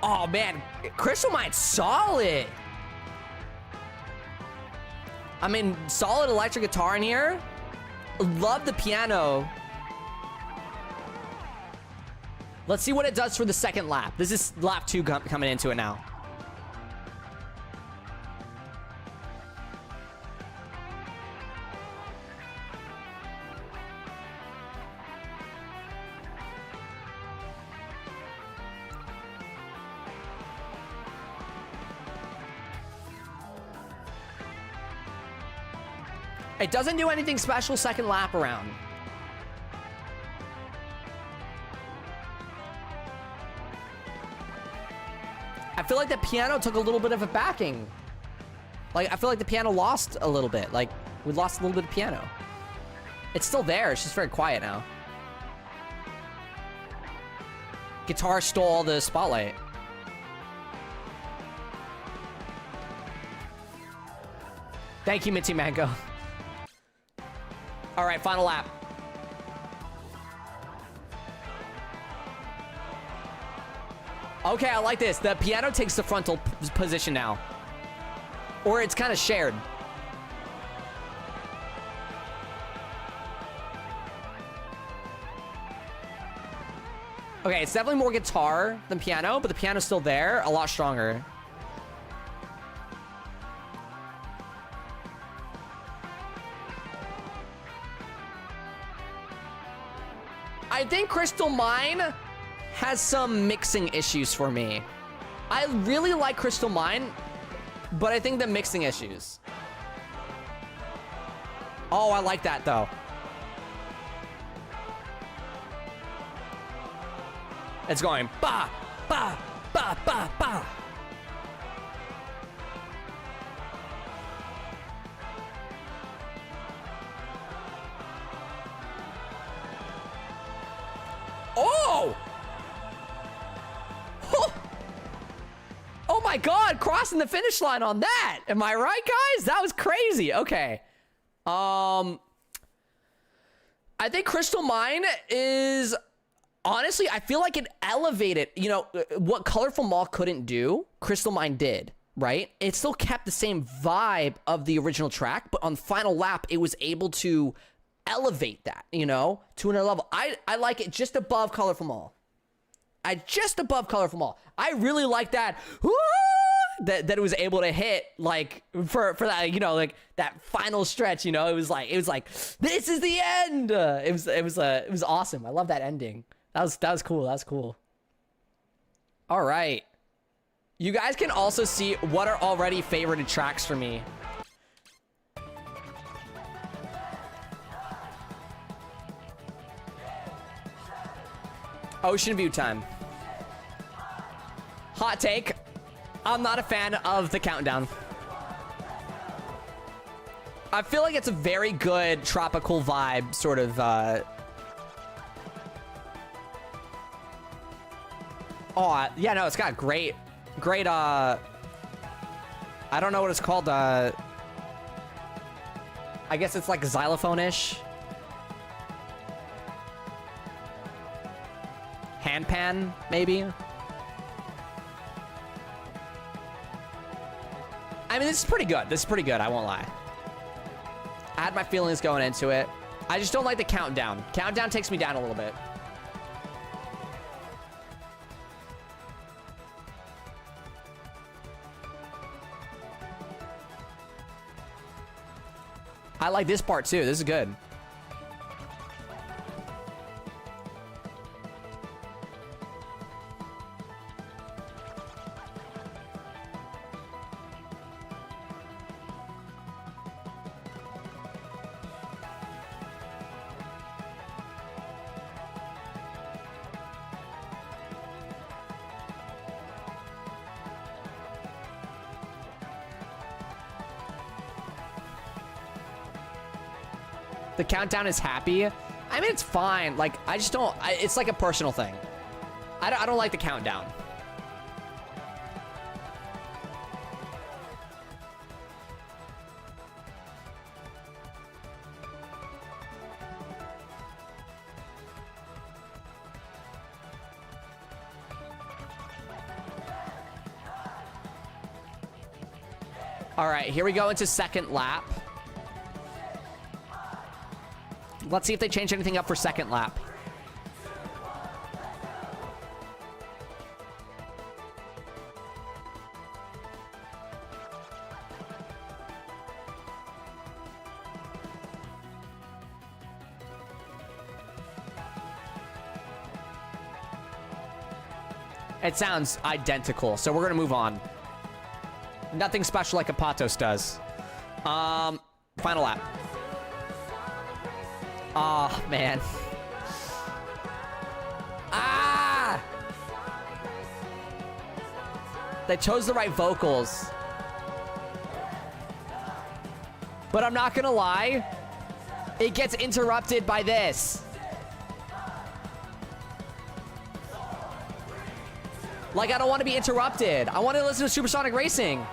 Oh man, Crystal Mine's solid. I mean, solid electric guitar in here. Love the piano. Let's see what it does for the second lap. This is lap 2 coming into it now. It doesn't do anything special second lap around. I feel like the piano took a little bit of a backing. Like, I feel like the piano lost a little bit. Like, we lost a little bit of piano. It's still there. It's just very quiet now. Guitar stole all the spotlight. Thank you, Minty Mango. All right, final lap. Okay, I like this. The piano takes the frontal position now. Or it's kind of shared. Okay, it's definitely more guitar than piano, but the piano's still there, a lot stronger. I think Crystal Mine has some mixing issues for me. I really like Crystal Mine, but I think the mixing issues. Oh, I like that though. It's going ba ba ba ba ba. Oh! Oh my god, crossing the finish line on that. Am I right, guys? That was crazy. Okay. I think Crystal Mine is, honestly, I feel like it elevated, you know, what Colorful Mall couldn't do, Crystal Mine did, right? It still kept the same vibe of the original track, but on final lap, it was able to elevate that, you know, to another level. I like it just above Colorful Mall. Just above Colorful Mall. I really like that. That it was able to hit, like, for that, you know, like that final stretch, you know, it was like this is the end. It was awesome. I love that ending. That was cool. That was cool. All right, you guys can also see what are already favorited tracks for me. Ocean View time. Hot take. I'm not a fan of the countdown. I feel like it's a very good tropical vibe, sort of. Oh, yeah, no, it's got great, I don't know what it's called. I guess it's like xylophone-ish. Handpan, maybe. I mean, this is pretty good. This is pretty good, I won't lie. I had my feelings going into it. I just don't like the countdown. Countdown takes me down a little bit. I like this part too. This is good. The countdown is happy. I mean, it's fine. Like, I just don't... it's like a personal thing. I don't like the countdown. All right, here we go into second lap. Let's see if they change anything up for second lap. It sounds identical, so we're gonna move on. Nothing special like a Patos does. Final lap. Oh, man. Ah! They chose the right vocals. But I'm not gonna lie. It gets interrupted by this. Like, I don't want to be interrupted. I want to listen to Supersonic Racing.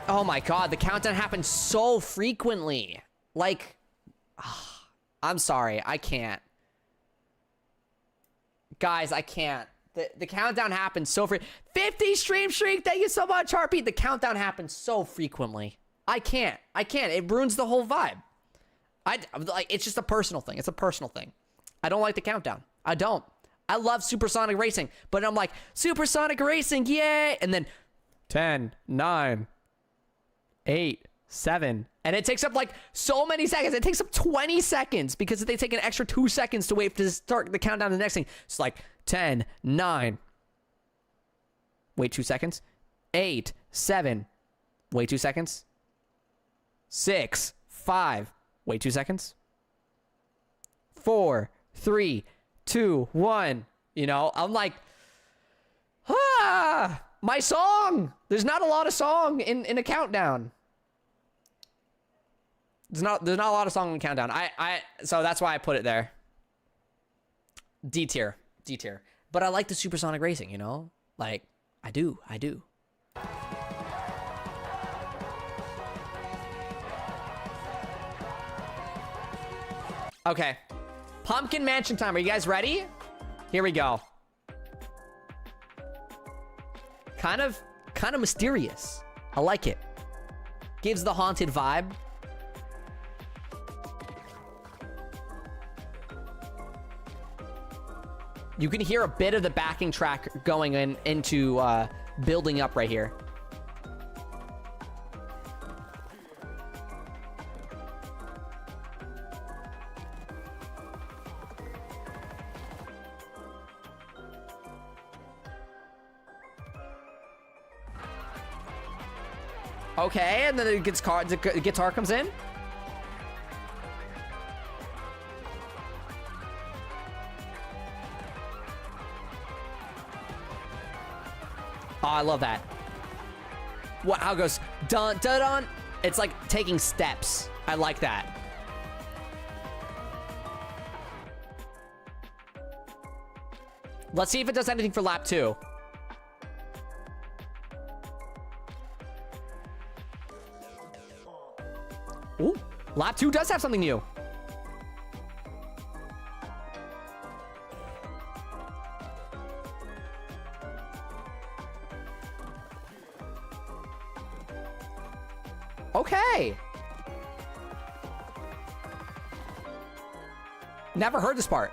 Oh my god, the countdown happens so frequently. Like, I'm sorry, I can't. Guys, I can't. The countdown happens so 50 stream streak, thank you so much, Harpy. The countdown happens so frequently. I can't. It ruins the whole vibe. Like, it's just a personal thing. It's a personal thing. I don't like the countdown. I don't. I love Supersonic Racing, but I'm like, Supersonic Racing, yay! And then 10, 9, 8, 7, and it takes up like so many seconds. It takes up 20 seconds because they take an extra 2 seconds to wait to start the countdown to the next thing. It's like 10, 9, wait 2 seconds, 8, 7, wait 2 seconds, 6, 5, wait 2 seconds, 4, 3, 2, 1. You know, I'm like, my song. There's not a lot of song in a countdown. There's not a lot of song in the countdown. So that's why I put it there. D tier. But I like the Supersonic Racing, you know? Like, I do. Okay. Pumpkin Mansion time. Are you guys ready? Here we go. Kind of mysterious. I like it. Gives the haunted vibe. You can hear a bit of the backing track going into building up right here. Okay, and then the guitar comes in. Oh, I love that. What? How it goes? Dun dun dun. It's like taking steps. I like that. Let's see if it does anything for lap 2. Ooh, lap 2 does have something new. Okay. Never heard this part.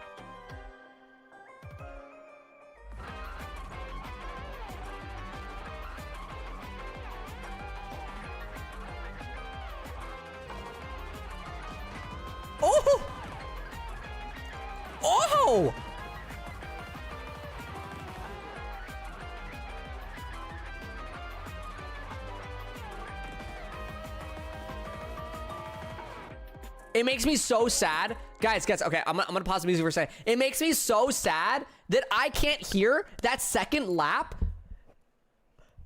It makes me so sad. Guys, okay, I'm gonna pause the music for a second. It makes me so sad that I can't hear that second lap.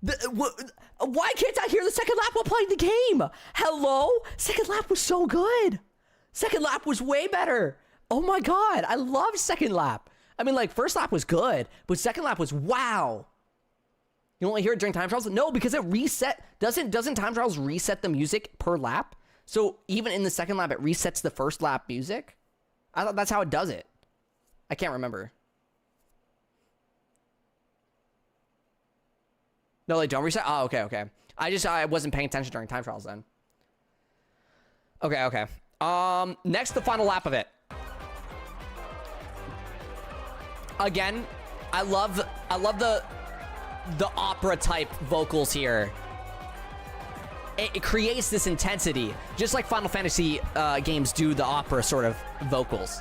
Why can't I hear the second lap while playing the game? Hello? Second lap was so good. Second lap was way better. Oh my God, I love second lap. I mean, like, first lap was good, but second lap was wow. You only hear it during time trials? No, because it reset. Doesn't time trials reset the music per lap? So even in the second lap, it resets the first lap music? I thought that's how it does it. I can't remember. No, they don't reset? Oh, okay. I wasn't paying attention during time trials then. Okay. Next, the final lap of it. Again, I love the opera type vocals here. It creates this intensity, just like Final Fantasy games do the opera sort of vocals.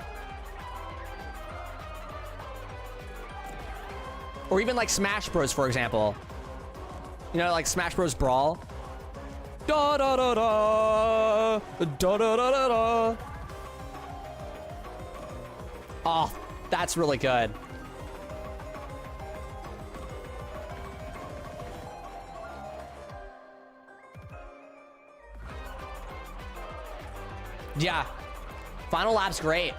Or even like Smash Bros, for example. You know, like Smash Bros Brawl. Da da da da da da da da da. Oh, that's really good. Yeah, final lap's great.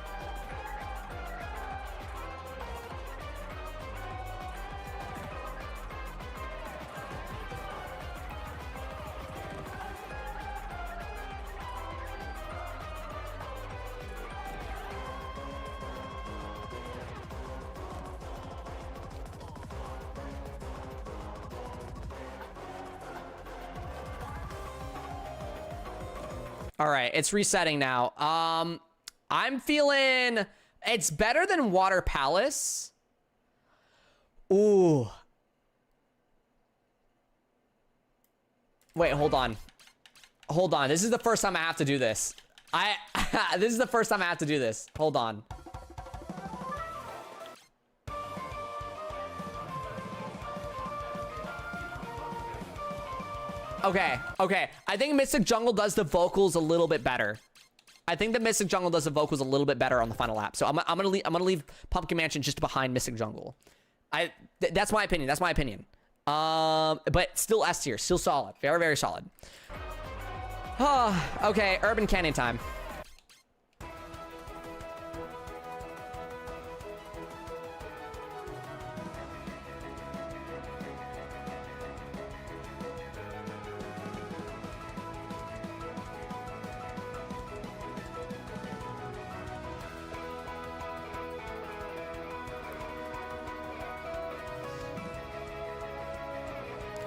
All right, it's resetting now. I'm feeling it's better than Water Palace. Ooh. Wait, hold on. This is the first time I have to do this. This is the first time I have to do this. Hold on. Okay. I think Mystic Jungle does the vocals a little bit better. I think the Mystic Jungle does the vocals a little bit better on the final lap. So I'm gonna leave Pumpkin Mansion just behind Mystic Jungle. That's my opinion. But still S tier, still solid, very, very solid. Okay, Urban Canyon time.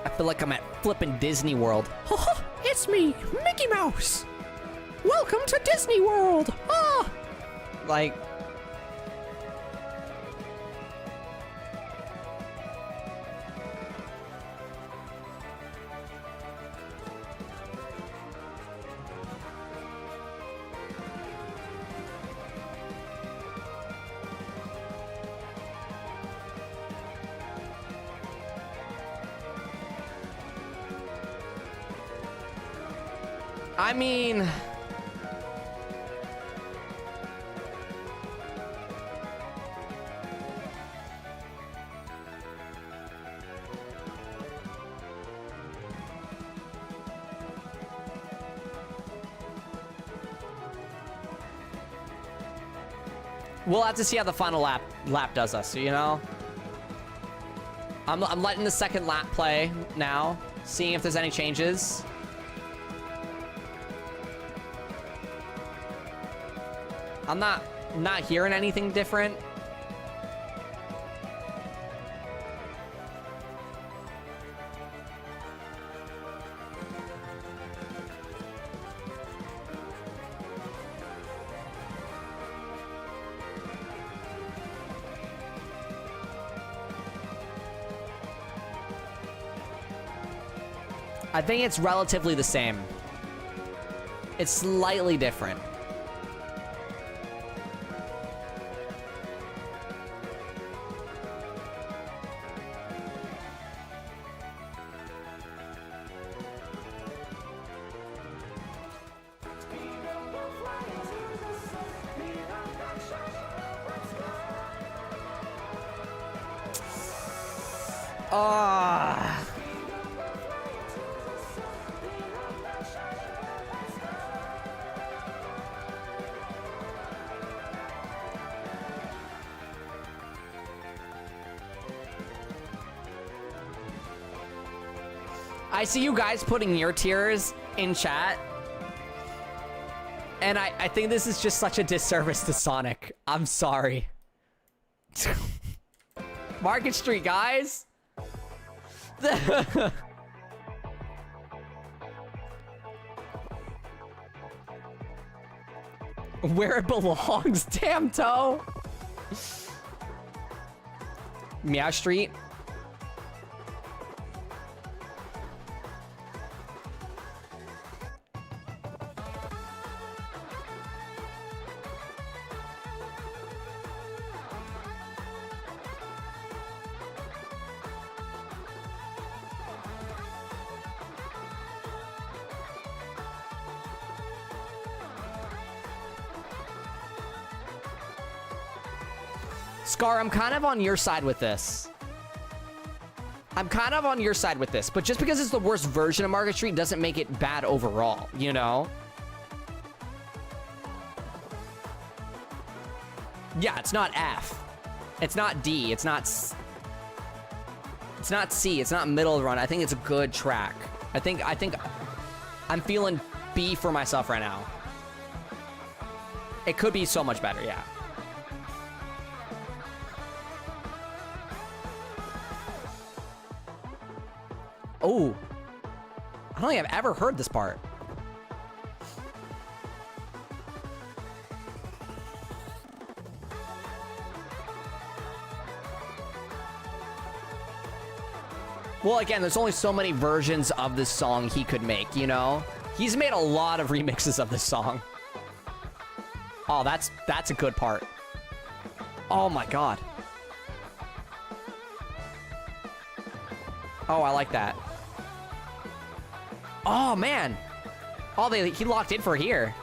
I feel like I'm at flippin' Disney World. It's me, Mickey Mouse. Welcome to Disney World. Like, I mean, we'll have to see how the final lap does us, you know? I'm letting the second lap play now, seeing if there's any changes. I'm not hearing anything different. I think it's relatively the same. It's slightly different. Ah. I see you guys putting your tiers in chat. And I think this is just such a disservice to Sonic. I'm sorry. Market Street, guys. Where it belongs, damn toe. Meow Street. Scar, I'm kind of on your side with this. I'm kind of on your side with this, but just because it's the worst version of Market Street doesn't make it bad overall, you know? Yeah, it's not F. It's not D. It's not C. It's not middle of the run. I think it's a good track. I think I'm feeling B for myself right now. It could be so much better, yeah. Oh, I don't think I've ever heard this part. Well, again, there's only so many versions of this song he could make, you know? He's made a lot of remixes of this song. Oh, that's a good part. Oh my God. Oh, I like that. Oh, man. Oh, he locked in for here.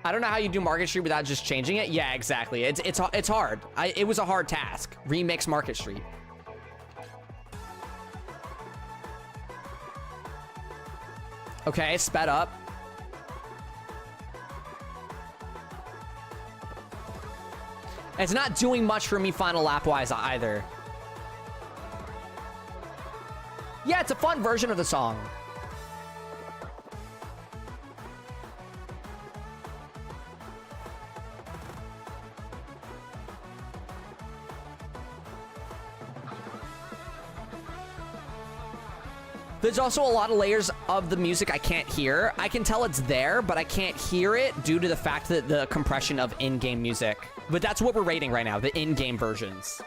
I don't know how you do Market Street without just changing it. Yeah, exactly. It's hard. It was a hard task. Remix Market Street. Okay, sped up. It's not doing much for me final lap-wise either. Yeah, it's a fun version of the song. There's also a lot of layers of the music I can't hear. I can tell it's there, but I can't hear it due to the fact that the compression of in-game music. But that's what we're rating right now, the in-game versions.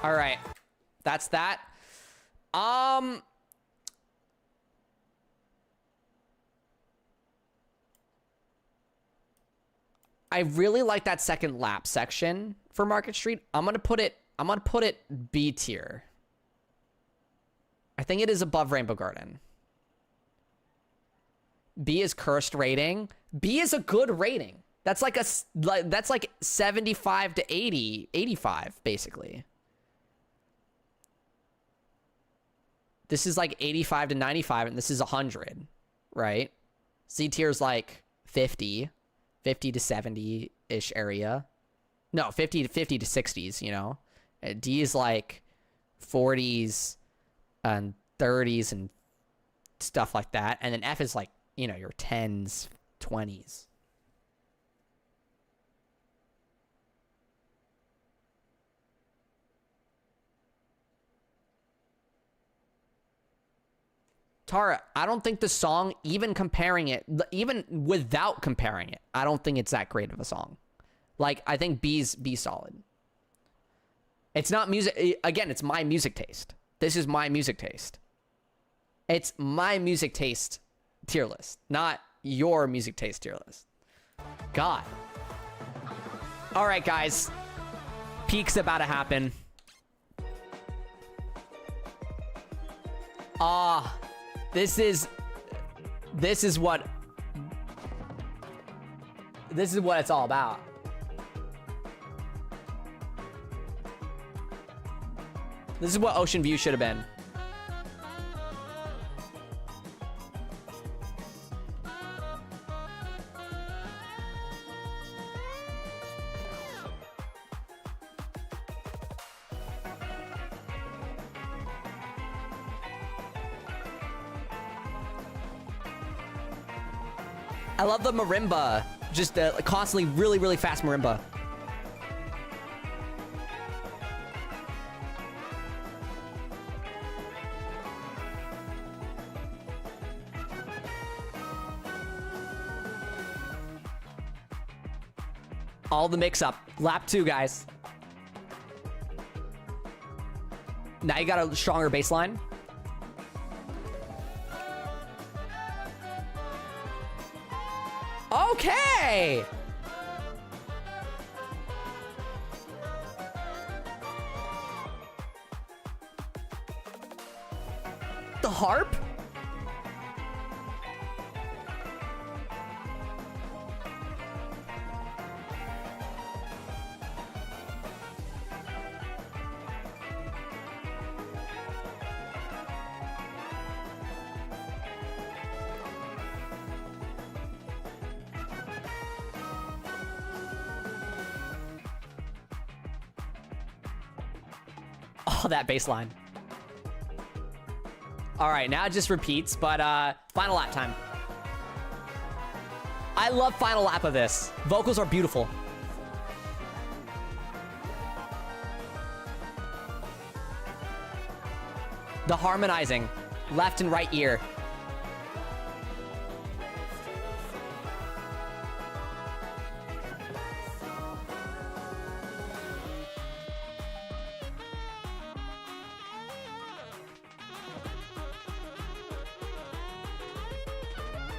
All right, that's that. I really like that second lap section for Market Street. I'm gonna put it B tier. I think it is above Rainbow Garden. B is cursed rating. B is a good rating. That's like that's like 75 to 80, 85 basically. This is like 85 to 95 and this is 100, right? C tier is like 50 to 70-ish area. No, 50 to 60s, you know? D is like 40s and 30s and stuff like that. And then F is like, you know, your 10s, 20s. Tara, I don't think the song, even comparing it, even without comparing it, I don't think it's that great of a song. Like, I think B solid. It's not music. Again, it's my music taste. This is my music taste. It's my music taste tier list, not your music taste tier list. God. All right, guys. Peak's about to happen. This is what it's all about. This is what Ocean View should have been. I love the marimba. Just constantly really, really fast marimba. All the mix up. Lap 2, guys. Now you got a stronger baseline. Okay. The harp? Oh, that bass line. All right, now it just repeats, but final lap time. I love final lap of this. Vocals are beautiful. The harmonizing, left and right ear.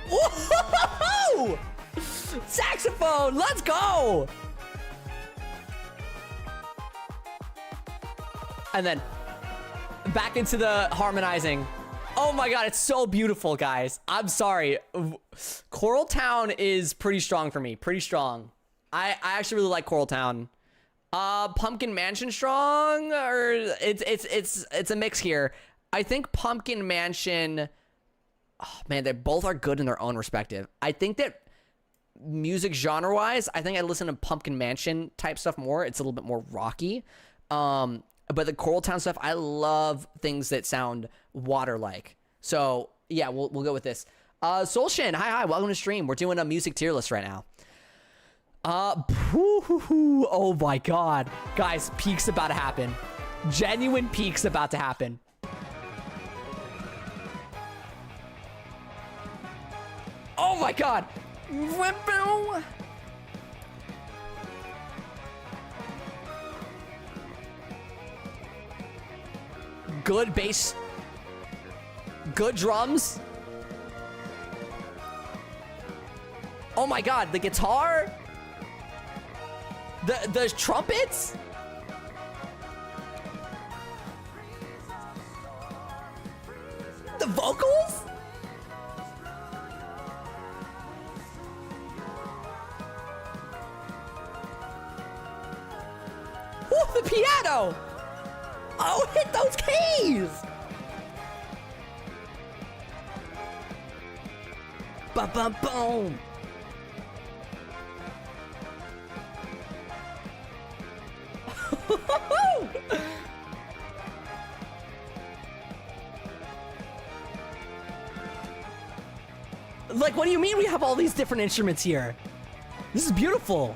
Whoa! Saxophone, let's go! And then back into the harmonizing. Oh my god, it's so beautiful, guys. I'm sorry. Coral Town is pretty strong for me. Pretty strong. I actually really like Coral Town. Pumpkin Mansion strong, or it's a mix here. I think Pumpkin Mansion. Oh man, they both are good in their own respective. I think that music genre wise, I think I listen to Pumpkin Mansion type stuff more. It's a little bit more rocky. But the Coral Town stuff, I love things that sound water-like. So yeah, we'll go with this. Solshin, hi, welcome to stream. We're doing a music tier list right now. Oh my god, guys, peak's about to happen. Genuine peak's about to happen. Oh my god! Good bass. Good drums. Oh my god, the guitar. The trumpets. The vocals. Ooh, the piano! Oh, hit those keys! Ba-ba-boom! Like, what do you mean we have all these different instruments here? This is beautiful.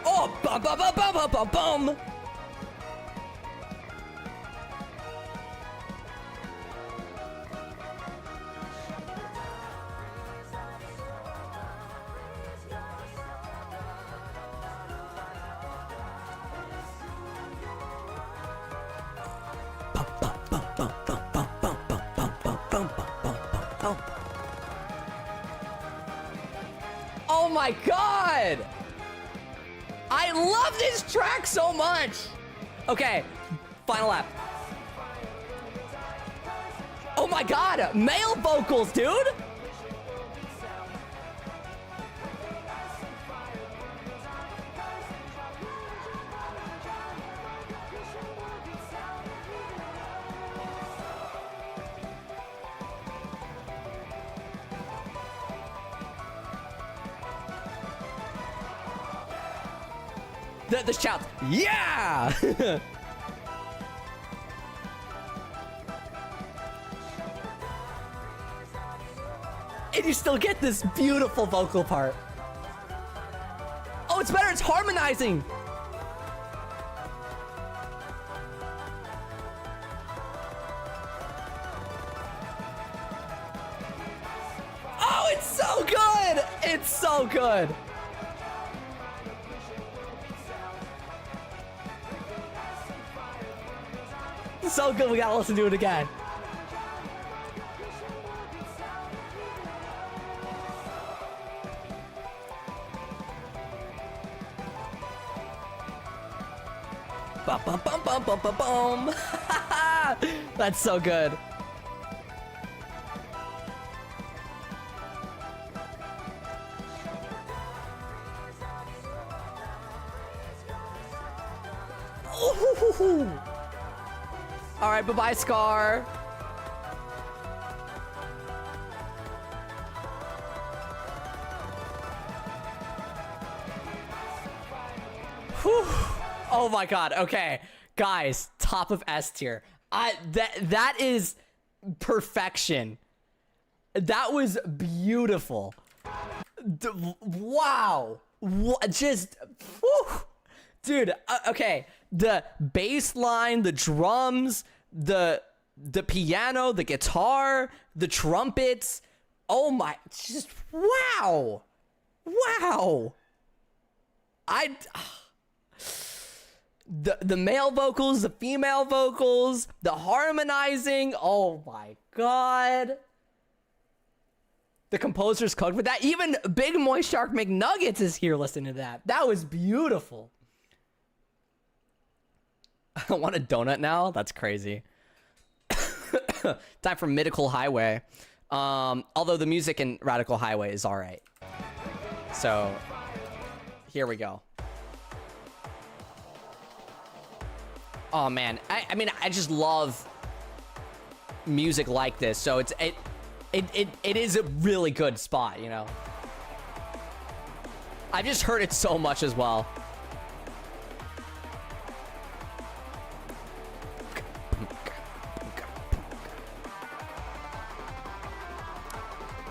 Oh, bum bum bum bum bum bum bum. Bum, bum, bum, bum, bum, bum, bum, bum, bum, bum, bum, bum. Oh my god! I love this track so much! Okay, final lap. Oh my god, male vocals, dude! The shout, yeah! And you still get this beautiful vocal part. Oh, it's better, it's harmonizing. Oh, it's so good! It's so good. So good, we gotta listen to it again. Bum, bum, bum, bum, bum, bum, bum. That's so good. Ooh. All right, bye-bye, Scar. Whew. Oh my god. Okay, guys, top of S tier. That is perfection. That was beautiful. Wow. Just, whew. Dude. Okay. The bass line, the drums, the piano, the guitar, the trumpets. Oh my, just wow. Wow. The male vocals, the female vocals, the harmonizing. Oh my god. The composer's cooked with that. Even Big Moist Shark McNuggets is here listening to that. That was beautiful. I want a donut now? That's crazy. Time for Mythical Highway. Although the music in Radical Highway is alright. So, here we go. Oh man, I mean, I just love music like this. So it is a really good spot, you know? I've just heard it so much as well.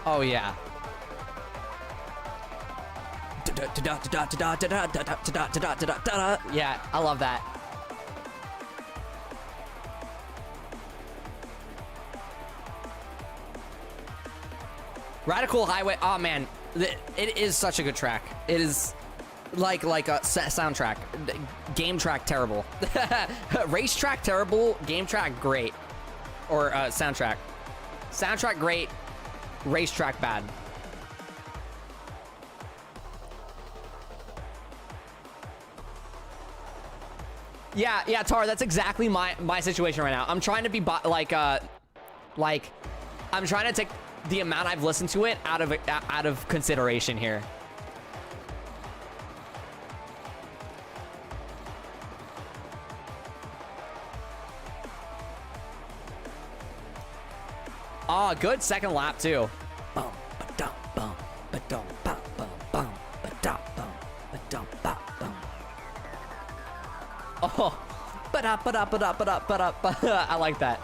Oh yeah. Yeah, I love that. Radical Highway. Oh man, it is such a good track. It is like a soundtrack. Game track terrible. Racetrack terrible. Game track great. Or soundtrack. Soundtrack great. Racetrack bad. Yeah, Tar, that's exactly my situation right now. I'm trying to be I'm trying to take the amount I've listened to it out of consideration here. Oh, good second lap too. Bum, ba-dum, bum, ba-dum, bum, bum, bum, ba-dum, bum, ba-dum, bum, bum. Oh, ba-da, ba-da, ba-da, ba-da, ba-da, ba-da. I like that.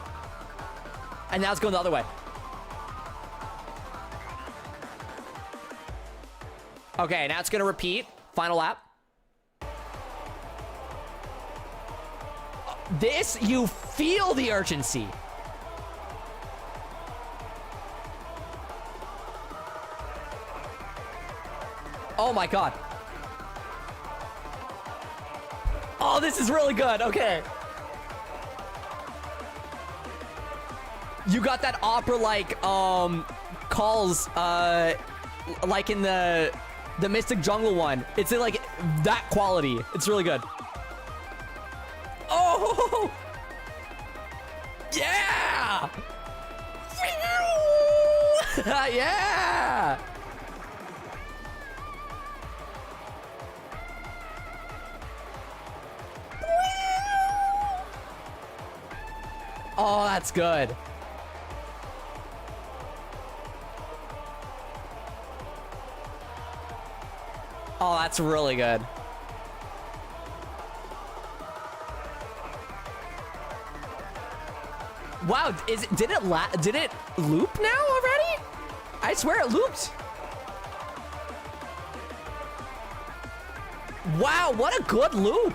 And now it's going the other way. Okay, now it's gonna repeat. Final lap. This, you feel the urgency. Oh my god. Oh, this is really good. Okay. You got that opera-like calls like in the Mystic Jungle one. It's in like that quality. It's really good. Oh! Yeah! Yeah! Oh, that's good. Oh, that's really good. Wow, did it loop now already? I swear it looped. Wow, what a good loop.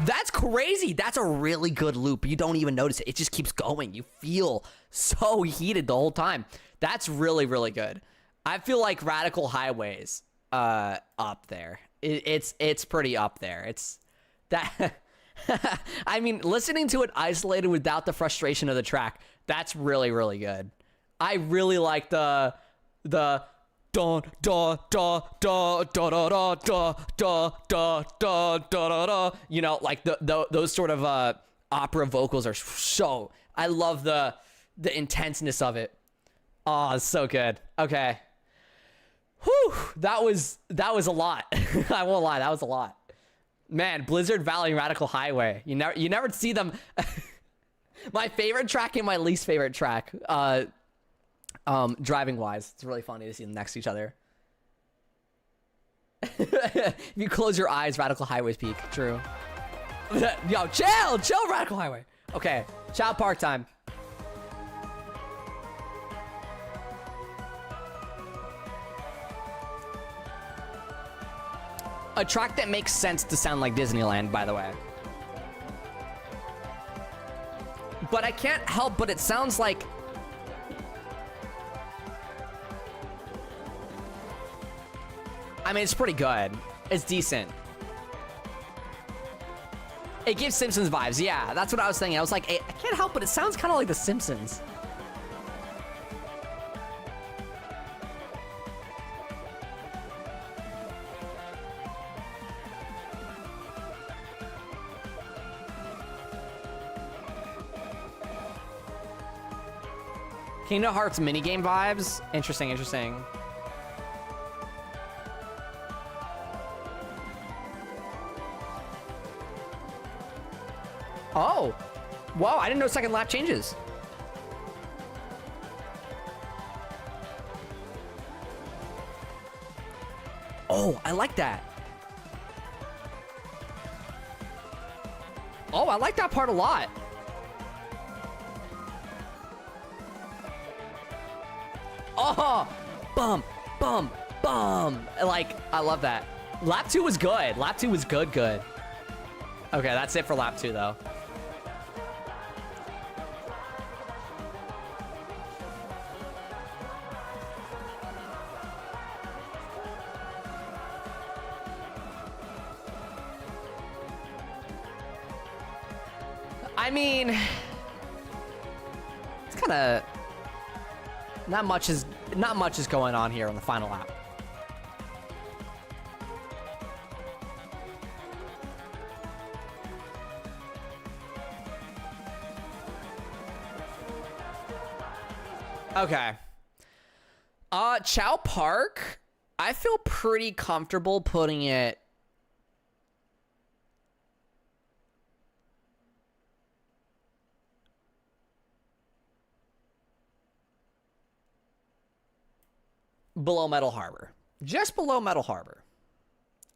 That's crazy. That's a really good loop. You don't even notice it. It just keeps going. You feel so heated the whole time. That's really, really good. I feel like Radical Highways up there. It's pretty up there. It's that I mean, listening to it isolated without the frustration of the track, that's really, really good. I really like the da da da da da da da da da da da da da, you know, like those sort of opera vocals are so, I love the intenseness of it. Oh, it's so good. Okay. Whew, that was a lot. I won't lie, that was a lot. Man, Blizzard Valley and Radical Highway. You never see them. My favorite track and my least favorite track. Driving wise, it's really funny to see them next to each other. If you close your eyes, Radical Highway's peak. True. Yo, chill, Radical Highway. Okay, Chow Park time. A track that makes sense to sound like Disneyland, by the way. But I can't help but it sounds like... I mean, it's pretty good. It's decent. It gives Simpsons vibes. Yeah, that's what I was thinking. I was like, I can't help but it sounds kind of like The Simpsons. Kingdom Hearts minigame vibes. Interesting. Oh, whoa! I didn't know second lap changes. Oh, I like that. Oh, I like that part a lot. Oh, bum. Like, I love that. Lap 2 was good. Lap 2 was good. Okay, that's it for lap 2, though. I mean, it's kind of not much is going on here on the final lap. Okay. Chow Park, I feel pretty comfortable putting it below Metal Harbor. Just below Metal Harbor.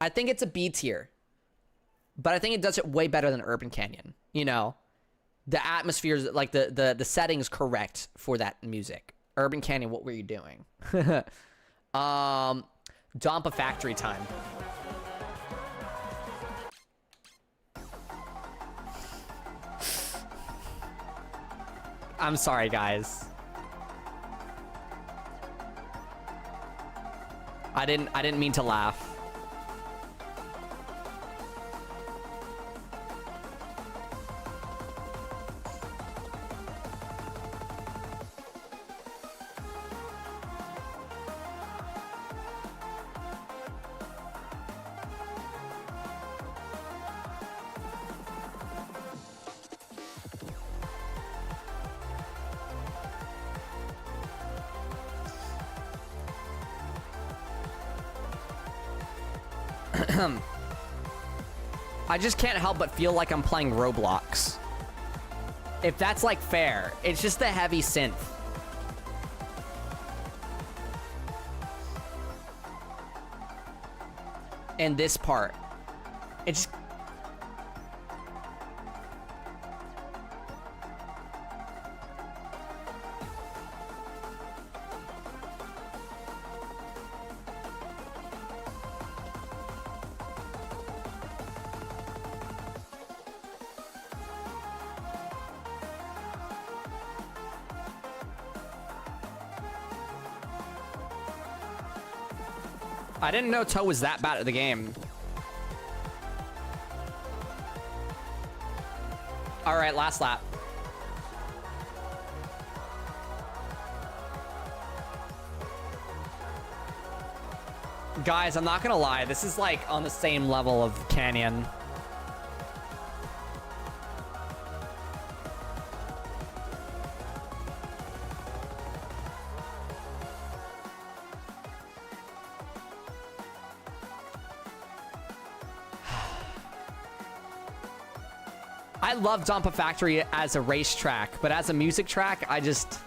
I think it's a B tier. But I think it does it way better than Urban Canyon. You know, the atmosphere is like the setting's correct for that music. Urban Canyon, what were you doing? Dompa Factory time. I'm sorry, guys. I didn't mean to laugh. I just can't help but feel like I'm playing Roblox. If that's like fair, it's just the heavy synth. And this part. It just... I didn't know Toe was that bad at the game. All right, last lap. Guys, I'm not gonna lie. This is like on the same level of Canyon. I love Dumpa Factory as a racetrack, but as a music track, I just...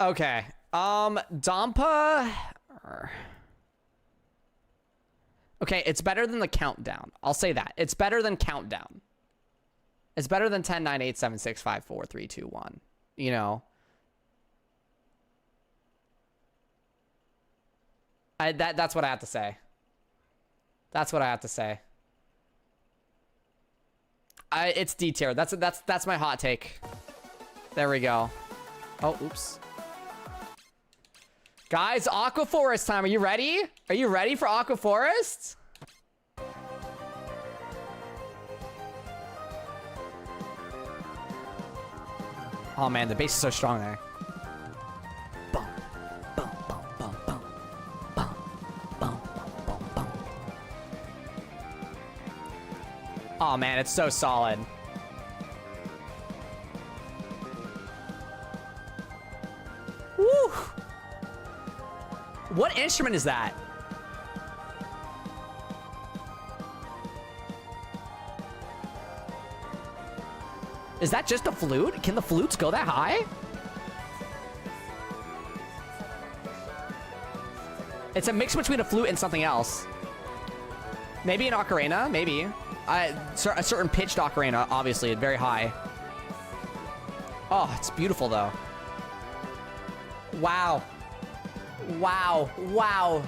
Okay. Dompa... Okay, it's better than the Countdown. I'll say that. It's better than Countdown. It's better than 10, 9, 8, 7, 6, 5, 4, 3, 2, 1. You know? That's what I have to say. That's what I have to say. It's D tier. That's my hot take. There we go. Oh, oops. Guys, Aqua Forest time. Are you ready? Are you ready for Aqua Forest? Oh man, the bass is so strong there. Bum, bum, bum, bum, bum. Bum, bum, bum, bum. Oh man, it's so solid. Woo! What instrument is that? Is that just a flute? Can the flutes go that high? It's a mix between a flute and something else. Maybe an ocarina, maybe. A certain pitched ocarina, obviously, very high. Oh, it's beautiful though. Wow. Wow. Wow.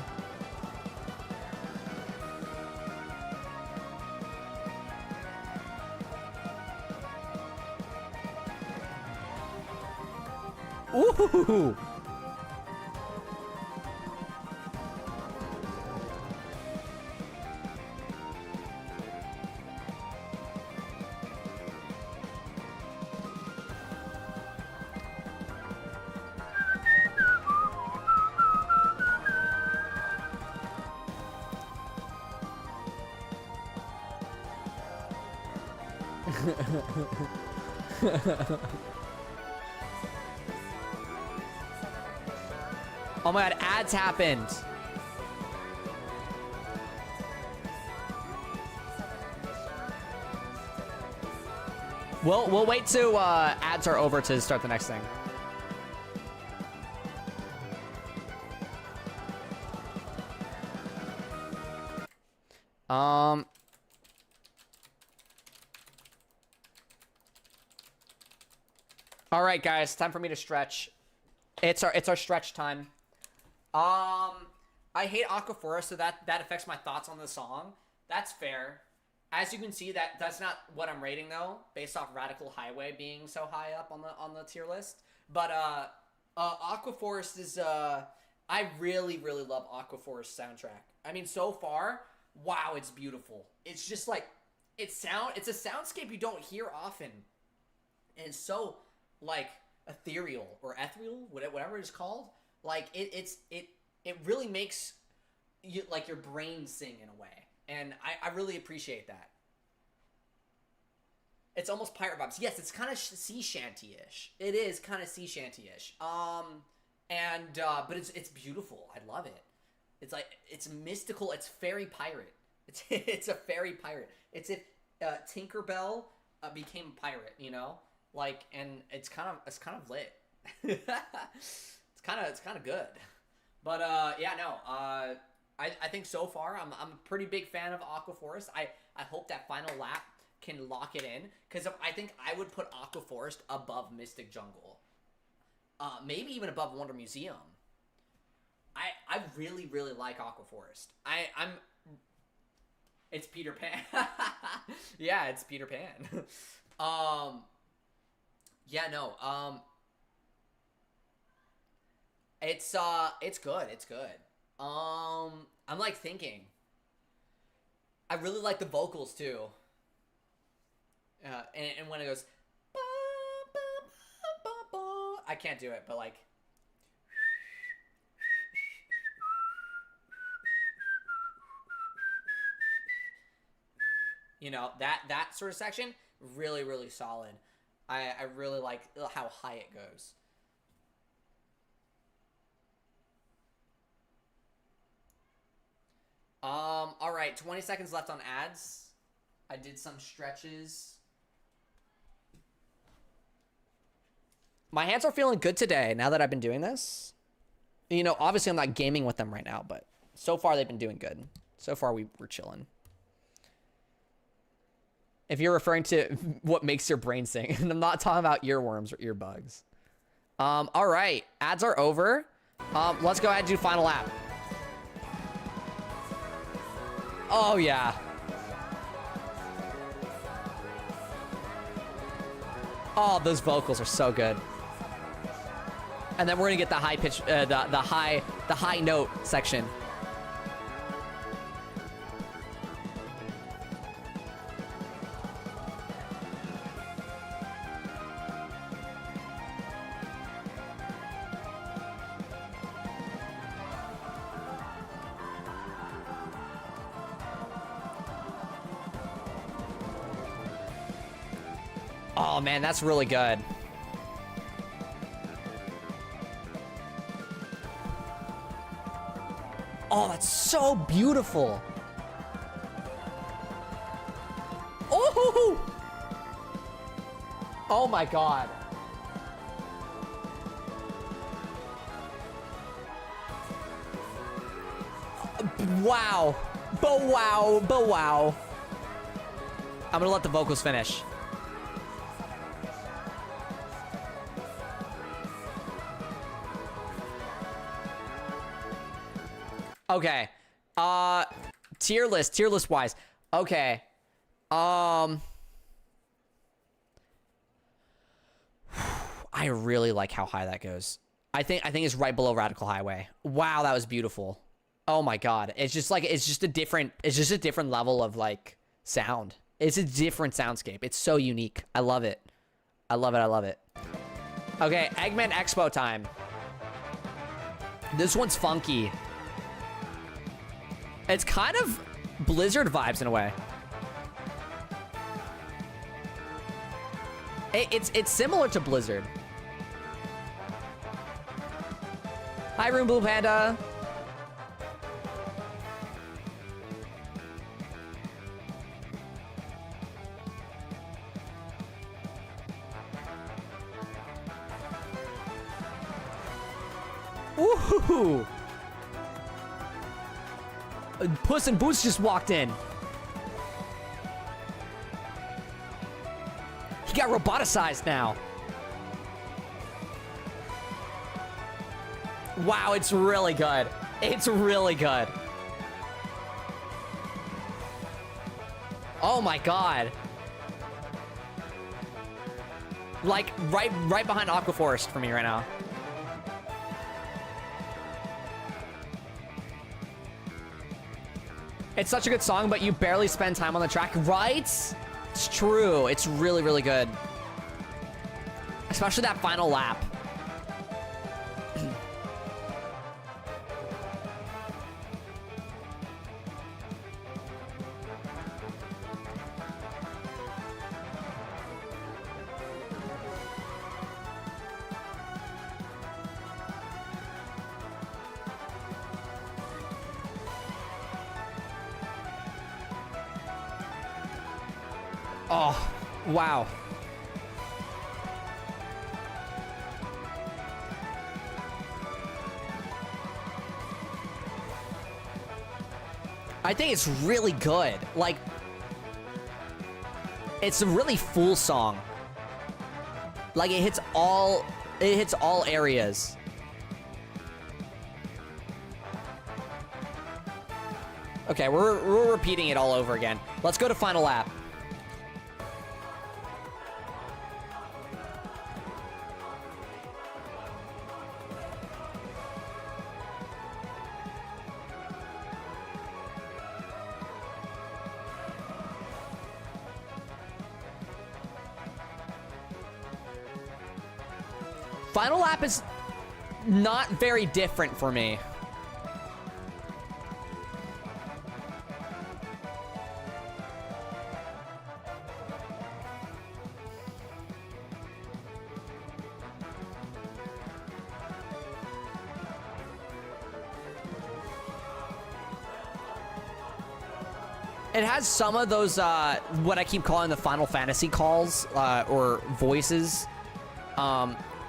Ooh. Oh my god, ads happened. We'll wait till ads are over to start the next thing. All right, guys, time for me to stretch. It's our stretch time. I hate Aqua Forest, so that affects my thoughts on the song. That's fair. As you can see, that's not what I'm rating though, based off Radical Highway being so high up on the tier list. But Aqua Forest is I really love Aqua Forest soundtrack. I mean, so far Wow, it's beautiful. It's just like it's a soundscape you don't hear often. And it's so like ethereal or ethereal, whatever it's called. Like it really makes you like your brain sing in a way. And I really appreciate that. It's almost pirate vibes. Yes, it's kind of sea shanty-ish. It is kind of sea shanty-ish. But it's beautiful. I love it. It's like it's mystical. It's fairy pirate. It's a fairy pirate. It's if Tinkerbell became a pirate, you know, like, and it's kind of lit. it's kind of good. But yeah, no. I think so far I'm a pretty big fan of Aqua Forest. I hope that final lap can lock it in, because I think I would put Aqua Forest above Mystic Jungle. Maybe even above Wonder Museum. I really, really like Aqua Forest. It's Peter Pan. Yeah, it's Peter Pan. Yeah, no. It's good. It's good. I'm like thinking. I really like the vocals too. And when it goes, ba, ba, ba, ba, ba, I can't do it, but like, you know, that sort of section, really, really solid. I really like how high it goes. All right, 20 seconds left on ads. I did some stretches. My hands are feeling good today now that I've been doing this. You know, obviously I'm not gaming with them right now, but so far they've been doing good. So far we're chilling. If you're referring to what makes your brain sing, and I'm not talking about earworms or earbugs. All right, ads are over. Let's go ahead and do final lap. Oh yeah. Oh, those vocals are so good. And then we're gonna get the high pitch, the high note section. Oh man, that's really good. Oh, that's so beautiful. Oh! Oh my god. Wow. But wow. But wow. I'm gonna let the vocals finish. Okay. Tier list wise. Okay. I really like how high that goes. I think it's right below Radical Highway. Wow, that was beautiful. Oh my god. It's just a different level of like sound. It's a different soundscape. It's so unique. I love it. I love it. Okay, Eggman Expo time. This one's funky. It's kind of Blizzard vibes in a way. It's similar to Blizzard. Hi, Room Blue Panda. Woohoo! Puss in Boots just walked in. He got roboticized now. Wow, it's really good. It's really good. Oh my god. Like right behind Aqua Forest for me right now. It's such a good song, but you barely spend time on the track, right? It's true. It's really, really good. Especially that final lap. Oh, wow. I think it's really good. Like, it's a really full song. Like, it hits all areas. Okay, we're repeating it all over again. Let's go to final lap. Final lap is not very different for me. It has some of those, what I keep calling the Final Fantasy calls, or voices.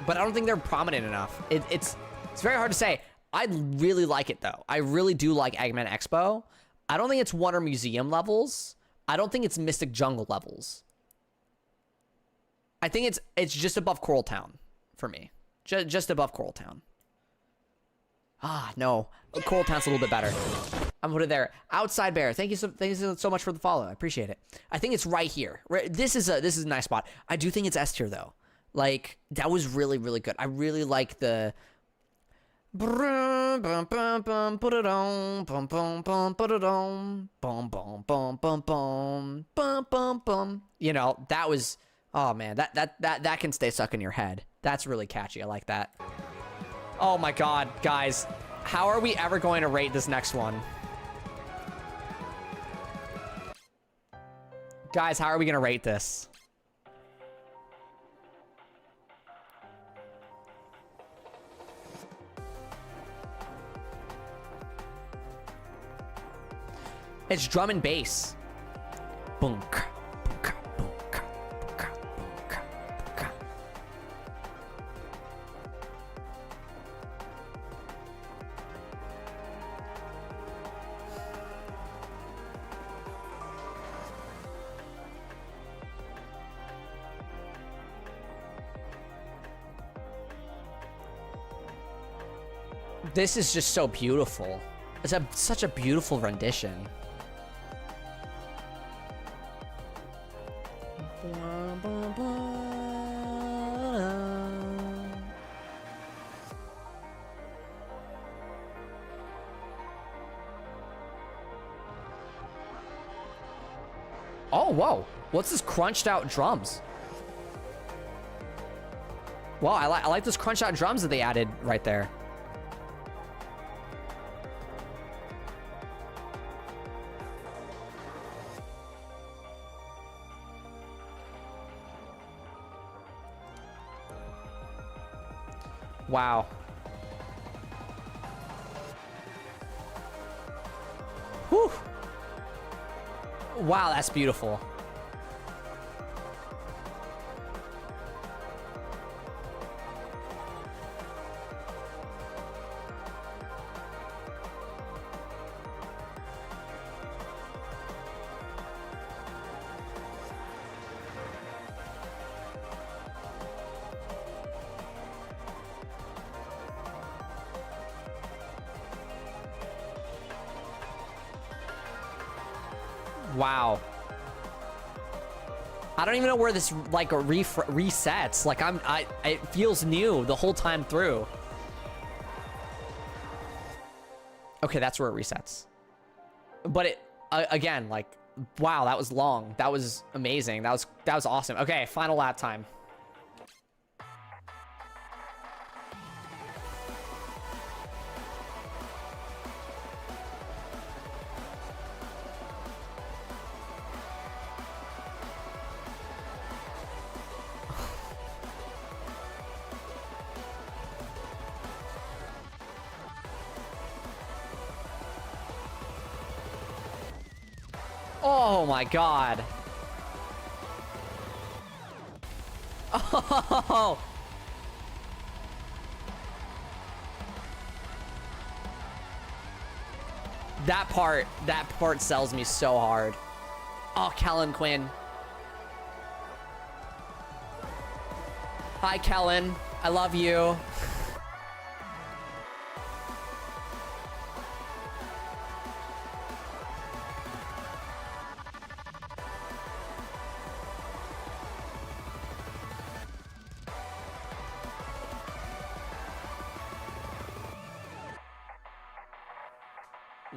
But I don't think they're prominent enough. It's very hard to say. I really like it, though. I really do like Eggman Expo. I don't think it's Wonder Museum levels. I don't think it's Mystic Jungle levels. I think it's just above Coral Town for me. Just above Coral Town. Ah, no. Coral Town's a little bit better. I'm gonna put it there. Outside Bear, thank you so much for the follow. I appreciate it. I think it's right here. This is a nice spot. I do think it's S tier though. Like, that was really, really good. I really like the... You know, that was... Oh, man. That can stay stuck in your head. That's really catchy. I like that. Oh, my God. Guys, how are we ever going to rate this next one? Guys, how are we going to rate this? It's drum and bass. Bunk, bunk, bunk, bunk, bunk, bunk. This is just so beautiful. It's such a beautiful rendition. Oh, whoa. What's this crunched out drums? Wow, I like those crunched out drums that they added right there. Wow. Whew. Wow, that's beautiful. Wow. I don't even know where this like resets. Like it feels new the whole time through. Okay, that's where it resets. But again, like, wow, that was long. That was amazing. That was awesome. Okay, final lap time. Oh my god. Oh. That part sells me so hard. Oh, Kellen Quinn. Hi, Kellen. I love you.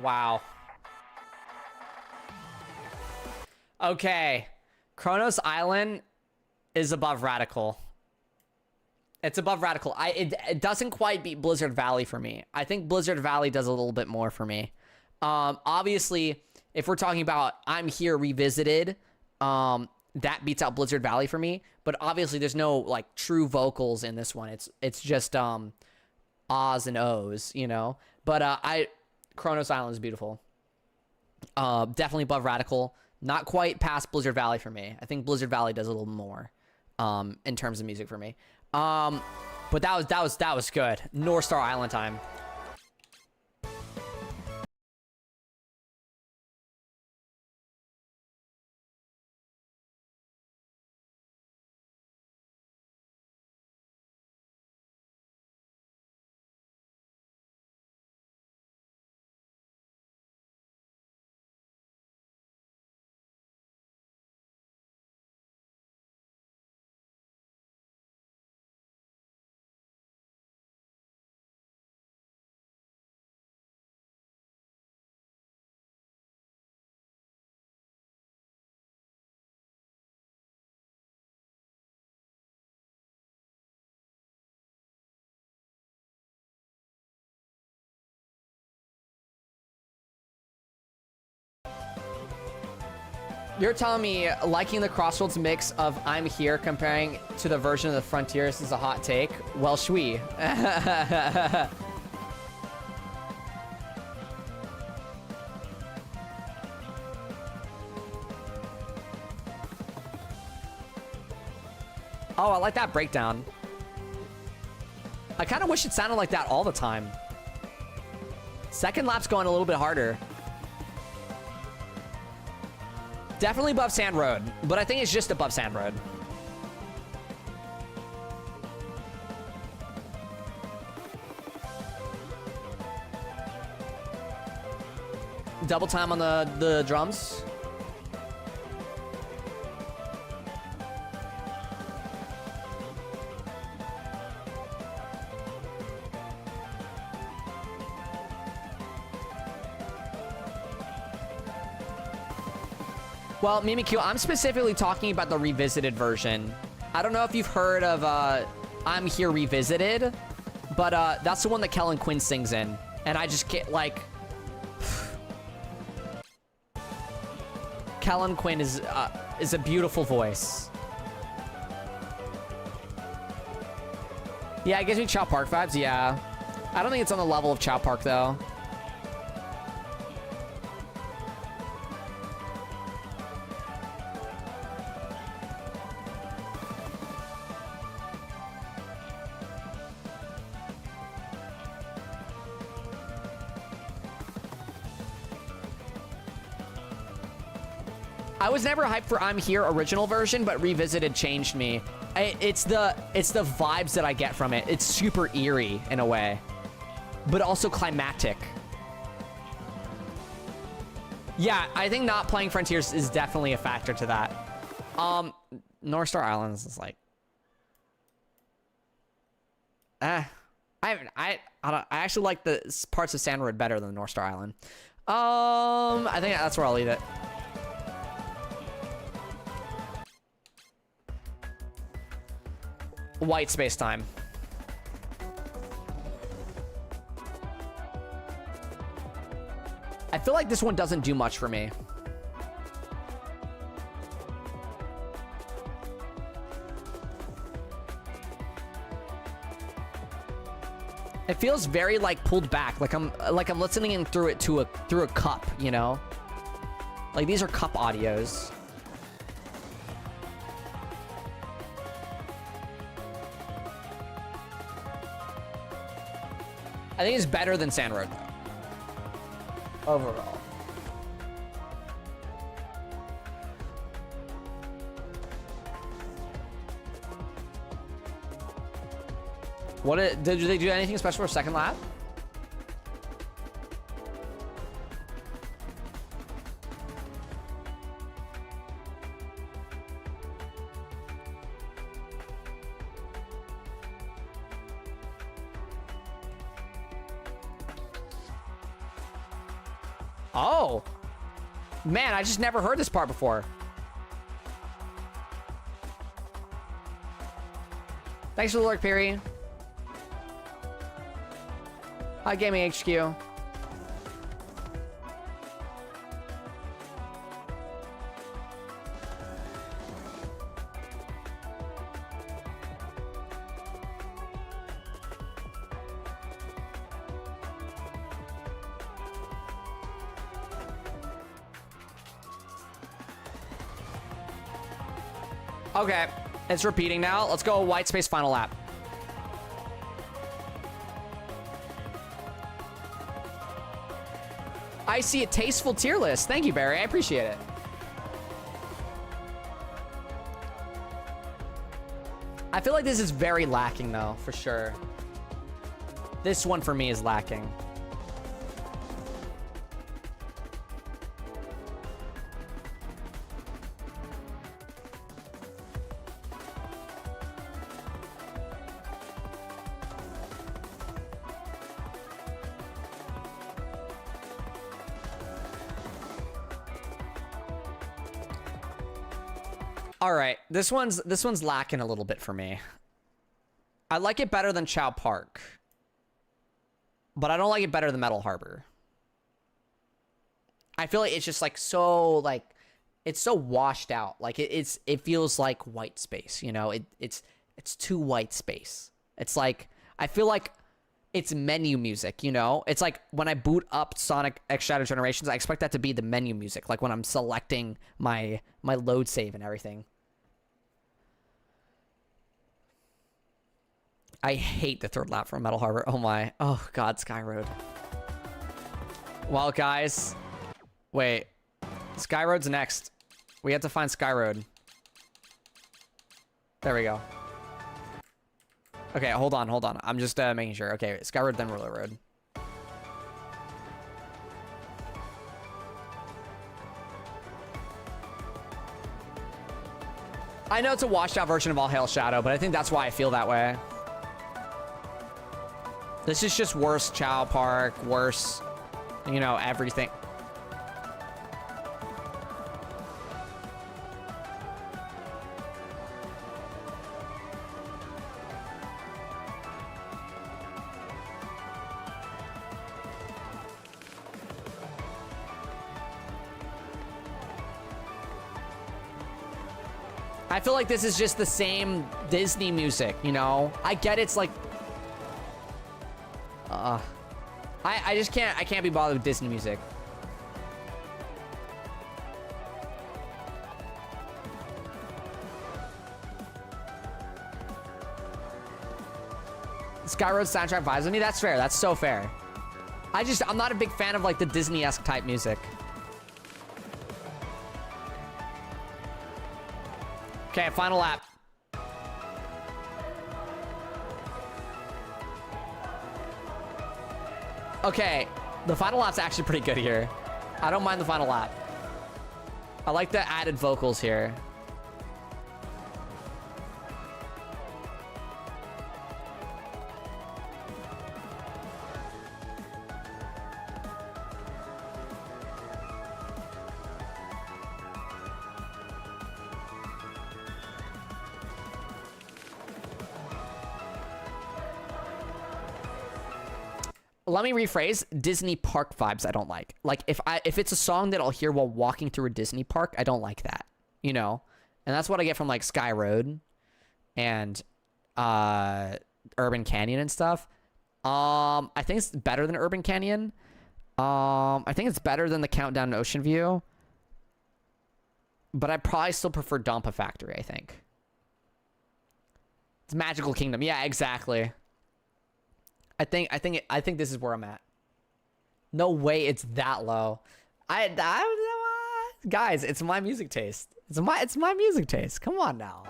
Wow. Okay. Kronos Island is above Radical. It's above Radical. It doesn't quite beat Blizzard Valley for me. I think Blizzard Valley does a little bit more for me. Obviously, if we're talking about I'm Here Revisited, that beats out Blizzard Valley for me. But obviously, there's no like true vocals in this one. It's just ahs and ohs, you know. But Kronos Island is beautiful. Definitely above Radical. Not quite past Blizzard Valley for me. I think Blizzard Valley does a little more in terms of music for me. But that was good. North Star Island time. You're telling me liking the Crossroads mix of I'm Here comparing to the version of the Frontiers is a hot take? Well, shwee. Oh, I like that breakdown. I kind of wish it sounded like that all the time. Second lap's going a little bit harder. Definitely above Sand Road, but I think it's just above Sand Road. Double time on the drums. Well, Mimikyu, I'm specifically talking about the revisited version. I don't know if you've heard of I'm Here Revisited, but that's the one that Kellen Quinn sings in. And I just can't, like... Kellen Quinn is a beautiful voice. Yeah, it gives me Chow Park vibes, yeah. I don't think it's on the level of Chow Park, though. I was never hyped for I'm Here original version, but Revisited changed me. It's the vibes that I get from it. It's super eerie in a way, but also climactic. Yeah, I think not playing Frontiers is definitely a factor to that. North Star Islands is like, I actually like the parts of Sand Road better than North Star Island. I think that's where I'll leave it. White space time. I feel like this one doesn't do much for me. It feels very like pulled back, like I'm listening in through it through a cup, you know? Like these are cup audios. I think it's better than Sand Road overall. Did they do anything special for second lap? Oh. Man, I just never heard this part before. Thanks for the lurk, Perry. Hi, Gaming HQ. Okay, it's repeating now. Let's go white space final lap. I see a tasteful tier list. Thank you, Barry. I appreciate it. I feel like this is very lacking, though, for sure. This one for me is lacking. All right, this one's lacking a little bit for me. I like it better than Chow Park, but I don't like it better than Metal Harbor. I feel like it's just like so like it's so washed out. Like it feels like white space, you know? It's too white space. It's like I feel like it's menu music, you know? It's like when I boot up Sonic X Shadow Generations, I expect that to be the menu music, like when I'm selecting my load save and everything. I hate the third lap from Metal Harbor. Oh my. Oh god, Sky Road. Well, guys. Wait. Sky Road's next. We have to find Sky Road. There we go. Okay, hold on. I'm just making sure. Okay, Sky Road, then Roller Road. I know it's a washed out version of All Hail Shadow, but I think that's why I feel that way. This is just worse Chow Park, worse, you know, everything. I feel like this is just the same Disney music, you know? I get it's like... I just can't, I can't be bothered with Disney music. Sky Road soundtrack vibes with me? That's fair, that's so fair. I'm not a big fan of like the Disney-esque type music. Okay, final lap. Okay, the final lap's actually pretty good here. I don't mind the final lap. I like the added vocals here. let me rephrase. Disney park vibes I don't like. Like if it's a song that I'll hear while walking through a Disney park, I don't like that. You know? And that's what I get from like Sky Road and Urban Canyon and stuff. I think it's better than Urban Canyon. I think it's better than the Countdown to Ocean View. But I probably still prefer Dampa Factory, I think. It's Magical Kingdom. Yeah, exactly. I think this is where I'm at. No way it's that low. Guys, it's my music taste. It's my music taste. Come on now.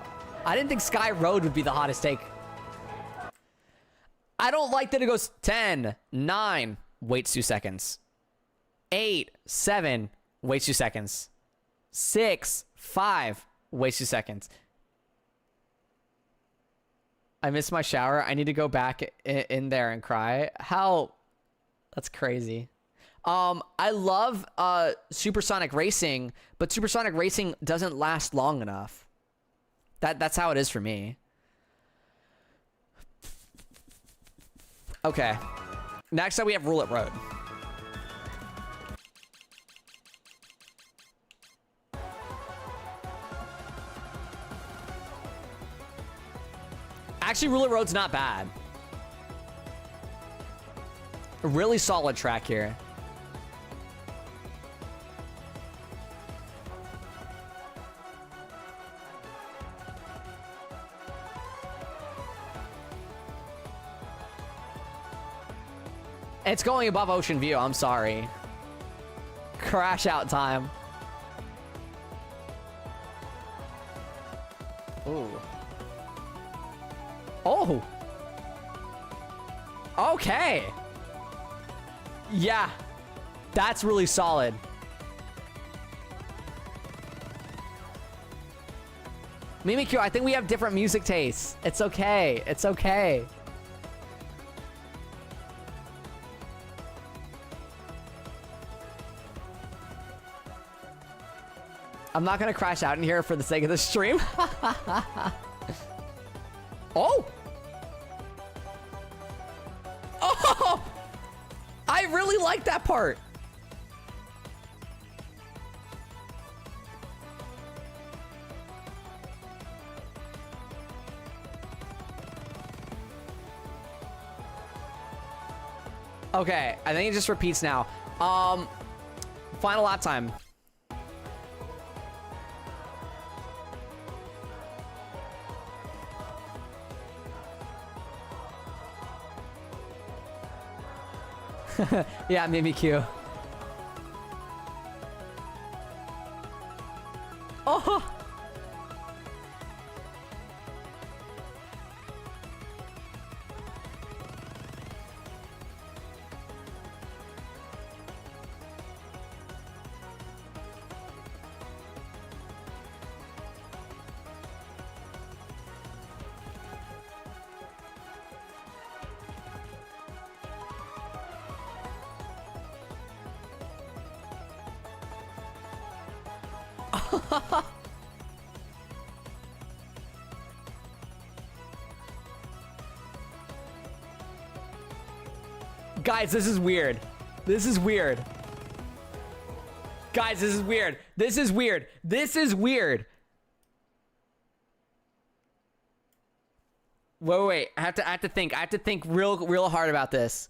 I didn't think Sky Road would be the hottest take. I don't like that it goes 10, 9, waits 2 seconds. 8, 7, waits 2 seconds. 6, 5, waits 2 seconds. I missed my shower. I need to go back in there and cry. How? That's crazy. I love Supersonic Racing, but Supersonic Racing doesn't last long enough. That's how it is for me. Okay. Next up we have Roulette Road. Actually, Roulette Road's not bad. A really solid track here. It's going above Ocean View. I'm sorry. Crash out time. Ooh. Oh. Okay. Yeah. That's really solid. Mimikyu, I think we have different music tastes. It's okay. It's okay. I'm not gonna crash out in here for the sake of the stream. Oh! Oh! I really like that part. Okay, I think it just repeats now. Final lap time. Yeah, Mimikyu. Oh! Guys, this is weird. This is weird. Guys, this is weird. This is weird. This is weird. Wait. I have to think. I have to think real hard about this.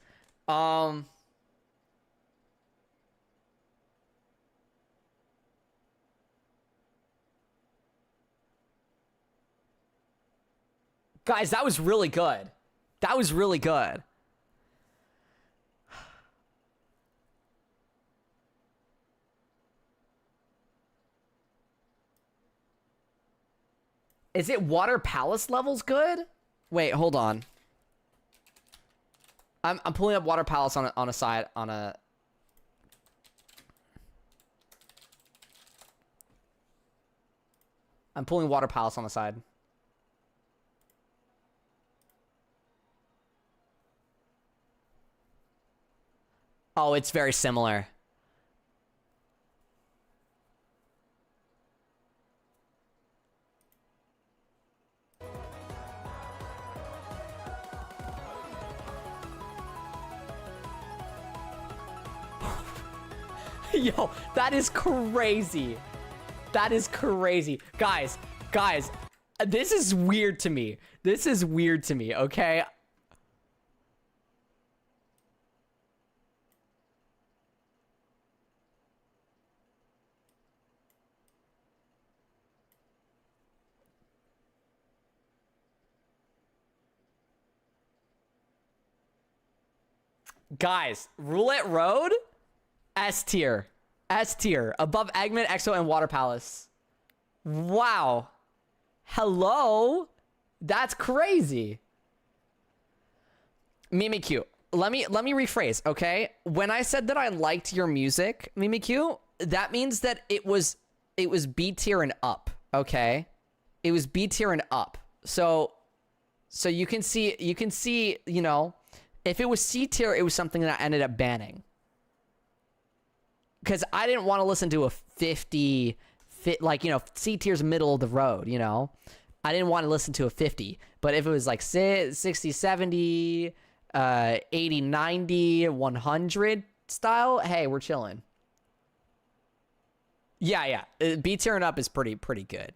Guys, that was really good. That was really good. Is it Water Palace levels good? Wait, hold on. I'm pulling up Water Palace on a side on a. I'm pulling Water Palace on the side. Oh, it's very similar. Yo, that is crazy. That is crazy. Guys, this is weird to me. This is weird to me, okay? Guys, Roulette Road, S tier. S tier. Above Eggman, EXO, and Water Palace. Wow. Hello? That's crazy. Mimikyu. Let me rephrase, okay? When I said that I liked your music, Mimikyu, that means that it was B tier and up, okay? It was B tier and up. So you can see, you know, if it was C tier, it was something that I ended up banning. Because I didn't want to listen to a 50, like, you know, C tier's middle of the road, you know? I didn't want to listen to a 50. But if it was like 60, 70, 80, 90, 100 style, hey, we're chilling. Yeah. B tier and up is pretty good.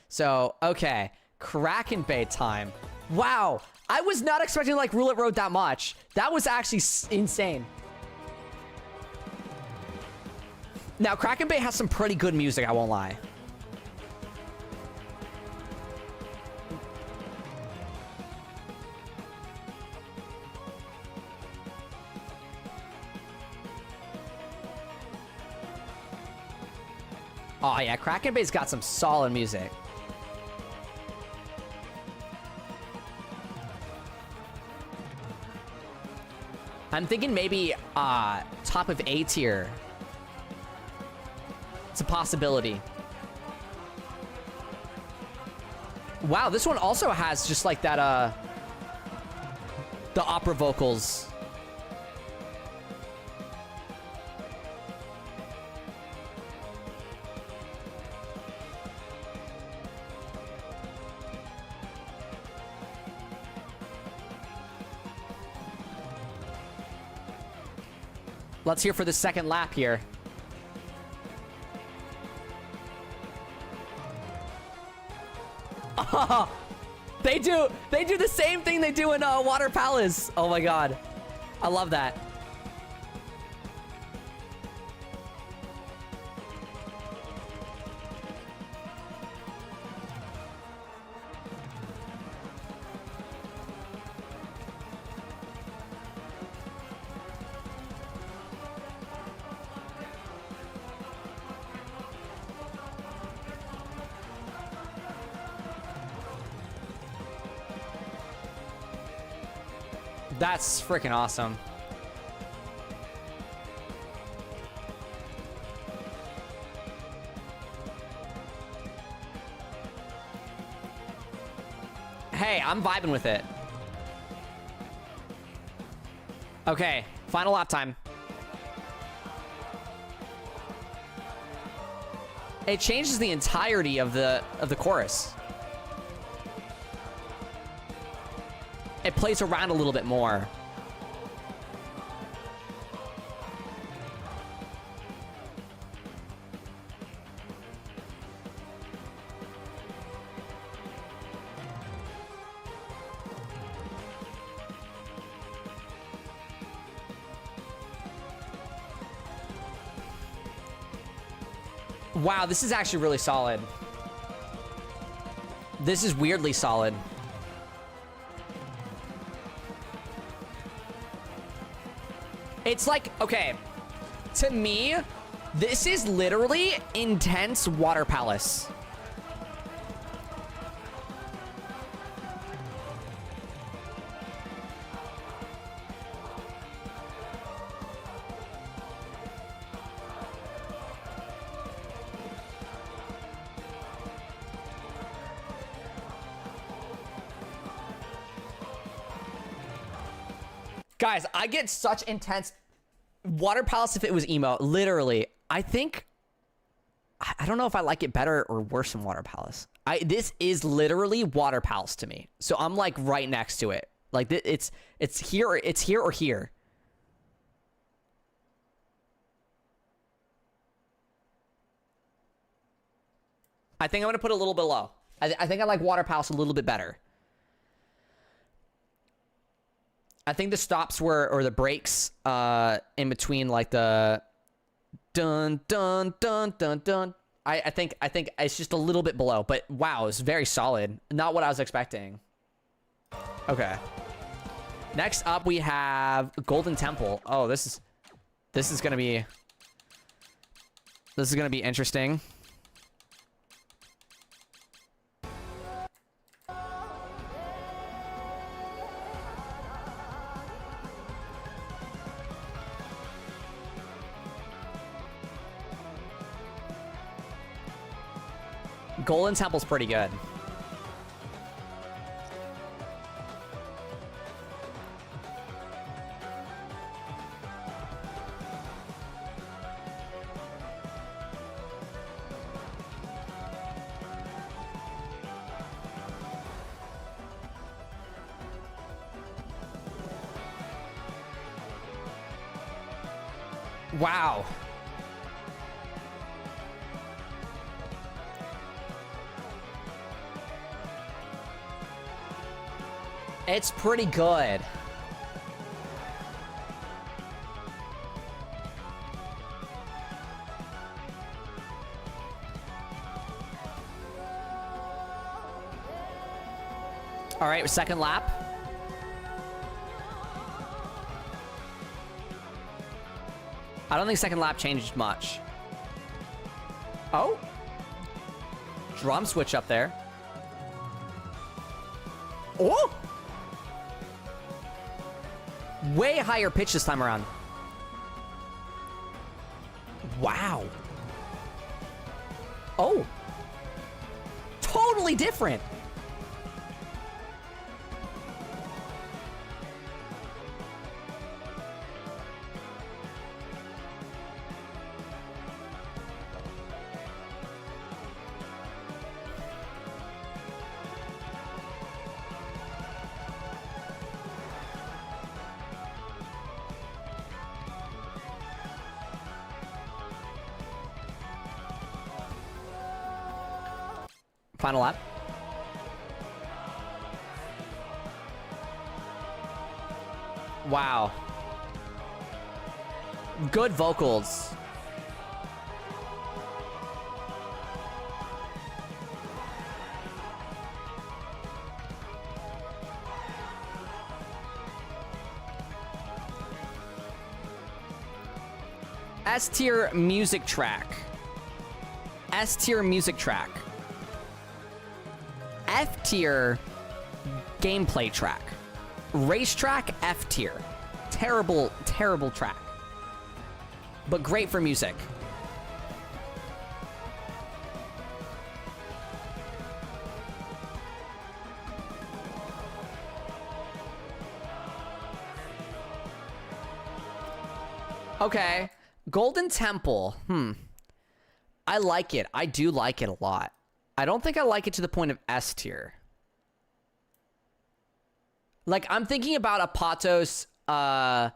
So, okay. Kraken Bay time. Wow. I was not expecting like Roulette Road that much. That was actually insane. Now, Kraken Bay has some pretty good music, I won't lie. Oh yeah, Kraken Bay's got some solid music. I'm thinking maybe top of A tier. It's a possibility. Wow, this one also has just like that the opera vocals. Let's hear for the second lap here. Oh, they do the same thing they do in Water Palace. Oh my god. I love that. That's freaking awesome. Hey, I'm vibing with it. Okay, final lap time. It changes the entirety of the chorus. It plays around a little bit more. Wow, this is actually really solid. This is weirdly solid. It's like, okay, to me, this is literally intense Water Palace. Guys, I get such intense Water Palace if it was emo. Literally, I think I don't know if I like it better or worse than Water Palace. This is literally Water Palace to me. So I'm like right next to it. Like it's here or here. I think I'm gonna put it a little bit low. I think I like Water Palace a little bit better. I think the stops were, or the breaks in between, like the dun dun dun dun dun. I think it's just a little bit below, but wow, it's very solid. Not what I was expecting. Okay. Next up, we have Golden Temple. Oh, this is gonna be interesting. Golden Temple's pretty good. Wow. It's pretty good. All right, second lap. I don't think second lap changed much. Oh. Drum switch up there. Oh! Way higher pitch this time around. Wow. Oh. Totally different. Final lap. Wow. Good vocals. S tier music track. S tier music track. F tier gameplay track. Racetrack F tier. Terrible, terrible track. But great for music. Okay. Golden Temple. I like it. I do like it a lot. I don't think I like it to the point of S tier. Like, I'm thinking about a Patos salsa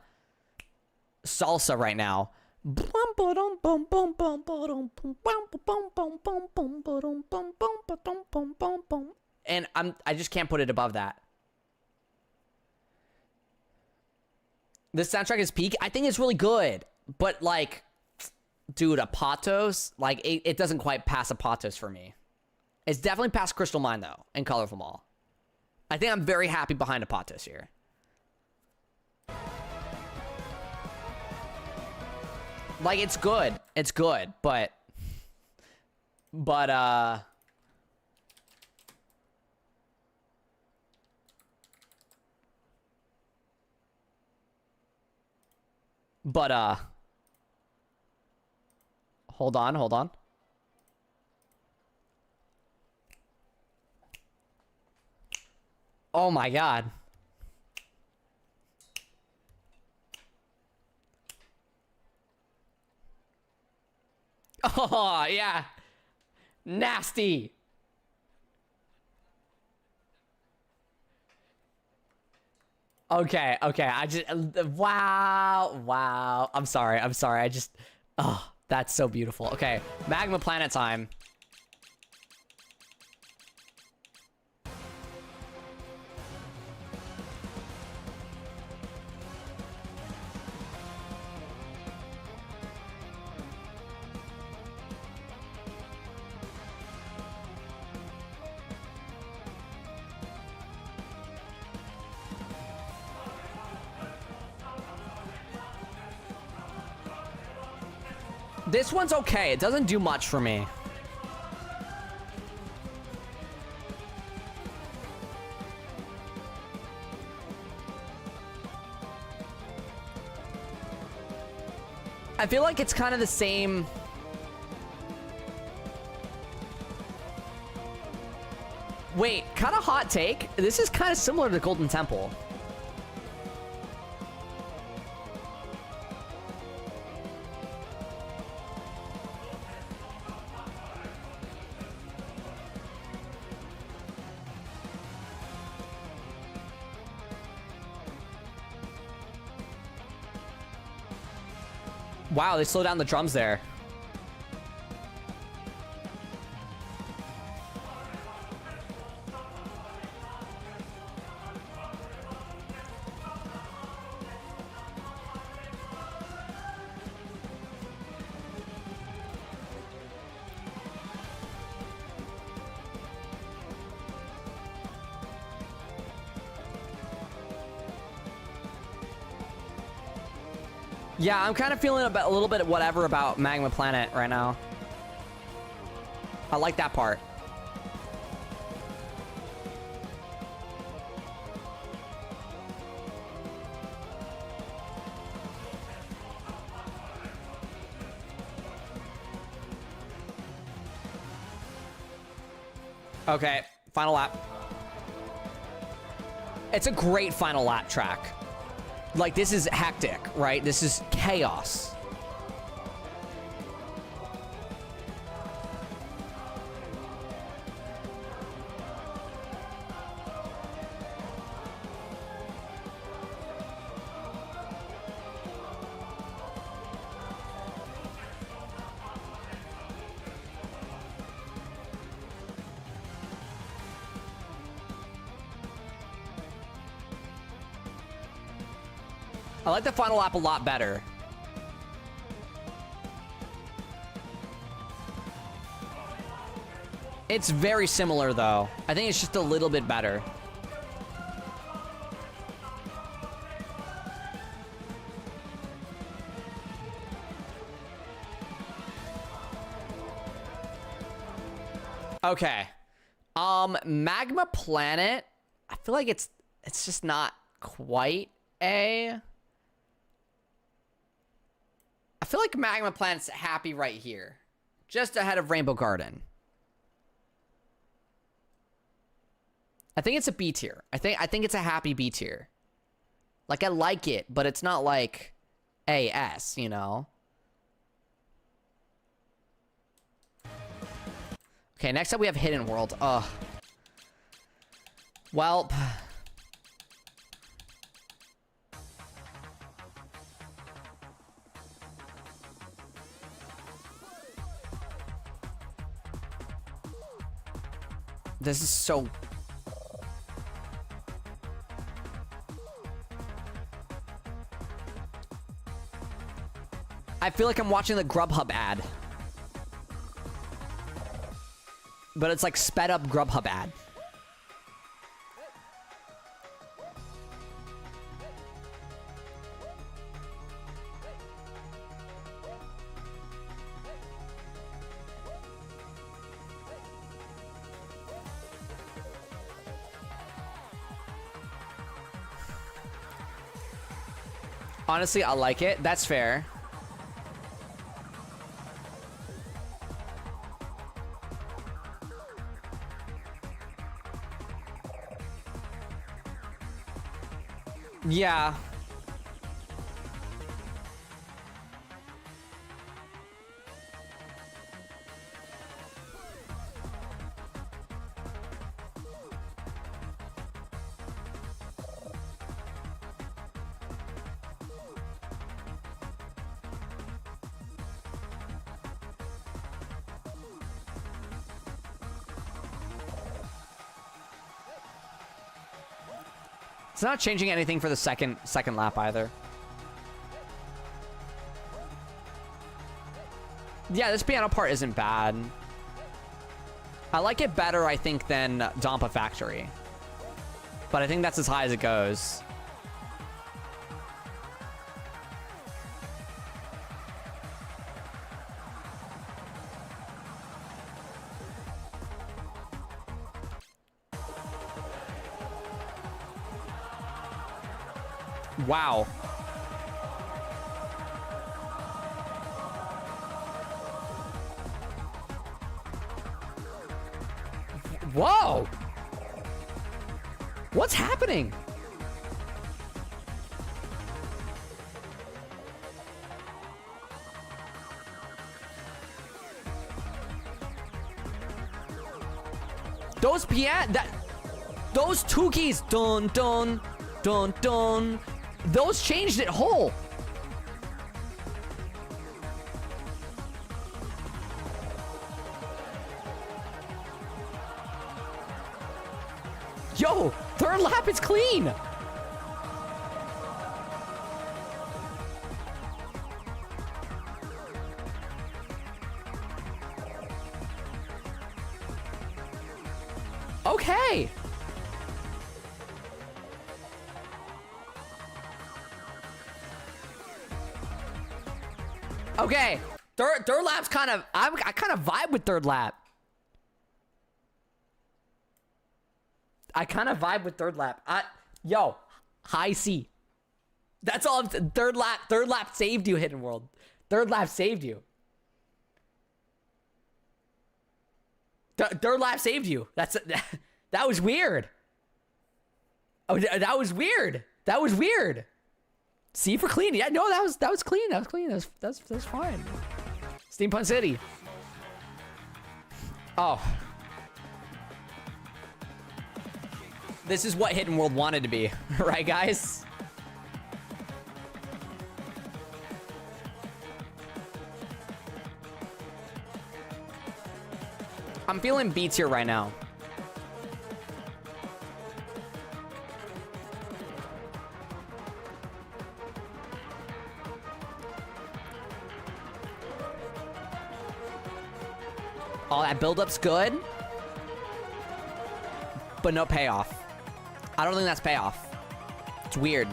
right now. And I just can't put it above that. This soundtrack is peak. I think it's really good. But, like, dude, a Patos, like, it doesn't quite pass a Patos for me. It's definitely past Crystal Mine, though, and Colorful Mall. I think I'm very happy behind a Patos here. Like, it's good. It's good, but... Hold on. Oh my god. Oh, yeah. Nasty. Okay. I just... Wow. I'm sorry. I just... Oh, that's so beautiful. Okay. Magma Planet time. This one's okay. It doesn't do much for me. I feel like it's kind of the same. Wait, kind of hot take. This is kind of similar to Golden Temple. Wow, they slowed down the drums there. Yeah, I'm kind of feeling a little bit whatever about Magma Planet right now. I like that part. Okay, final lap. It's a great final lap track. Like, this is hectic, right? This is chaos. I like the final lap a lot better. It's very similar, though. I think it's just a little bit better. Okay. Magma Planet. I feel like it's just not quite a... I feel like Magma Planet's happy right here. Just ahead of Rainbow Garden. I think it's a B tier. I think it's a happy B tier. Like, I like it, but it's not like AS, you know? Okay, next up we have Hidden World. Ugh. Well... This is so... I feel like I'm watching the Grubhub ad. But it's like sped up Grubhub ad. Honestly, I like it. That's fair. Yeah. It's not changing anything for the second lap either. Yeah, this piano part isn't bad. I like it better, I think, than Dampa Factory. But I think that's as high as it goes. Wow. Whoa! What's happening? Those those two keys, dun dun dun dun, those changed it whole. Yo, third lap is clean. Okay. Okay. Third lap's kind of I kind of vibe with third lap. I kind of vibe with third lap. Yo, high C. That's all. Third lap saved you, Hidden World. Third lap saved you. Third lap saved you. That was weird. Oh, that was weird. That was weird. C for clean. Yeah, no, that was clean. That was clean. That's fine. Steampunk City. Oh. This is what Hidden World wanted to be, right, guys? I'm feeling beats here right now. Oh, that build-up's good, but no payoff. I don't think that's payoff. It's weird.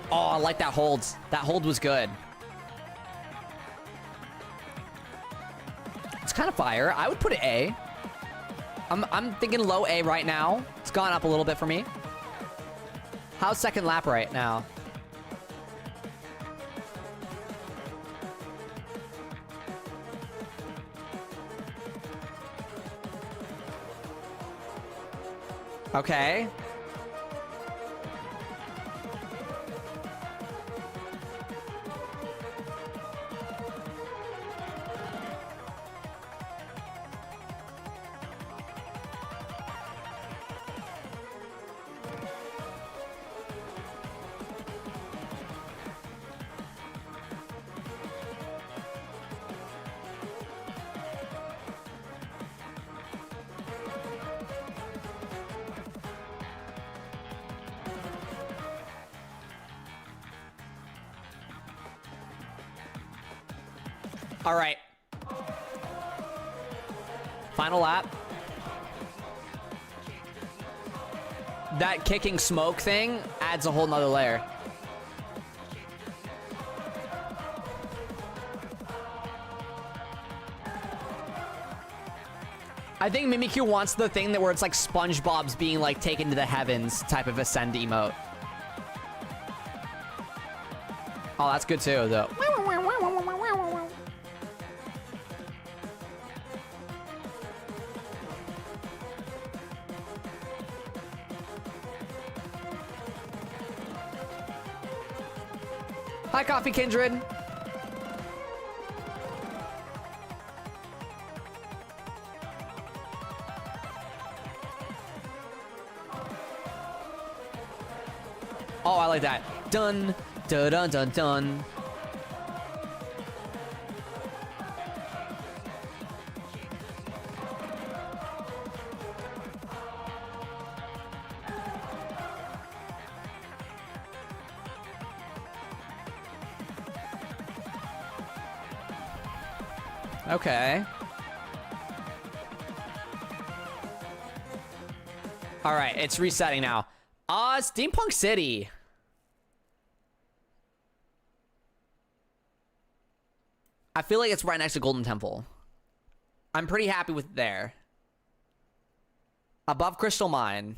Oh, I like that hold. That hold was good. It's kind of fire. I would put it A. I'm thinking low A right now. It's gone up a little bit for me. How's second lap right now? Okay. All right. Final lap. That kicking smoke thing adds a whole nother layer. I think Mimikyu wants the thing that where it's like SpongeBob's being like taken to the heavens type of ascend emote. Oh, that's good too, though. Hi, Coffee Kindred. Oh, I like that. Dun, dun, dun, dun, dun. Okay. All right, it's resetting now. Steampunk City. I feel like it's right next to Golden Temple. I'm pretty happy with it there. Above Crystal Mine.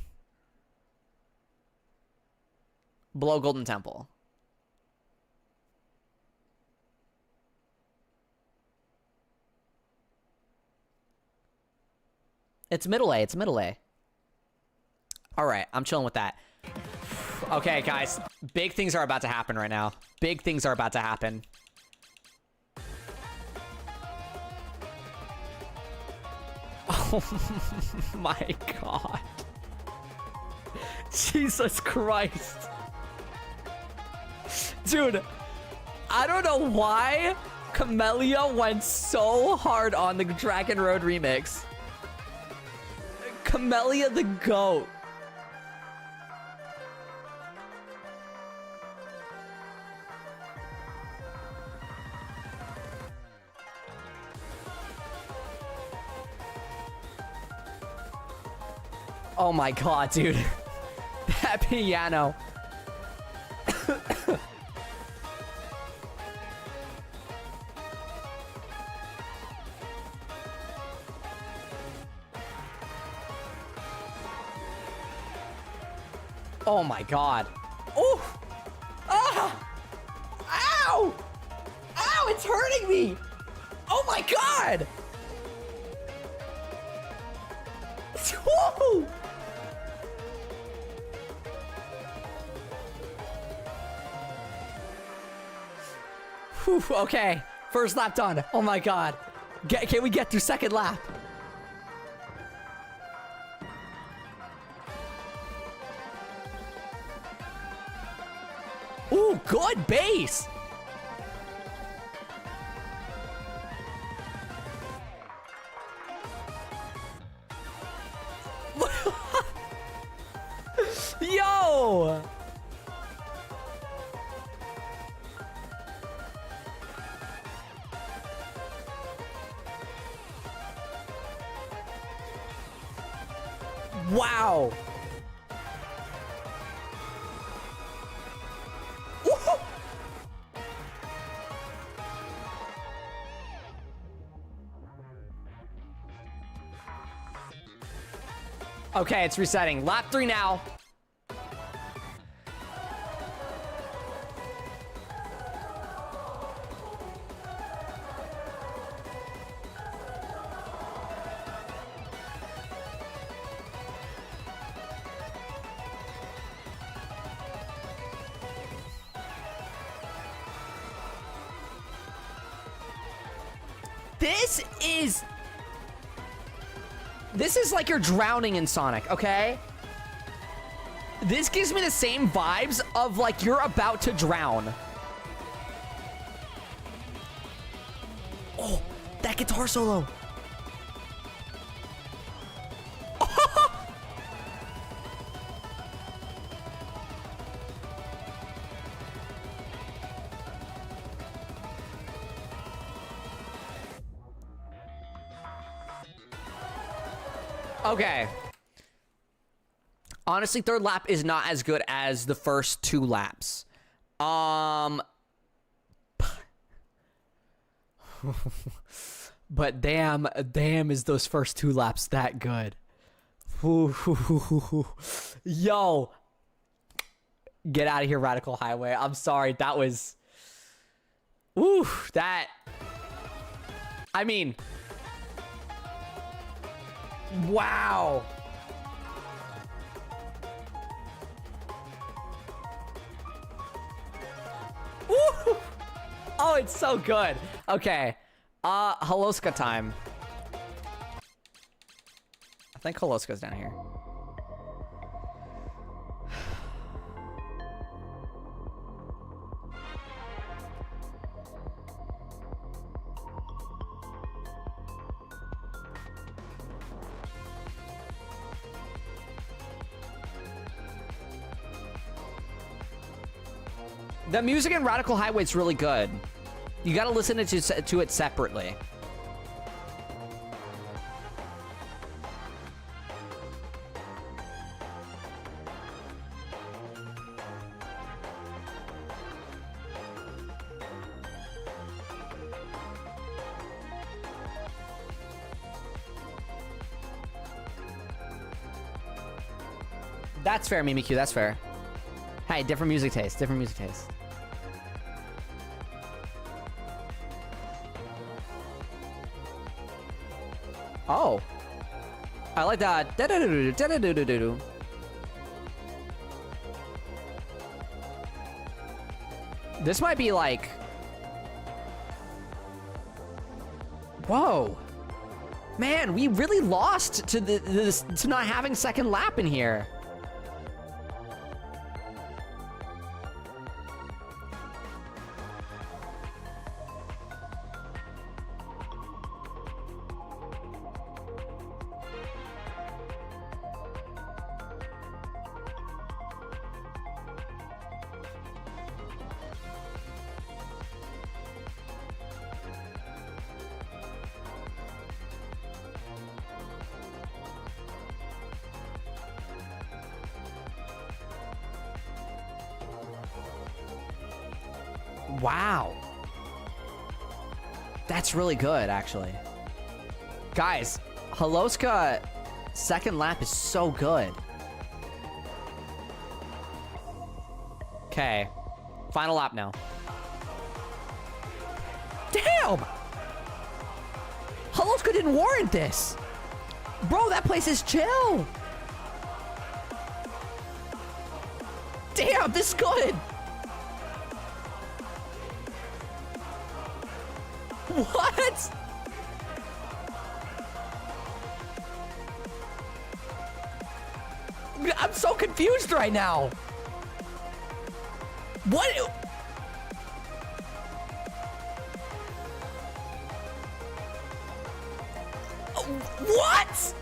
Below Golden Temple. It's middle A. It's middle A. All right, I'm chilling with that. Okay, guys. Big things are about to happen right now. Big things are about to happen. Oh my god. Jesus Christ. Dude, I don't know why Camellia went so hard on the Dragon Road remix. Camellia the GOAT. Oh my god, dude. That piano. Oh my god. Oh! Ah! Ow! Ow, it's hurting me! Oh my god! Whoa! Whew, okay, first lap done. Oh my god. Can we get through second lap? Ooh, good base. Yo! Wow. Woo! Okay, it's resetting. Lap 3 now. This is like you're drowning in Sonic, okay? This gives me the same vibes of like you're about to drown. Oh, that guitar solo. Okay. Honestly, third lap is not as good as the first 2 laps. But damn is those first 2 laps that good. Yo. Get out of here, Radical Highway. I'm sorry. That was... Ooh, that... I mean... Wow. Woo! Oh, it's so good. Okay. Holoska time. I think Holoska's down here. The music in Radical Highway is really good. You gotta listen to it separately. That's fair, Mimikyu. That's fair. Hey, different music taste. Different music taste. Oh. I like that. This might be like... Whoa. Man, we really lost to to not having second lap in here. Wow. That's really good, actually. Guys, Holoska second lap is so good. Okay. Final lap now. Damn! Holoska didn't warrant this. Bro, that place is chill. Damn, this is good. What? I'm so confused right now. What? What?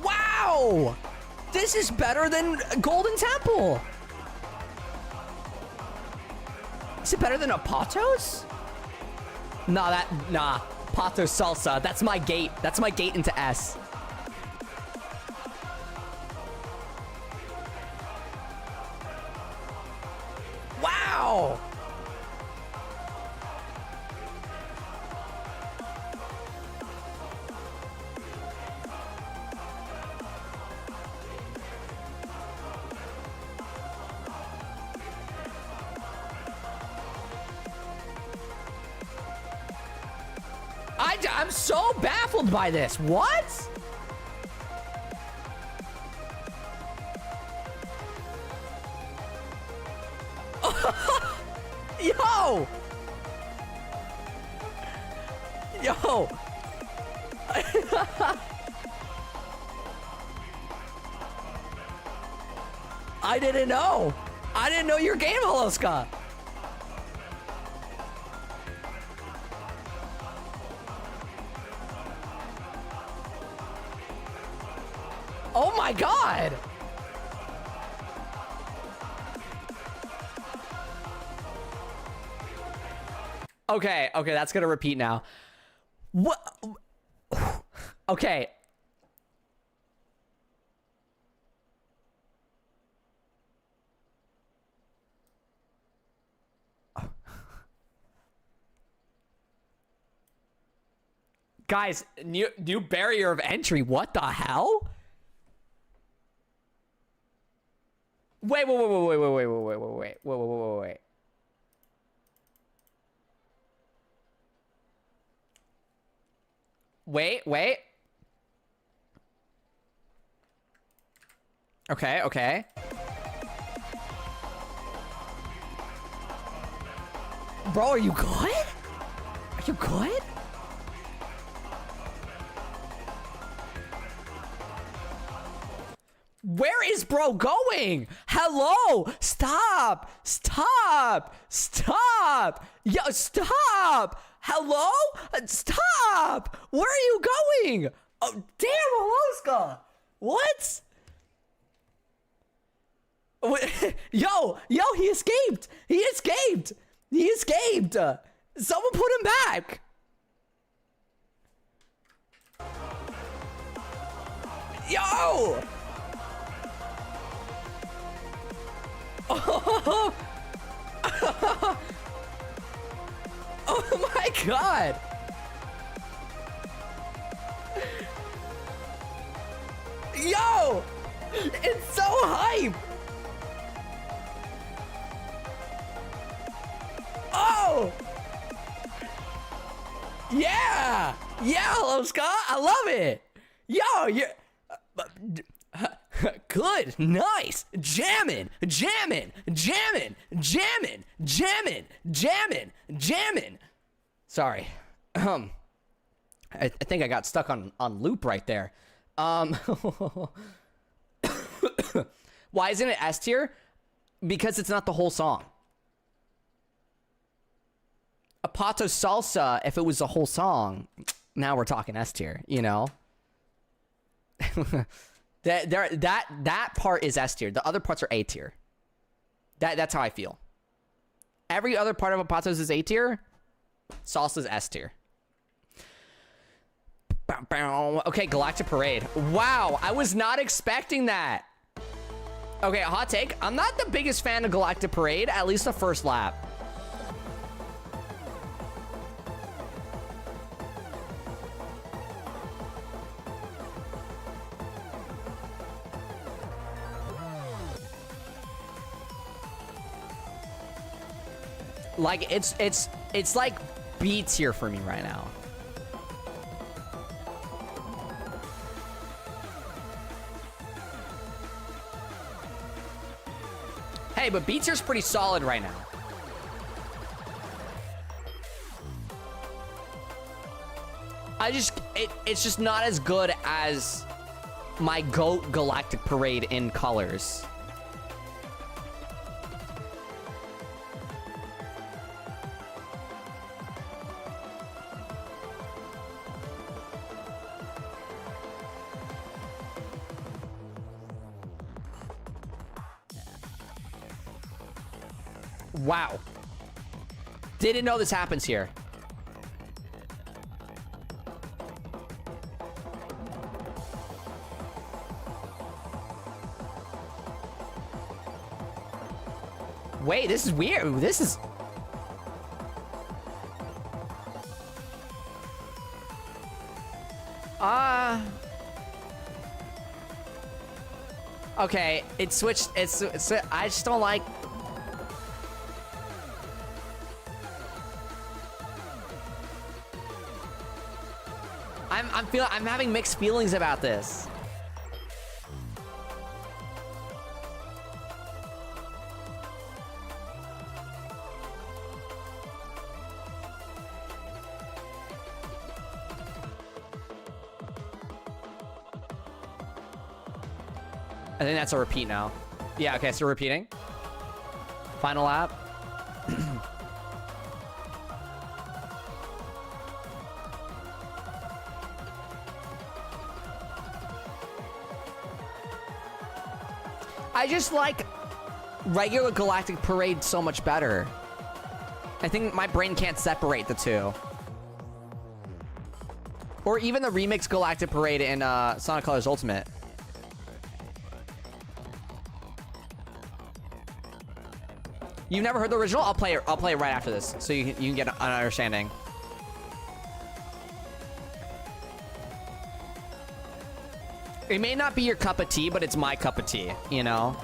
Wow! This is better than Golden Temple. Is it better than a Patos? Nah, Patos Salsa. That's my gate. That's my gate into S. Wow! I'm so baffled by this. What? Yo! Yo! I didn't know. I didn't know your game, Holoska. Oh my god! Okay, that's gonna repeat now. What? Okay. Guys, new barrier of entry. What the hell? Wait. Wait. Okay. Bro, are you good? Are you good? Where is bro going? Hello? Stop! Yo, stop! Hello? Stop! Where are you going? Oh, damn, Holoska! What? Yo, he escaped! Someone put him back! Yo! Oh my god. Yo! It's so hype! Oh! Yeah! Yeah, hello, Scott. I love it. Yo, yeah. Good. Nice. Jamming. Jamming. Jamming. Jamming. Jamming. Jamming. Jamming. Sorry. I think I got stuck on loop right there. Why isn't it S tier? Because it's not the whole song. Apato Salsa, if it was the whole song, now we're talking S tier, you know? that part is S tier. The other parts are A tier. That's how I feel. Every other part of Apato's is A tier. Salsa's S tier. Okay, Galactic Parade. Wow, I was not expecting that. Okay, hot take. I'm not the biggest fan of Galactic Parade, at least the first lap. Like, it's like B tier for me right now. Hey, but B tier's pretty solid right now. It's just not as good as my GOAT Galactic Parade in colors. Wow. Didn't know this happens here. Wait, this is weird. This is... Okay, it switched. It's I just don't like... I'm having mixed feelings about this. I think that's a repeat now. Yeah, okay, so repeating. Final lap. I just like regular Galactic Parade so much better. I think my brain can't separate the two. Or even the remix Galactic Parade in Sonic Colors Ultimate. You've never heard the original? I'll play it right after this, so you can get an understanding. It may not be your cup of tea, but it's my cup of tea, you know?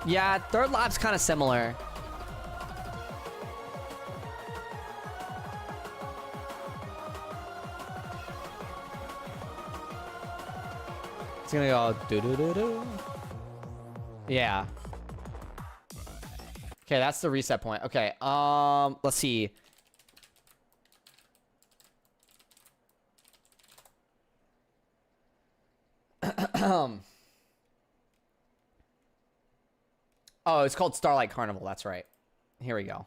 Yeah, third lap's kind of similar. It's gonna go do-do-do-do. Yeah. Okay, that's the reset point. Okay, let's see. Oh, it's called Starlight Carnival. That's right. Here we go.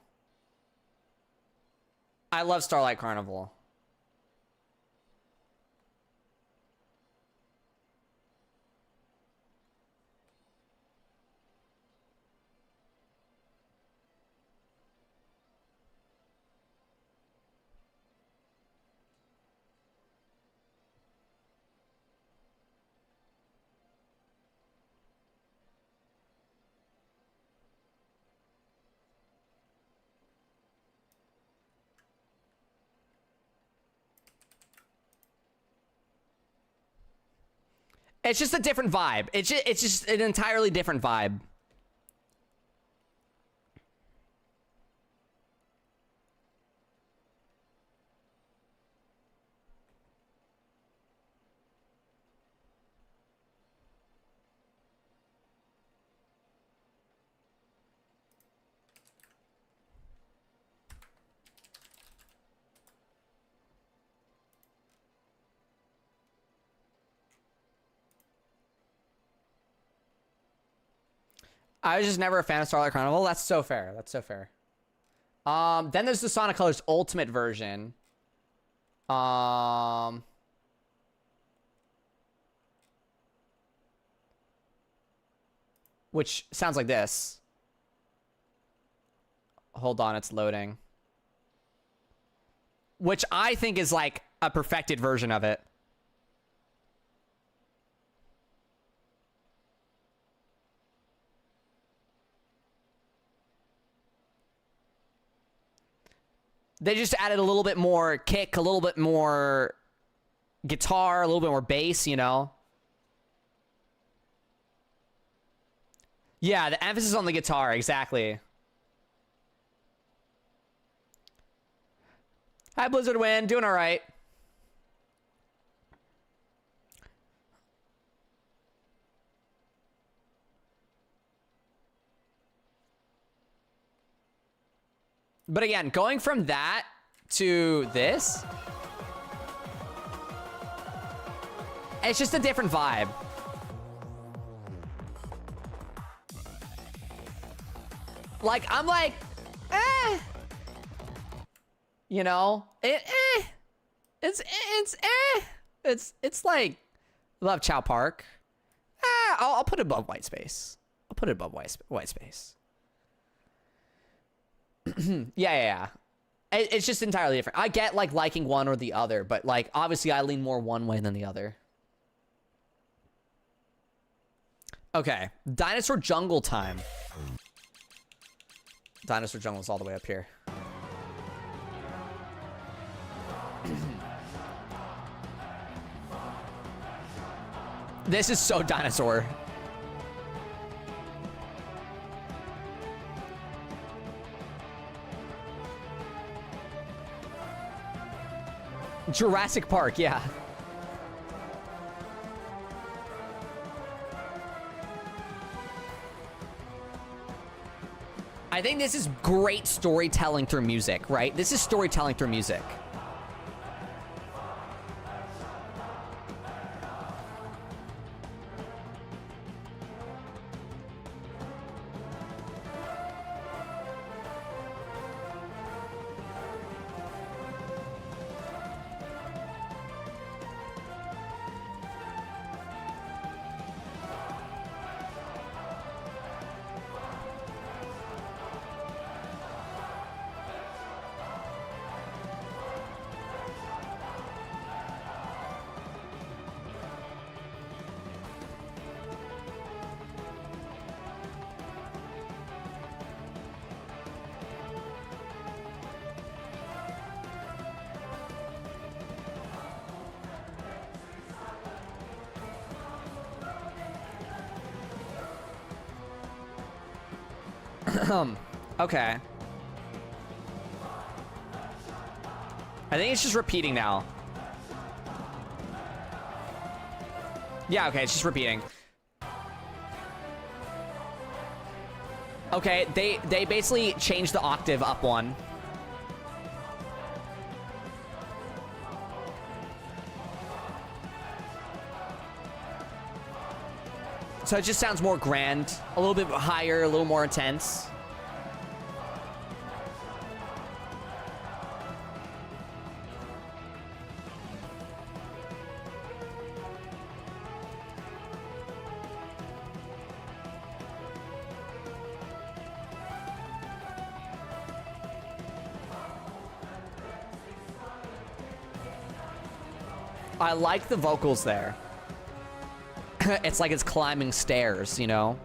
I love Starlight Carnival. It's just a different vibe. It's just an entirely different vibe. I was just never a fan of Starlight Carnival. That's so fair. That's so fair. Then there's the Sonic Colors Ultimate version. Which sounds like this. Hold on, it's loading. Which I think is like a perfected version of it. They just added a little bit more kick, a little bit more guitar, a little bit more bass, you know? Yeah, the emphasis on the guitar, exactly. Hi, Blizzard Win. Doing all right. But again, going from that to this, it's just a different vibe. Like, I'm like, eh. You know? It's like, love Chow Park. I'll put it above White Space. I'll put it above White Space. Yeah. It's just entirely different. I get like liking one or the other, but like obviously I lean more one way than the other. Okay, Dinosaur Jungle time. Dinosaur Jungle's all the way up here. This is so dinosaur. Jurassic Park, yeah. I think this is great storytelling through music, right? This is storytelling through music. Okay. I think it's just repeating now. Yeah, okay, it's just repeating. Okay, they basically changed the octave up one. So it just sounds more grand, a little bit higher, a little more intense. I like the vocals there. It's like it's climbing stairs, you know?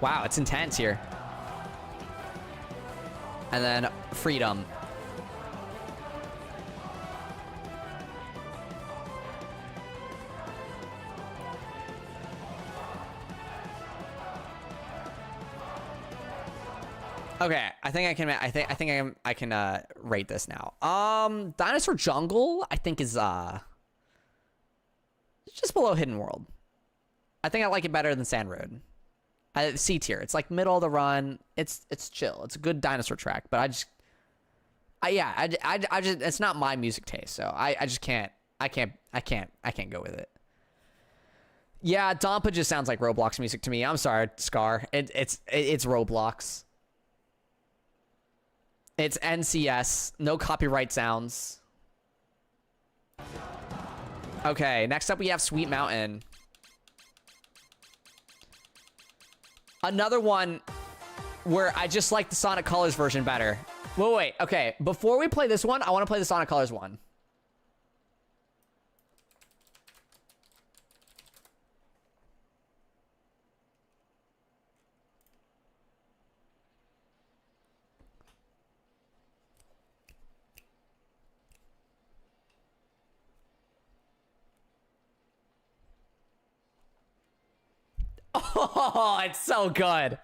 Wow, it's intense here. And then Freedom. Okay, I think I can. I can rate this now. Dinosaur Jungle, I think is just below Hidden World. I think I like it better than Sand Road. C tier. It's like middle of the run. It's chill. It's a good dinosaur track, but I just it's not my music taste, so I just can't. I can't go with it. Yeah, Dompa just sounds like Roblox music to me. I'm sorry, Scar. It's Roblox. It's NCS. No copyright sounds. Okay, next up we have Sweet Mountain. Another one where I just like the Sonic Colors version better. Wait. Okay, before we play this one, I want to play the Sonic Colors one. Oh, it's so good.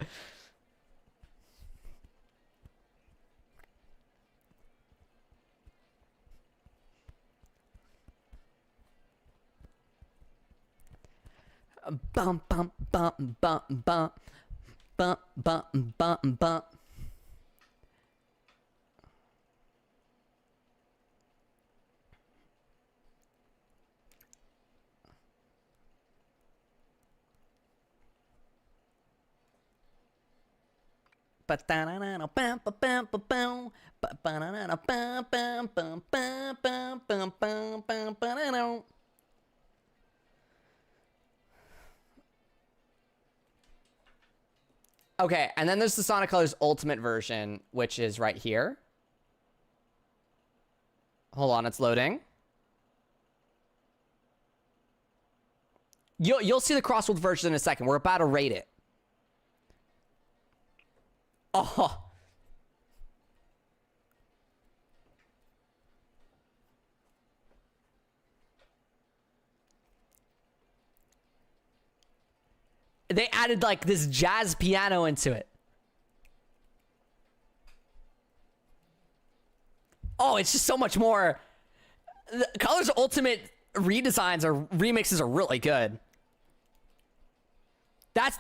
Bum bum bum bum bum bum bum bum bum. Okay, and then there's the Sonic Colors Ultimate version, which is right here. Hold on, it's loading. You'll see the Crossworld version in a second. We're about to rate it. Oh. They added like this jazz piano into it. Oh, it's just so much more. The Colors Ultimate redesigns or remixes are really good.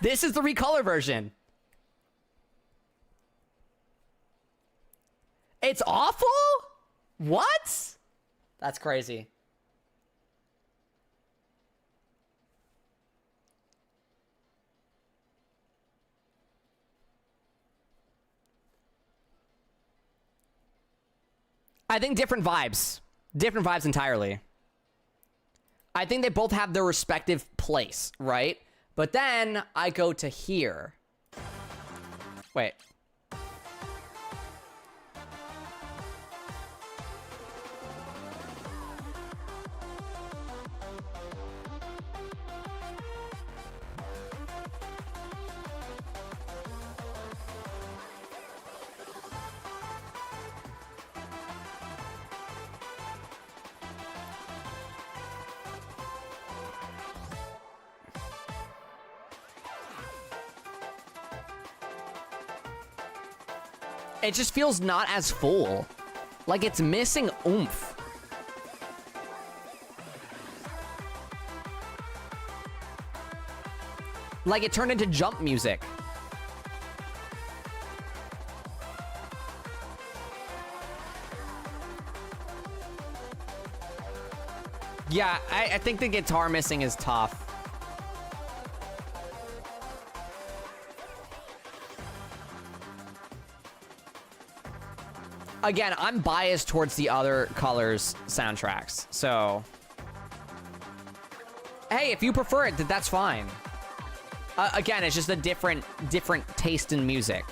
This is the recolor version. It's awful? What? That's crazy. I think different vibes. Different vibes entirely. I think they both have their respective place, right? But then I go to here. Wait. It just feels not as full. Like it's missing oomph. Like it turned into jump music. Yeah, I think the guitar missing is tough. Again, I'm biased towards the other Colors soundtracks, so... Hey, if you prefer it, that's fine. Again, it's just a different taste in music.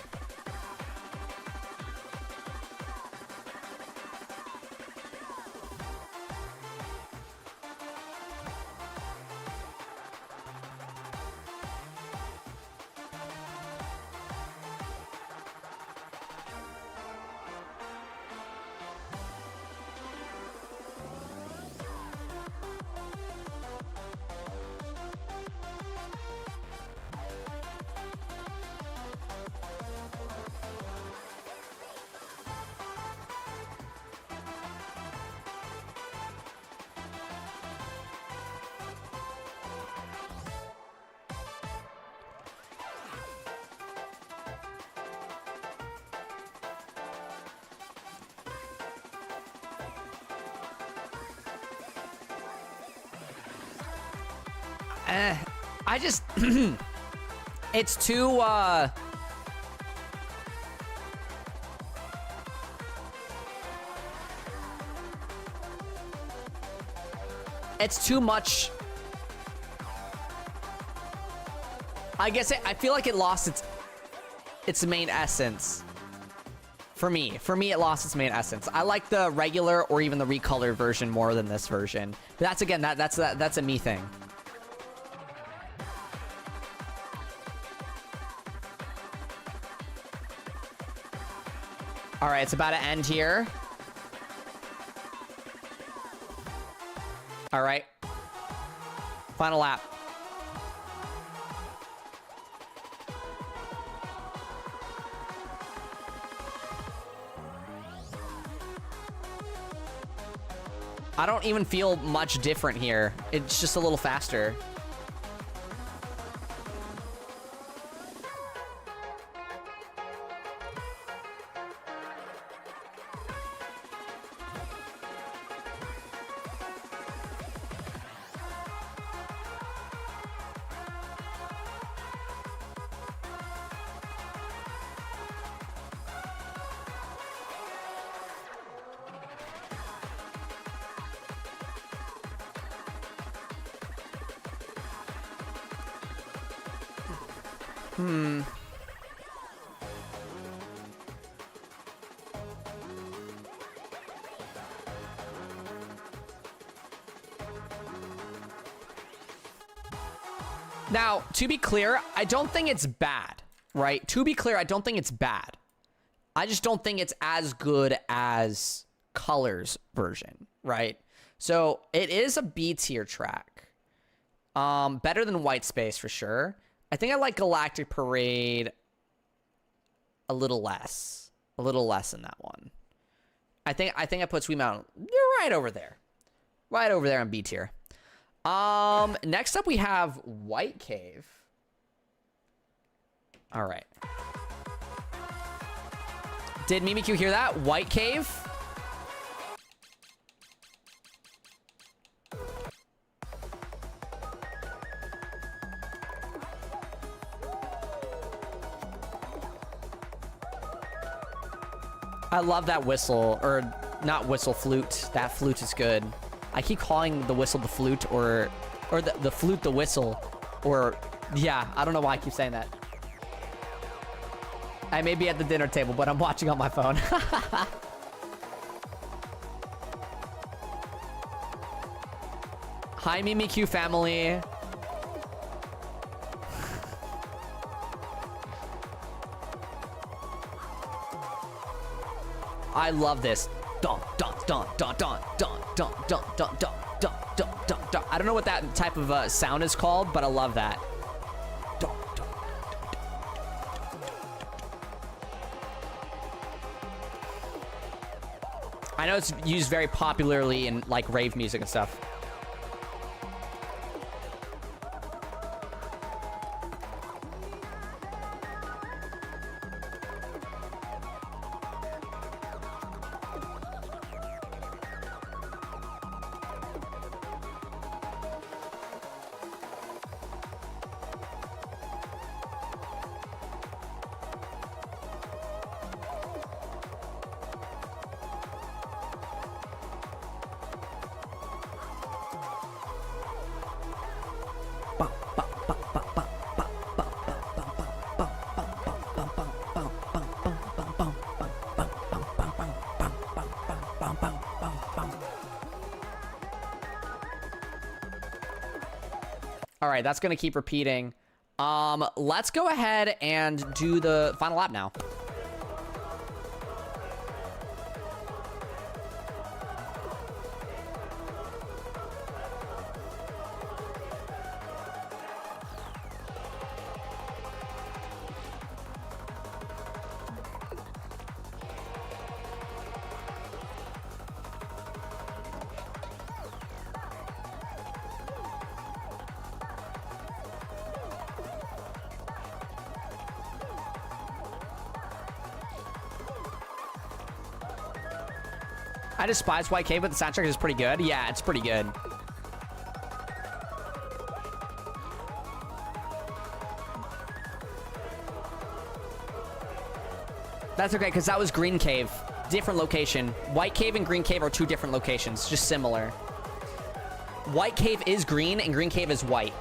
I just it's too it's too much. I guess I feel like it lost its main essence. For me, it lost its main essence. I like the regular or even the recolored version more than this version. But that's again, that's a me thing. All right, it's about to end here. All right. Final lap. I don't even feel much different here. It's just a little faster. Now, to be clear, I don't think it's bad, right? To be clear, I don't think it's bad. I just don't think it's as good as Colors version, right? So it is a B tier track. Better than White Space for sure. I think I like Galactic Parade a little less than that one. I think I put Sweet Mountain right over there on B tier. Next up we have White Cave. All right. Did Mimikyu hear that? White Cave. I love that whistle, or not whistle, flute. That flute is good. I keep calling the whistle the flute, or the flute the whistle, or yeah, I don't know why I keep saying that. I may be at the dinner table, but I'm watching on my phone. Hi, Mimikyu family. I love this. Dun, dun, dun, dun, dun, dun, dun, dun, dun, dun, dun, dun, dun, dun. I don't know what that type of sound is called, but I love that. Dun, dun, I know it's used very popularly in like rave music and stuff. All right, that's gonna keep repeating. Let's go ahead and do the final lap now. I despise White Cave, but the soundtrack is pretty good. Yeah, it's pretty good. That's okay, because that was Green Cave. Different location. White Cave and Green Cave are two different locations, just similar. White Cave is green and Green Cave is white.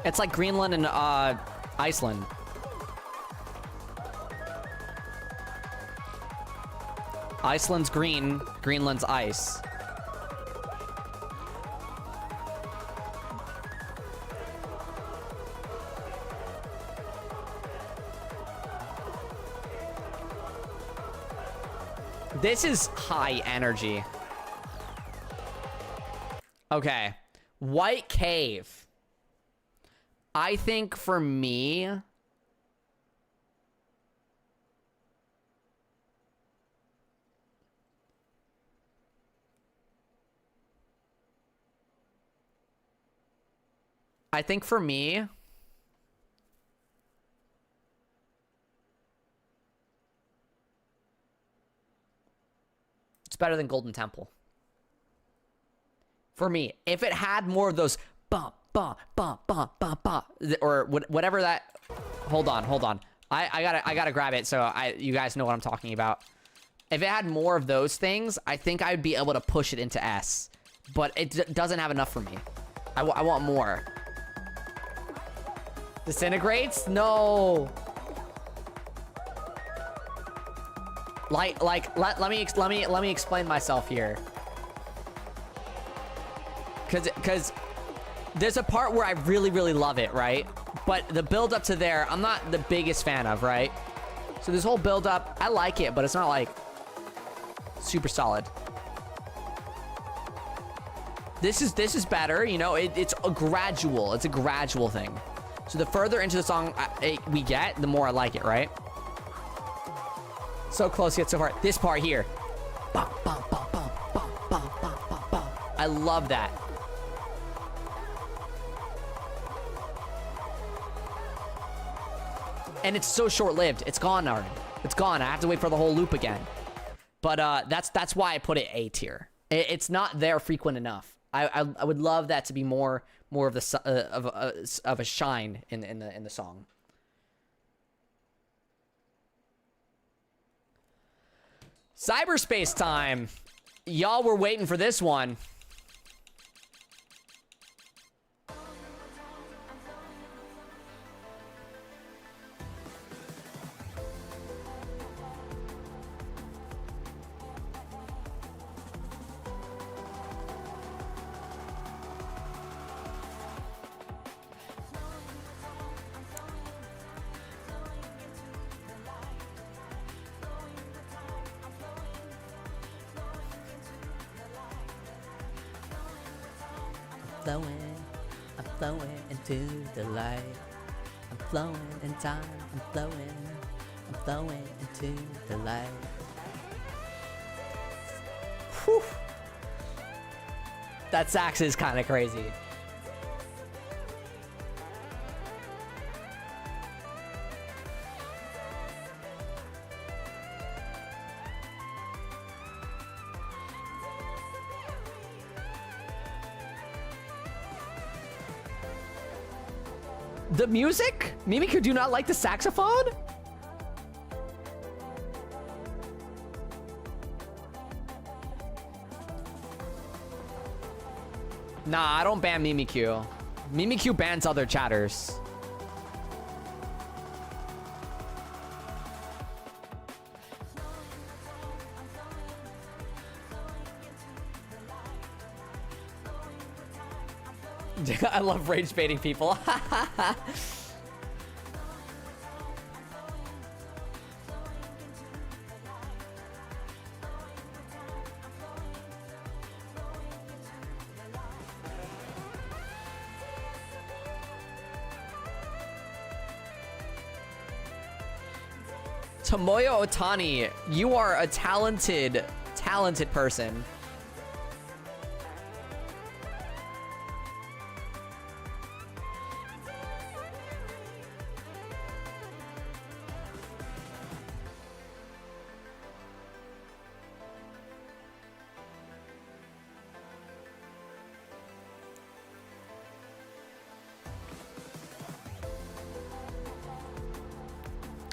It's like Greenland and Iceland. Iceland's green, Greenland's ice. This is high energy. Okay. White Cave. I think for me... it's better than Golden Temple. For me, if it had more of those bump, bump, bump, bump, bump, bump, or whatever that. Hold on. I gotta grab it so you guys know what I'm talking about. If it had more of those things, I think I'd be able to push it into S. But it doesn't have enough for me. I want more. Disintegrates? No. Let me explain myself here. Cause there's a part where I really love it, right? But the build up to there, I'm not the biggest fan of, right? So this whole build up, I like it, but it's not like super solid. This is better, you know. It's a gradual thing. So the further into the song we get, the more I like it, right? So close yet so far. This part here. I love that. And it's so short-lived. It's gone already. It's gone. I have to wait for the whole loop again. But that's why I put it A tier. It's not there frequent enough. I would love that to be more of the of a shine in the song. Cyberspace time. Y'all were waiting for this one. I'm flowing into the light. I'm flowing in time. I'm flowing into the light. Whew. That sax is kind of crazy. The music? Mimikyu, do you not like the saxophone? Nah, I don't ban Mimikyu. Mimikyu bans other chatters. I love rage baiting people. Tomoyo Otani, you are a talented person.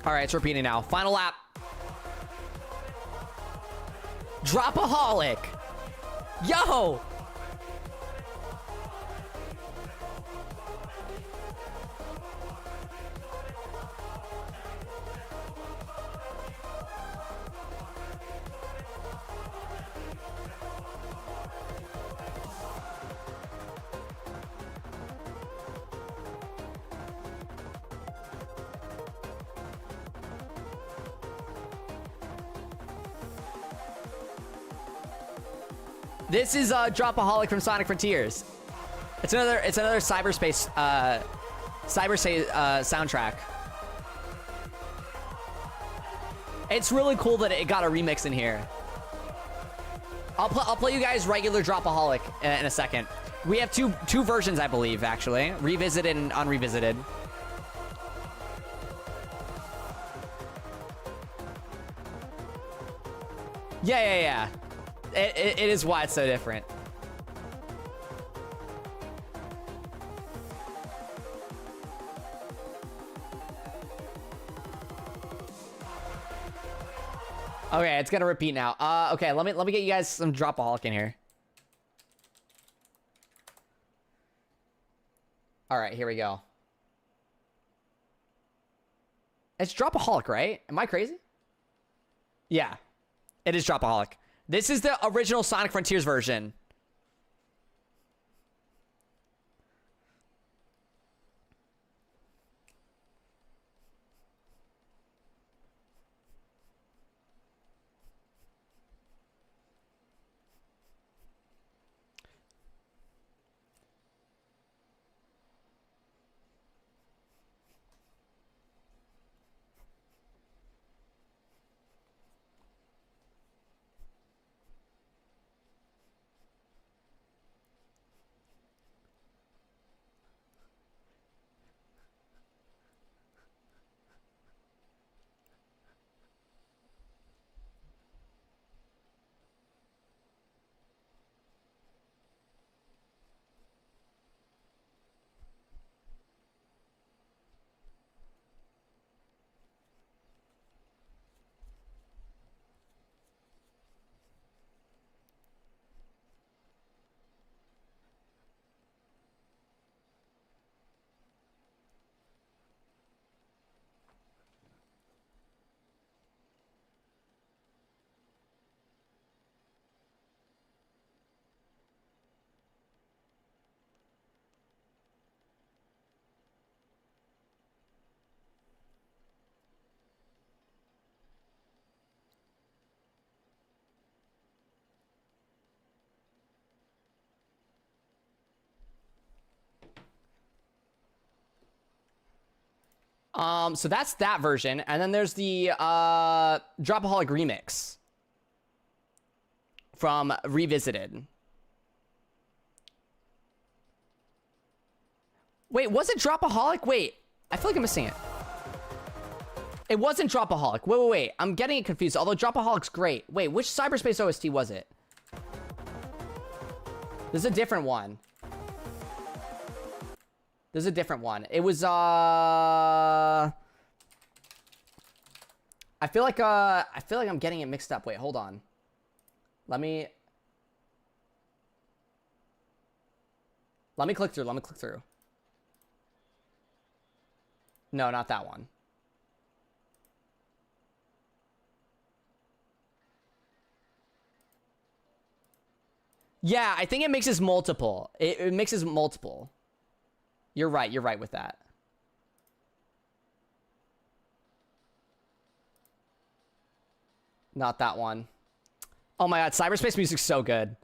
All right, it's repeating now. Final lap. Dropaholic. Yo. This is Dropaholic from Sonic Frontiers. It's another cyberspace soundtrack. It's really cool that it got a remix in here. I'll play you guys regular Dropaholic in a second. We have two versions, I believe, actually. Revisited and unrevisited. Yeah. It is why it's so different. Okay, it's gonna repeat now. Okay, let me get you guys some Dropaholic in here. All right, here we go. It's Dropaholic, right? Am I crazy? Yeah, it is Dropaholic. This is the original Sonic Frontiers version. So that's that version, and then there's the Dropaholic remix from Revisited. Wait, was it Dropaholic? Wait, I feel like I'm missing it. It wasn't Dropaholic. Wait. I'm getting it confused. Although Dropaholic's great. Wait, which cyberspace OST was it? This is a different one. This is a different one. It was I feel like I'm getting it mixed up. Wait, hold on. Let me click through. No, not that one. Yeah, I think it mixes multiple. It mixes multiple. You're right with that. Not that one. Oh my god, cyberspace music's so good.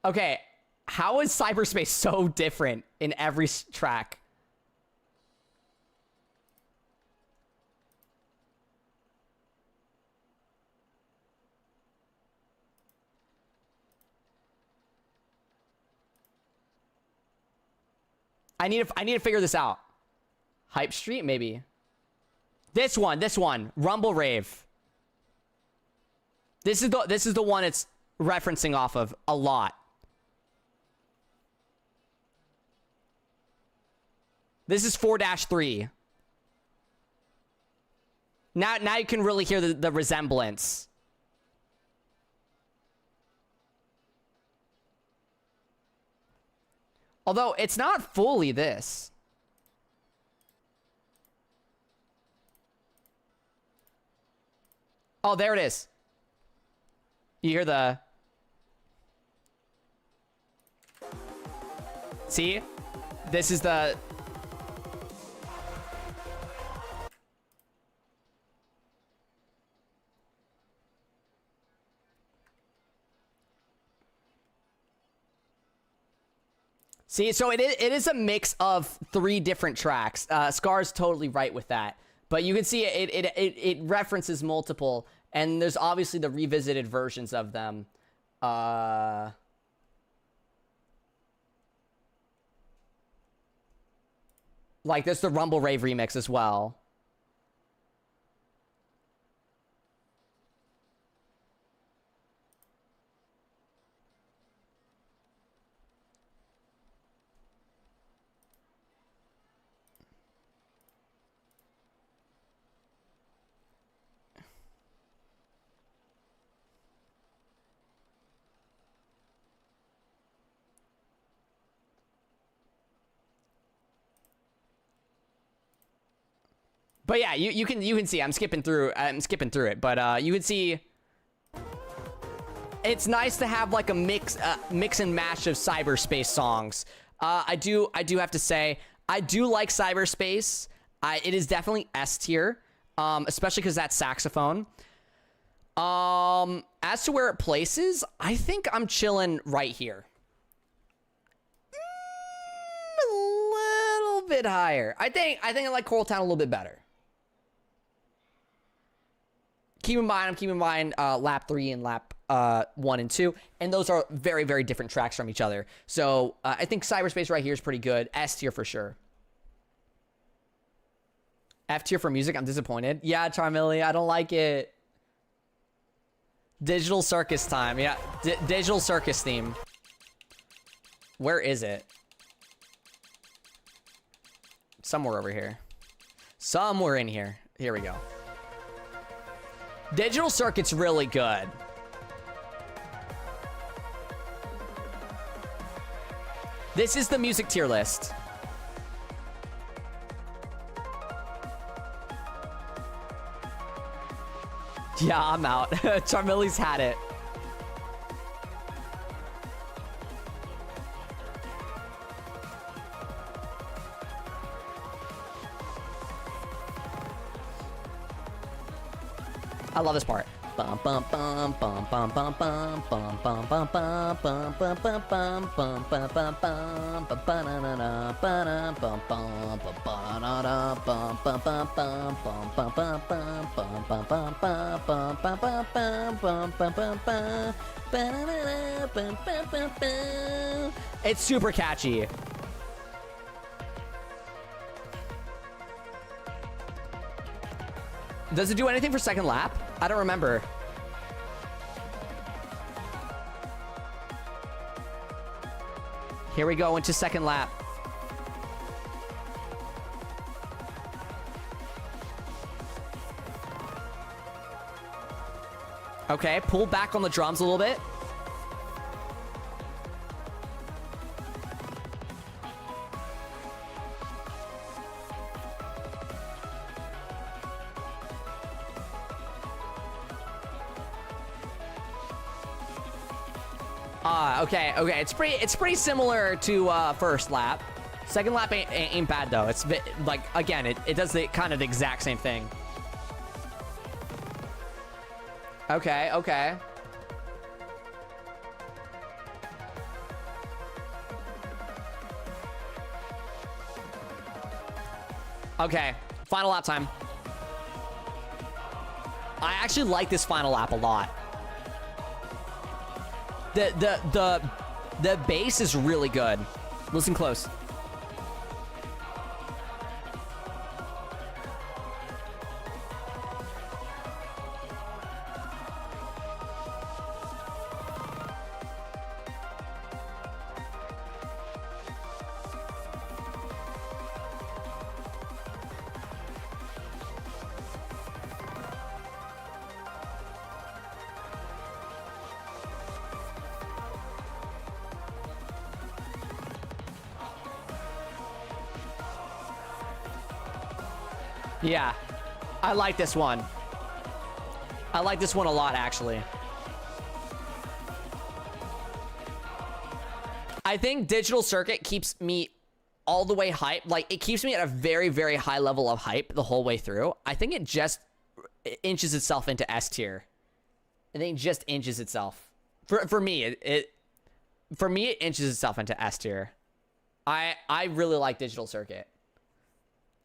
Okay, how is cyberspace so different in every track? I need to figure this out. Hype Street, maybe. This one. Rumble Rave. This is the one. It's referencing off of a lot. This is 4-3. Now you can really hear the resemblance. Although it's not fully this. Oh, there it is. You hear the... See? This is the... See, so it is a mix of 3 different tracks. Scar's totally right with that. But you can see it references multiple, and there's obviously the revisited versions of them. Like, there's the Rumble Rave remix as well. But yeah, you can see I'm skipping through it, but you can see it's nice to have like a mix and mash of cyberspace songs. I do have to say I do like cyberspace. It is definitely S tier, especially because that's saxophone. As to where it places, I think I'm chilling right here. A little bit higher. I think I like Coral Town a little bit better. Keep in mind, lap 3 and lap 1 and 2, and those are very, very different tracks from each other. So I think cyberspace right here is pretty good. S tier for sure. F tier for music. I'm disappointed. Yeah, Charmilly, I don't like it. Digital Circus time. Yeah, Digital Circus theme. Where is it? Somewhere over here. Somewhere in here. Here we go. Digital Circuit's really good. This is the music tier list. Yeah, I'm out. Charmilly's had it. I love this part. Bum bum bum bum bum bum bum bum bum bum bum bum bum bum bum bum bum bum bum ba-na-na-na ba-na bum bum ba-na-na bum bum bum bum bum bum bum bum bum bum bum bum bum bum bum bum bum bum bum ba-na-na-na bum bum bum bum. It's super catchy. Does it do anything for second lap? I don't remember. Here we go into second lap. Okay, pull back on the drums a little bit. Okay. It's pretty similar to first lap. Second lap ain't bad though. It's like, again, it does the kind of the exact same thing. Okay. Okay, final lap time. I actually like this final lap a lot. The bass is really good. Listen close. Yeah, I like this one. I like this one a lot, actually. I think Digital Circuit keeps me all the way hype. Like, it keeps me at a very, very high level of hype the whole way through. I think it just inches itself into S tier. I think it just inches itself. For me, it inches itself into S tier. I really like Digital Circuit.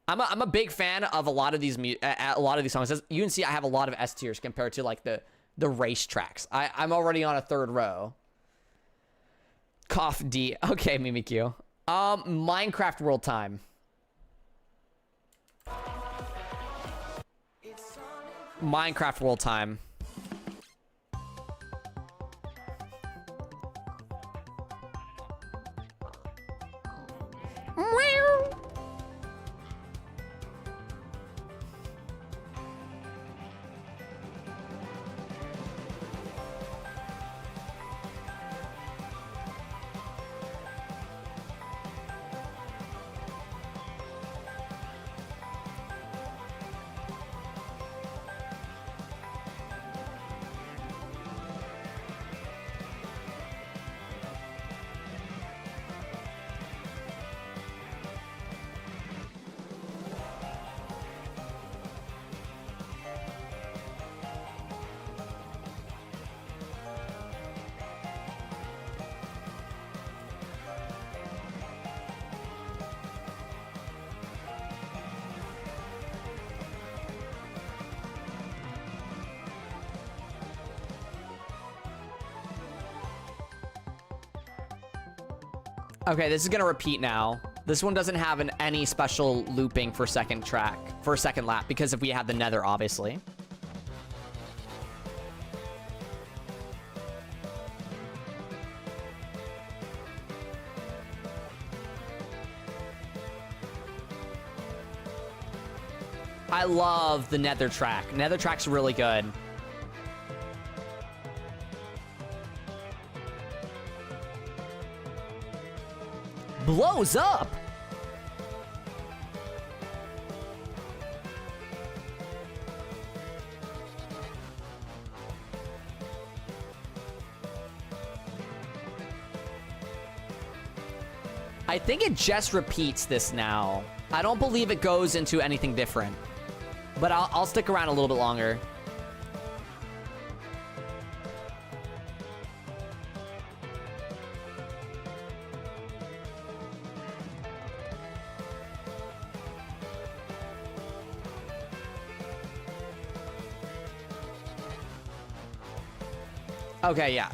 I'm a big fan of a lot of these songs. As you can see, I have a lot of S tiers compared to like the race tracks. I'm already on a third row. Cough D. Okay, Mimikyu. Minecraft World Time. Minecraft World Time. Okay, this is gonna repeat now. This one doesn't have any special looping for second lap, because if we had the Nether, obviously. I love the Nether track. Nether track's really good. Blows up. I think it just repeats this now. I don't believe it goes into anything different, but I'll stick around a little bit longer. Okay, yeah.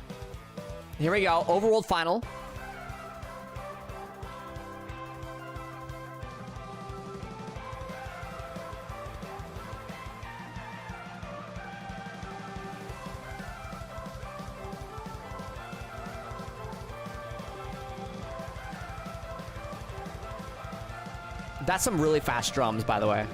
Here we go. Overworld final. That's some really fast drums, by the way.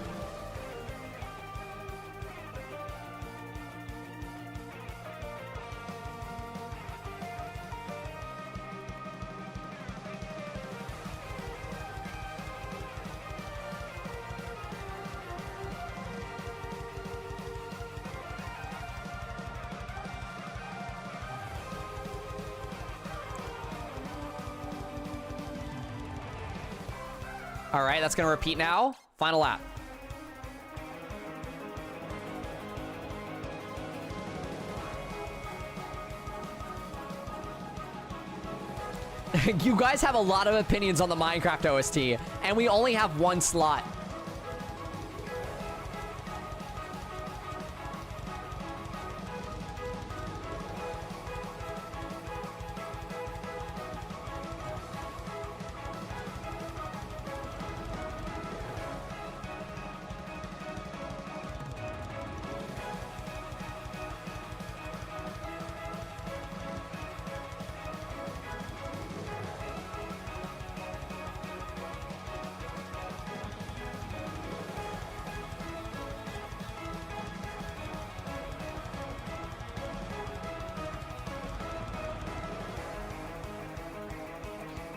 All right, that's gonna repeat now. Final lap. You guys have a lot of opinions on the Minecraft OST, and we only have one slot.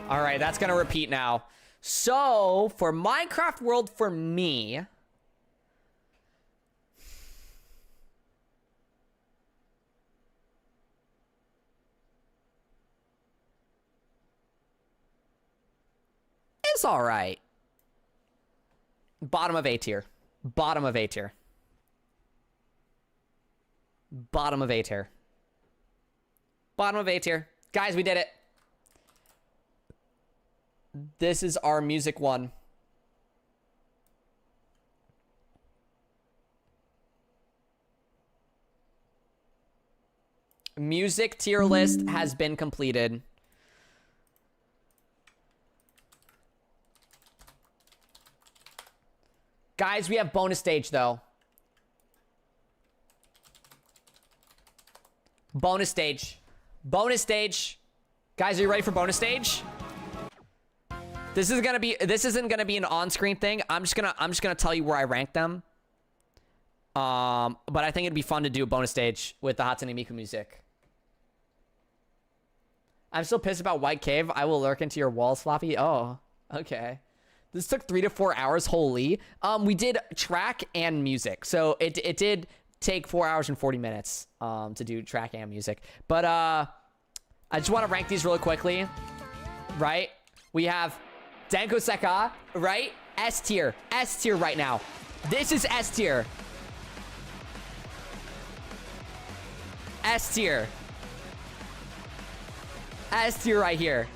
All right, that's gonna repeat now. So for Minecraft World, for me, was all right. Bottom of A tier. Bottom of A tier. Bottom of A tier. Bottom of A tier. Guys, we did it. This is our music one. Music tier list has been completed. Guys, we have bonus stage though. Bonus stage. Bonus stage. Guys, are you ready for bonus stage? This isn't gonna be an on-screen thing. I'm just gonna tell you where I rank them. But I think it'd be fun to do a bonus stage with the Hatsune Miku music. I'm still pissed about White Cave. I will lurk into your walls, Floppy. Oh, okay. This took 3 to 4 hours. Holy. We did track and music, so it did take 4 hours and 40 minutes to do track and music. But I just want to rank these really quickly. Right? We have Denko Sekka, right? S tier. S tier right now. This is S tier. S tier. S tier right here.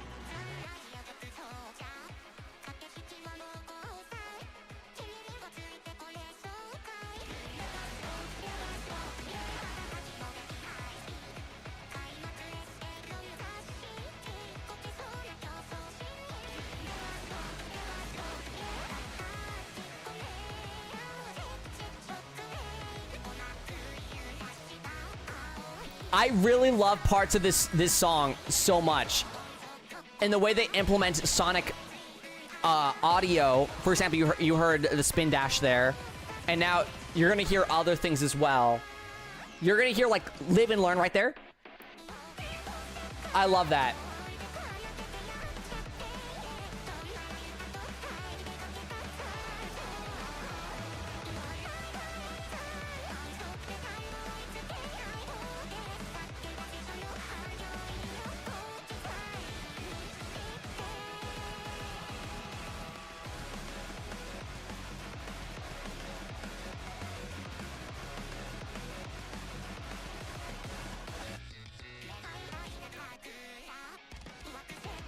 I really love parts of this song so much. And the way they implement Sonic audio. For example, you heard the spin dash there. And now you're going to hear other things as well. You're going to hear, like, live and learn right there. I love that.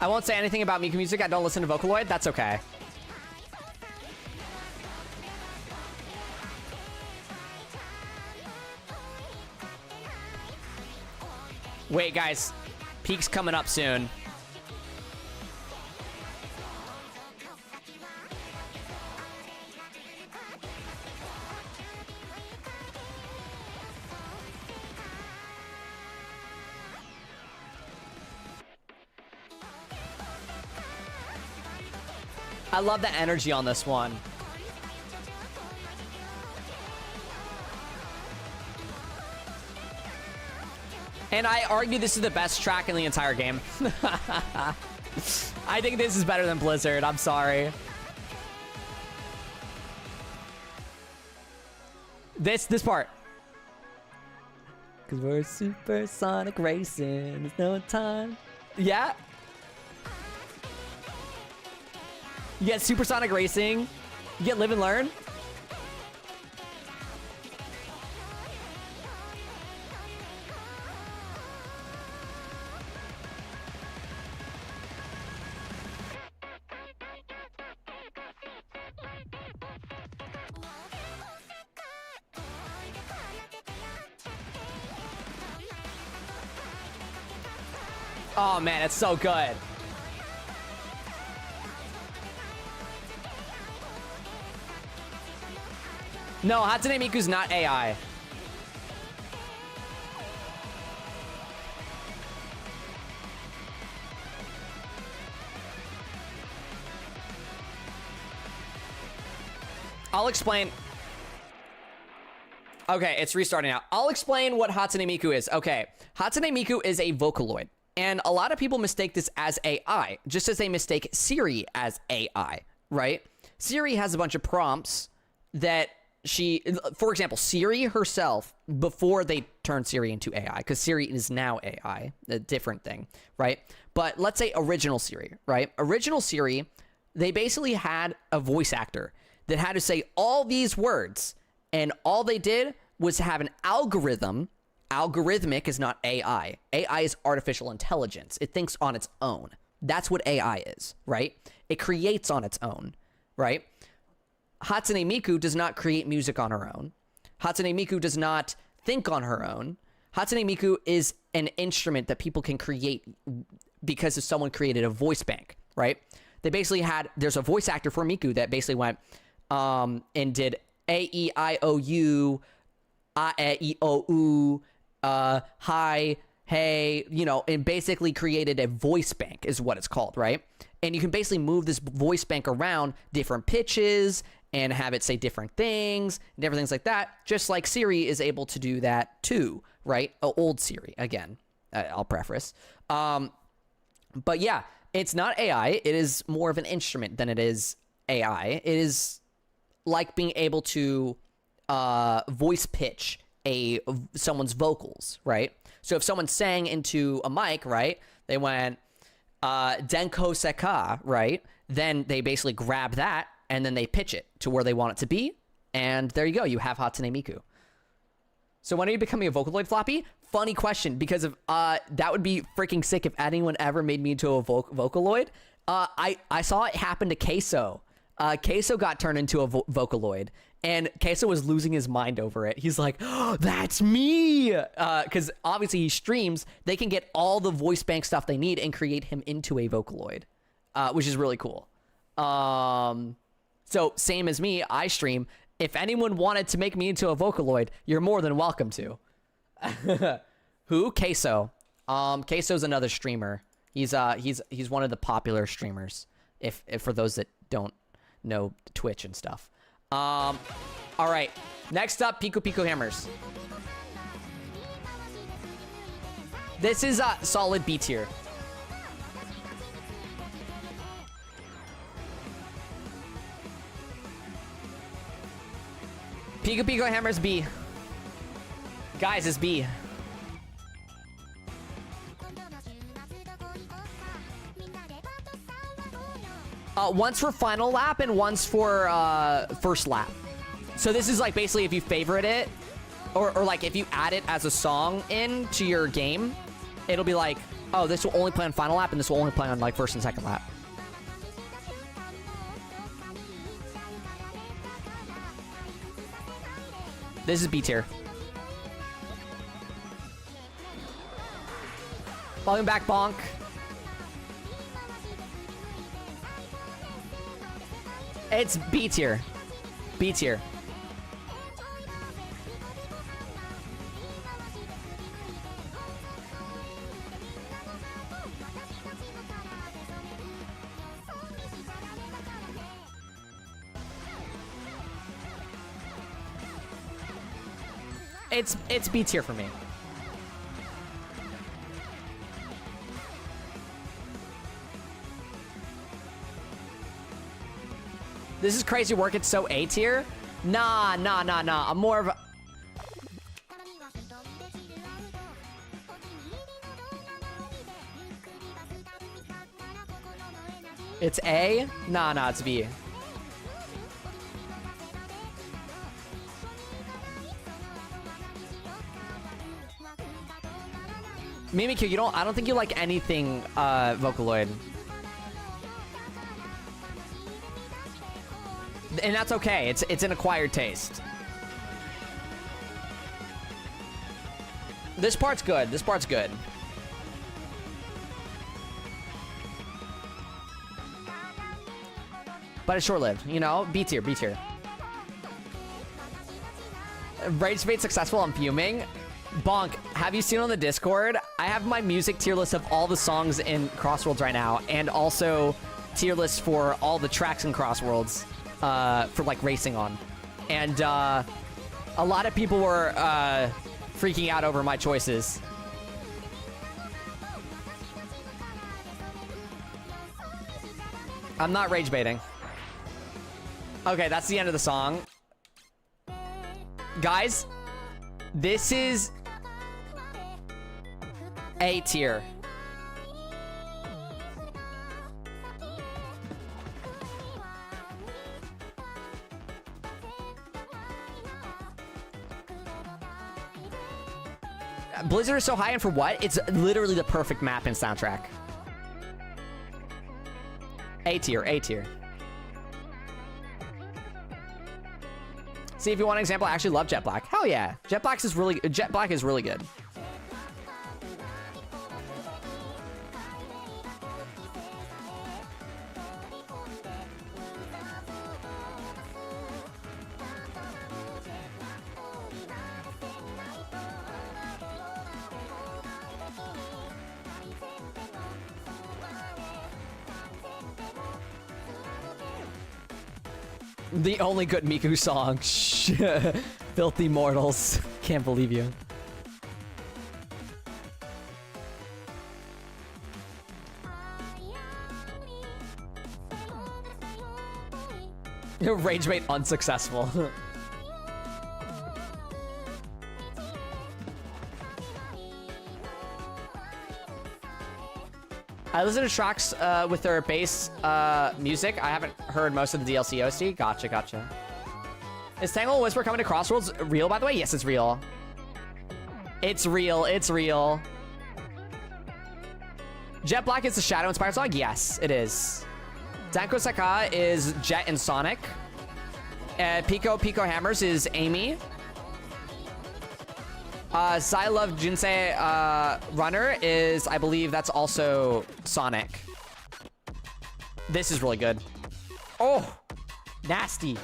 I won't say anything about Miku music. I don't listen to Vocaloid. That's okay. Wait, guys. Peak's coming up soon. I love the energy on this one. And I argue this is the best track in the entire game. I think this is better than Blizzard. I'm sorry. This part. Cause we're supersonic racing. There's no time. Yeah. You get Supersonic Racing. You get Live and Learn. Oh man, it's so good. No, Hatsune Miku's not AI. I'll explain. Okay, it's restarting now. I'll explain what Hatsune Miku is. Okay, Hatsune Miku is a Vocaloid. And a lot of people mistake this as AI, just as they mistake Siri as AI, right? Siri has a bunch of prompts that for example, Siri herself, before they turned Siri into AI, because Siri is now AI, a different thing, right? But let's say original Siri, right? Original Siri They basically had a voice actor that had to say all these words, and all they did was have an algorithm. Algorithmic is not AI. AI is artificial intelligence. It thinks on its own. That's what AI is, right? It creates on its own, right? Hatsune Miku does not create music on her own. Hatsune Miku does not think on her own. Hatsune Miku is an instrument that people can create because someone created a voice bank, right? They basically had, there's a voice actor for Miku that basically went and did A-E-I-O-U, A-E-I-O-U, hi, hey, you know, and basically created a voice bank is what it's called, right? And you can basically move this voice bank around different pitches and have it say different things and different things like that, just like Siri is able to do that too, right? Old Siri, again, I'll preface. But yeah, it's not AI. It is more of an instrument than it is AI. It is like being able to voice pitch someone's vocals, right? So if someone sang into a mic, right, they went Denko Seka, right? Then they basically grab that and then they pitch it to where they want it to be, and there you go. You have Hatsune Miku. So when are you becoming a Vocaloid, Floppy? Funny question, because of that would be freaking sick if anyone ever made me into a Vocaloid. I saw it happen to Queso. Queso got turned into a Vocaloid, and Queso was losing his mind over it. He's like, oh, that's me! Because obviously he streams. They can get all the voice bank stuff they need and create him into a Vocaloid, which is really cool. So same as me, I stream. If anyone wanted to make me into a Vocaloid, you're more than welcome to. Who? Queso. Queso's another streamer. He's one of the popular streamers. If for those that don't know Twitch and stuff. All right. Next up, Pico Pico Hammers. This is a solid B tier. Pico Pico Hammers B. Guys, it's B. Once for final lap and once for first lap. So this is like basically if you favorite it, or like if you add it as a song into your game, it'll be like, oh, this will only play on final lap and this will only play on like first and second lap. This is B tier. Volume back, bonk. It's B tier. B tier. It's B tier for me. This is crazy work. It's so A tier. Nah. I'm more of a... It's A? Nah, it's B. Mimikyu, I don't think you like anything Vocaloid. And that's okay. It's an acquired taste. This part's good. This part's good. But it's short-lived, you know? B tier, B tier. Rage Bait successful, I'm fuming. Bonk, have you seen on the Discord? I have my music tier list of all the songs in Crossworlds right now, and also tier lists for all the tracks in Crossworlds for like racing on. And a lot of people were freaking out over my choices. I'm not rage baiting. Okay, that's the end of the song. Guys, this is A tier. Blizzard is so high, and for what? It's literally the perfect map and soundtrack. A tier, A tier. See, if you want an example, I actually love Jet Black. Hell yeah, Jet Black is really good. The only good Miku song. Filthy mortals. Can't believe you. Rage bait unsuccessful. I listen to tracks with their bass music. I haven't heard most of the DLC OC. Gotcha, gotcha. Is Tangle Whisper coming to Crossroads real, by the way? Yes, it's real. It's real, it's real. Jet Black is the Shadow inspired song? Yes, it is. Danko Saka is Jet and Sonic. Pico Hammers is Amy. Sai Love Jinsei Runner is, I believe that's also Sonic. This is really good. Oh, nasty.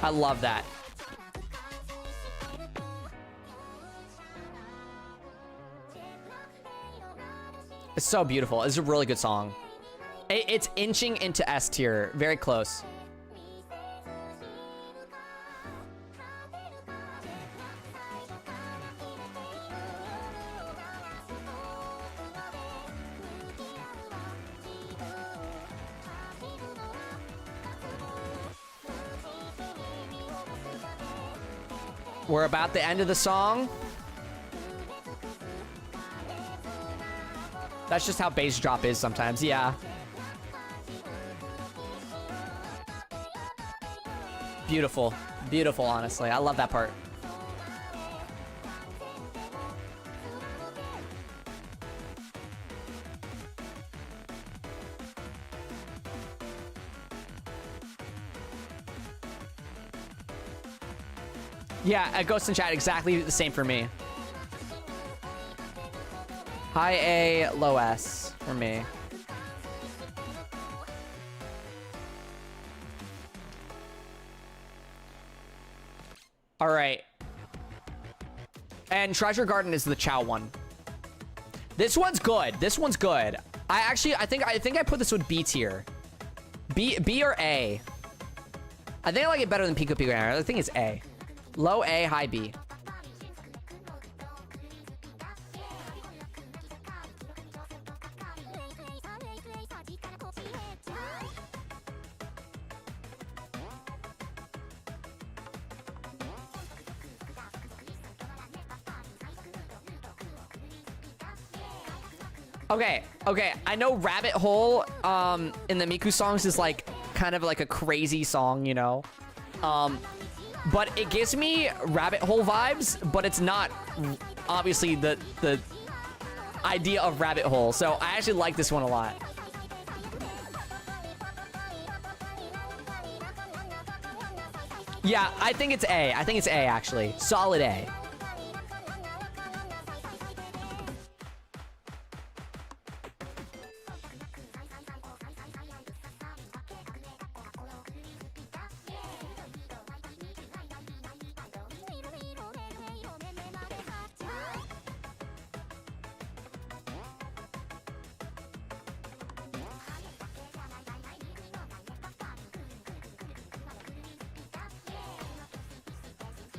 I love that. It's so beautiful. It's a really good song. It's inching into S tier. Very close. We're about the end of the song. That's just how bass drop is sometimes, yeah. Beautiful. Beautiful, honestly. I love that part. Yeah, Ghost in Chat, exactly the same for me. High A, low S for me. All right. And Treasure Garden is the Chow one. This one's good. This one's good. I think I put this one B tier. B or A. I think I like it better than Pico Pico. I think it's A. Low A, high B. Okay, I know Rabbit Hole in the Miku songs is like kind of like a crazy song, you know. But it gives me Rabbit Hole vibes, but it's not obviously the idea of Rabbit Hole. So I actually like this one a lot. Yeah, I think it's A. I think it's A, actually. Solid A.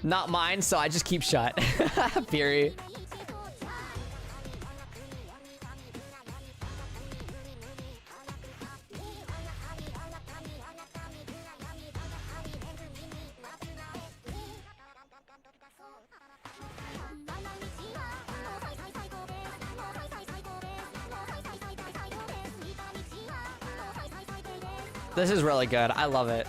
Not mine, so I just keep shut. Fury. This is really good. I love it.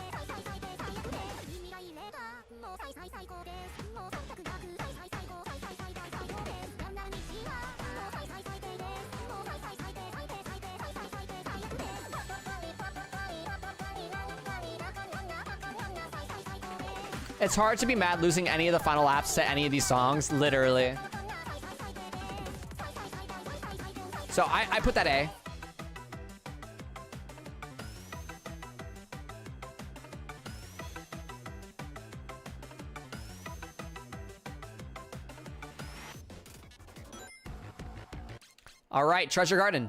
It's hard to be mad losing any of the final laps to any of these songs, literally. So I put that A. All right, Treasure Garden.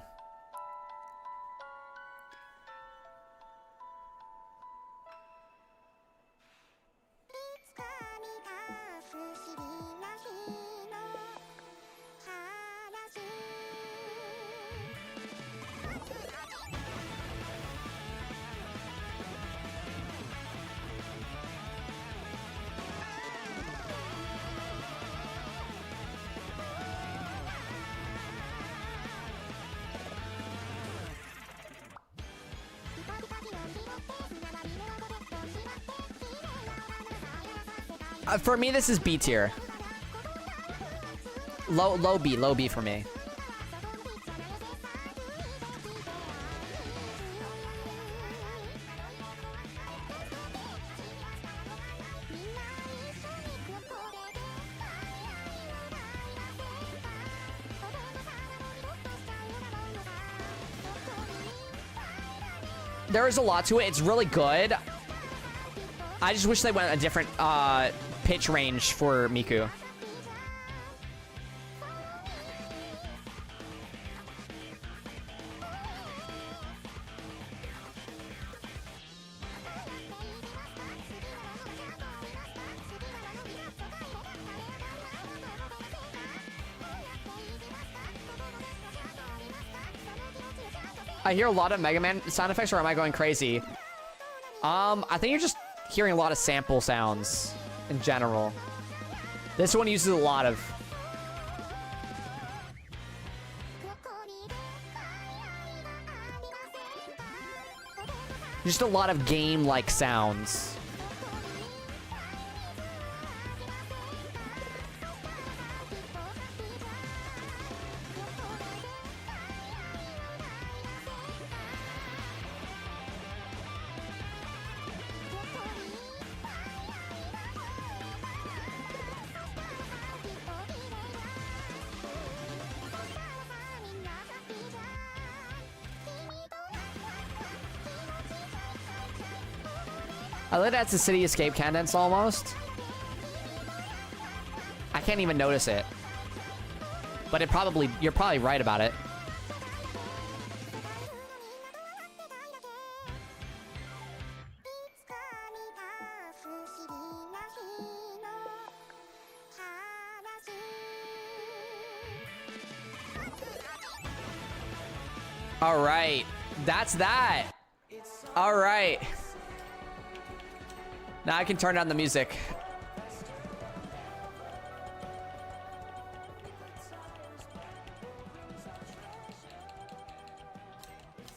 For me, this is B tier. Low B for me. There is a lot to it. It's really good. I just wish they went a different pitch range for Miku. I hear a lot of Mega Man sound effects, or am I going crazy? I think you're just hearing a lot of sample sounds in general. This one uses a lot of... just a lot of game-like sounds. I think that's a City Escape cadence almost. I can't even notice it. But you're probably right about it. All right, that's that. All right. Now I can turn down the music.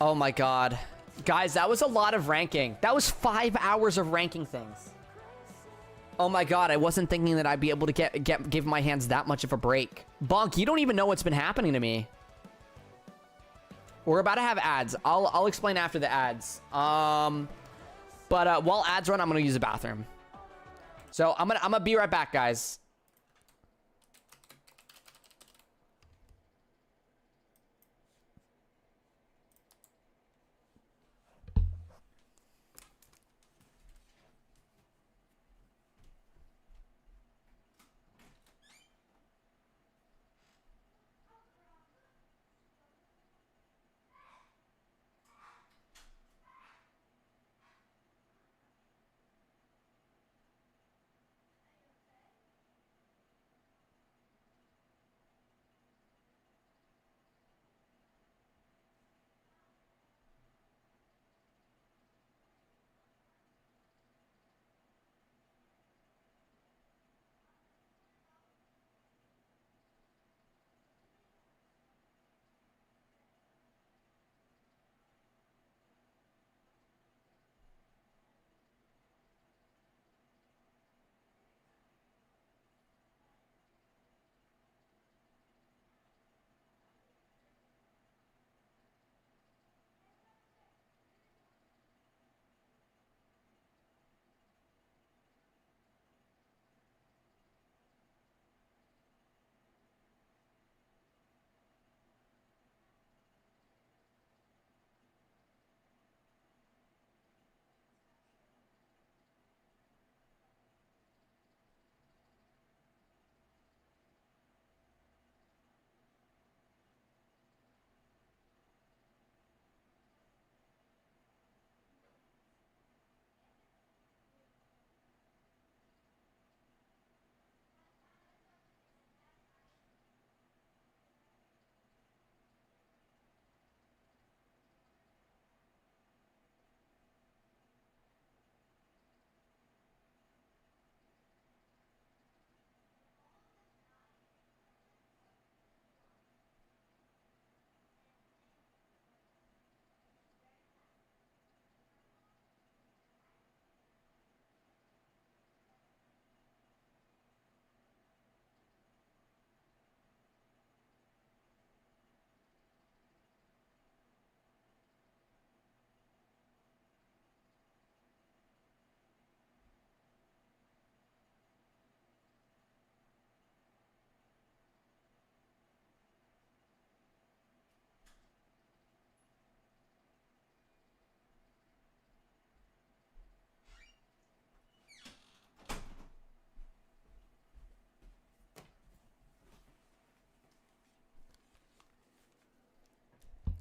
Oh my god. Guys, that was a lot of ranking. That was 5 hours of ranking things. Oh my god, I wasn't thinking that I'd be able to give my hands that much of a break. Bonk, you don't even know what's been happening to me. We're about to have ads. I'll explain after the ads. But while ads run, I'm gonna use the bathroom. So I'm gonna be right back, guys.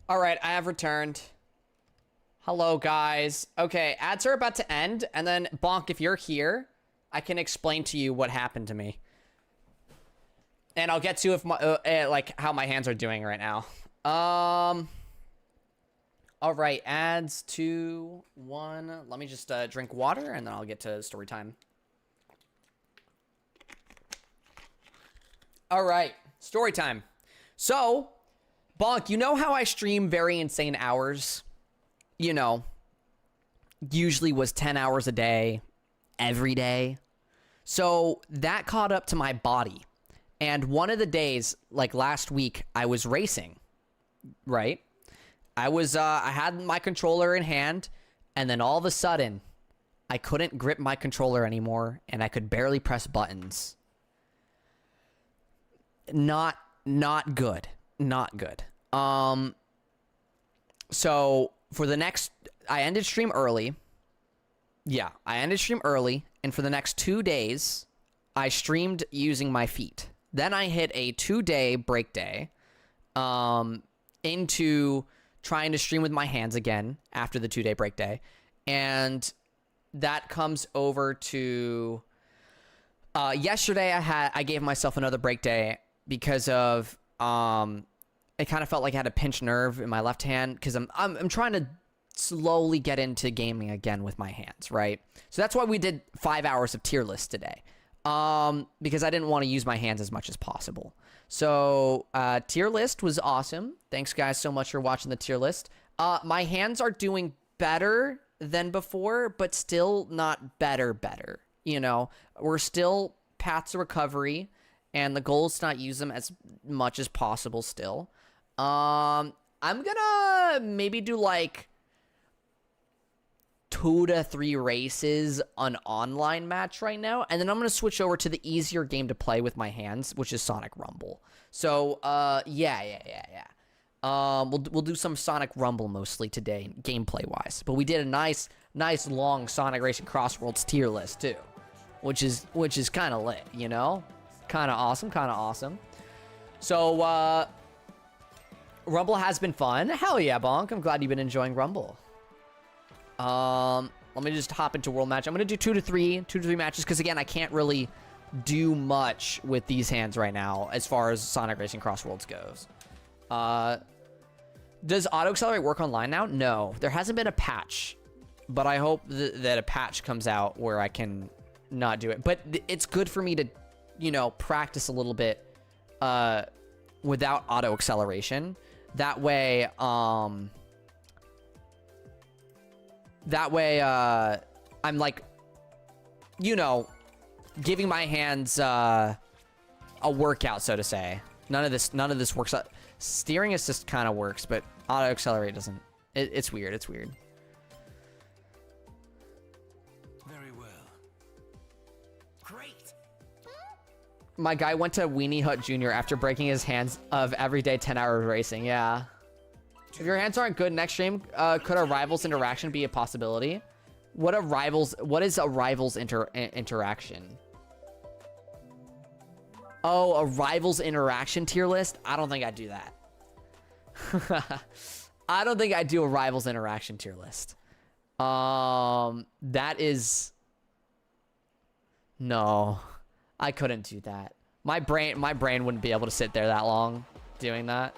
All right, I have returned. Hello, guys. Okay, ads are about to end, and then Bonk, if you're here, I can explain to you what happened to me, and I'll get to if my like how my hands are doing right now. All right, ads 2, 1. Let me just drink water, and then I'll get to story time. All right, story time. So, Bonk, you know how I stream very insane hours? You know, usually was 10 hours a day, every day. So that caught up to my body. And one of the days, like last week, I was racing, right? I had my controller in hand, and then all of a sudden, I couldn't grip my controller anymore, and I could barely press buttons. Not good. Not good. So for the next, I ended stream early. Yeah, I ended stream early, and for the next 2 days, I streamed using my feet. Then I hit a 2-day break day, into trying to stream with my hands again after the 2-day break day. And that comes over to yesterday I gave myself another break day because of it kind of felt like I had a pinched nerve in my left hand because I'm trying to slowly get into gaming again with my hands, right? So that's why we did 5 hours of tier list today. Because I didn't want to use my hands as much as possible. So, tier list was awesome. Thanks guys so much for watching the tier list. My hands are doing better than before, but still not better. You know, we're still path to recovery, and the goal is to not use them as much as possible still. I'm gonna maybe do like 2 to 3 races an online match right now, and then I'm gonna switch over to the easier game to play with my hands, which is Sonic Rumble. So yeah. We'll do some Sonic Rumble mostly today, gameplay wise. But we did a nice long Sonic Racing Crossworlds tier list too, which is kind of lit, you know, kind of awesome. So Rumble has been fun. Hell yeah, Bonk. I'm glad you've been enjoying Rumble. Let me just hop into world match. I'm gonna do 2 to 3 matches because again, I can't really do much with these hands right now as far as Sonic Racing Crossworlds goes. Does auto accelerate work online now? No, there hasn't been a patch, but I hope that a patch comes out where I can not do it. But it's good for me to, you know, practice a little bit without auto acceleration. That way, I'm like, you know, giving my hands a workout, so to say. None of this works. Steering assist kind of works, but auto accelerate doesn't. It's weird. Very well. Great. My guy went to Weenie Hut Jr. after breaking his hands of everyday 10-hour racing. Yeah. If your hands aren't good next stream, could a rivals interaction be a possibility? What is a rivals interaction? Oh, a rivals interaction tier list? I don't think I'd do that. I don't think I'd do a rivals interaction tier list. That is... No. I couldn't do that. My brain wouldn't be able to sit there that long doing that.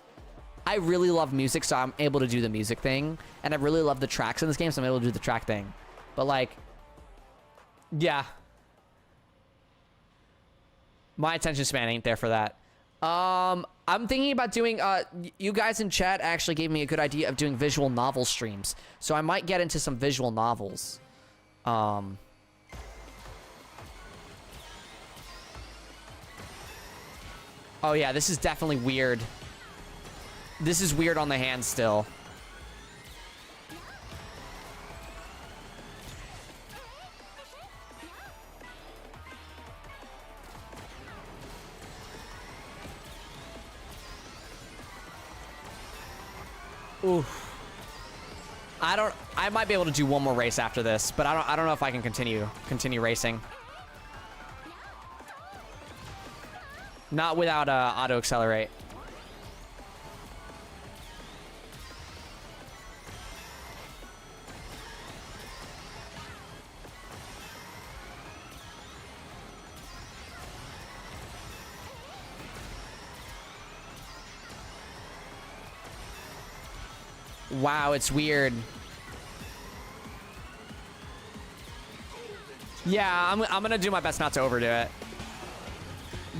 I really love music, so I'm able to do the music thing. And I really love the tracks in this game, so I'm able to do the track thing. But, like, yeah. My attention span ain't there for that. I'm thinking about doing, you guys in chat actually gave me a good idea of doing visual novel streams. So I might get into some visual novels. Oh, yeah, this is definitely weird. This is weird on the hand still. Oof. I might be able to do one more race after this, but I don't know if I can continue racing. Not without auto accelerate. Wow, it's weird. Yeah, I'm gonna do my best not to overdo it.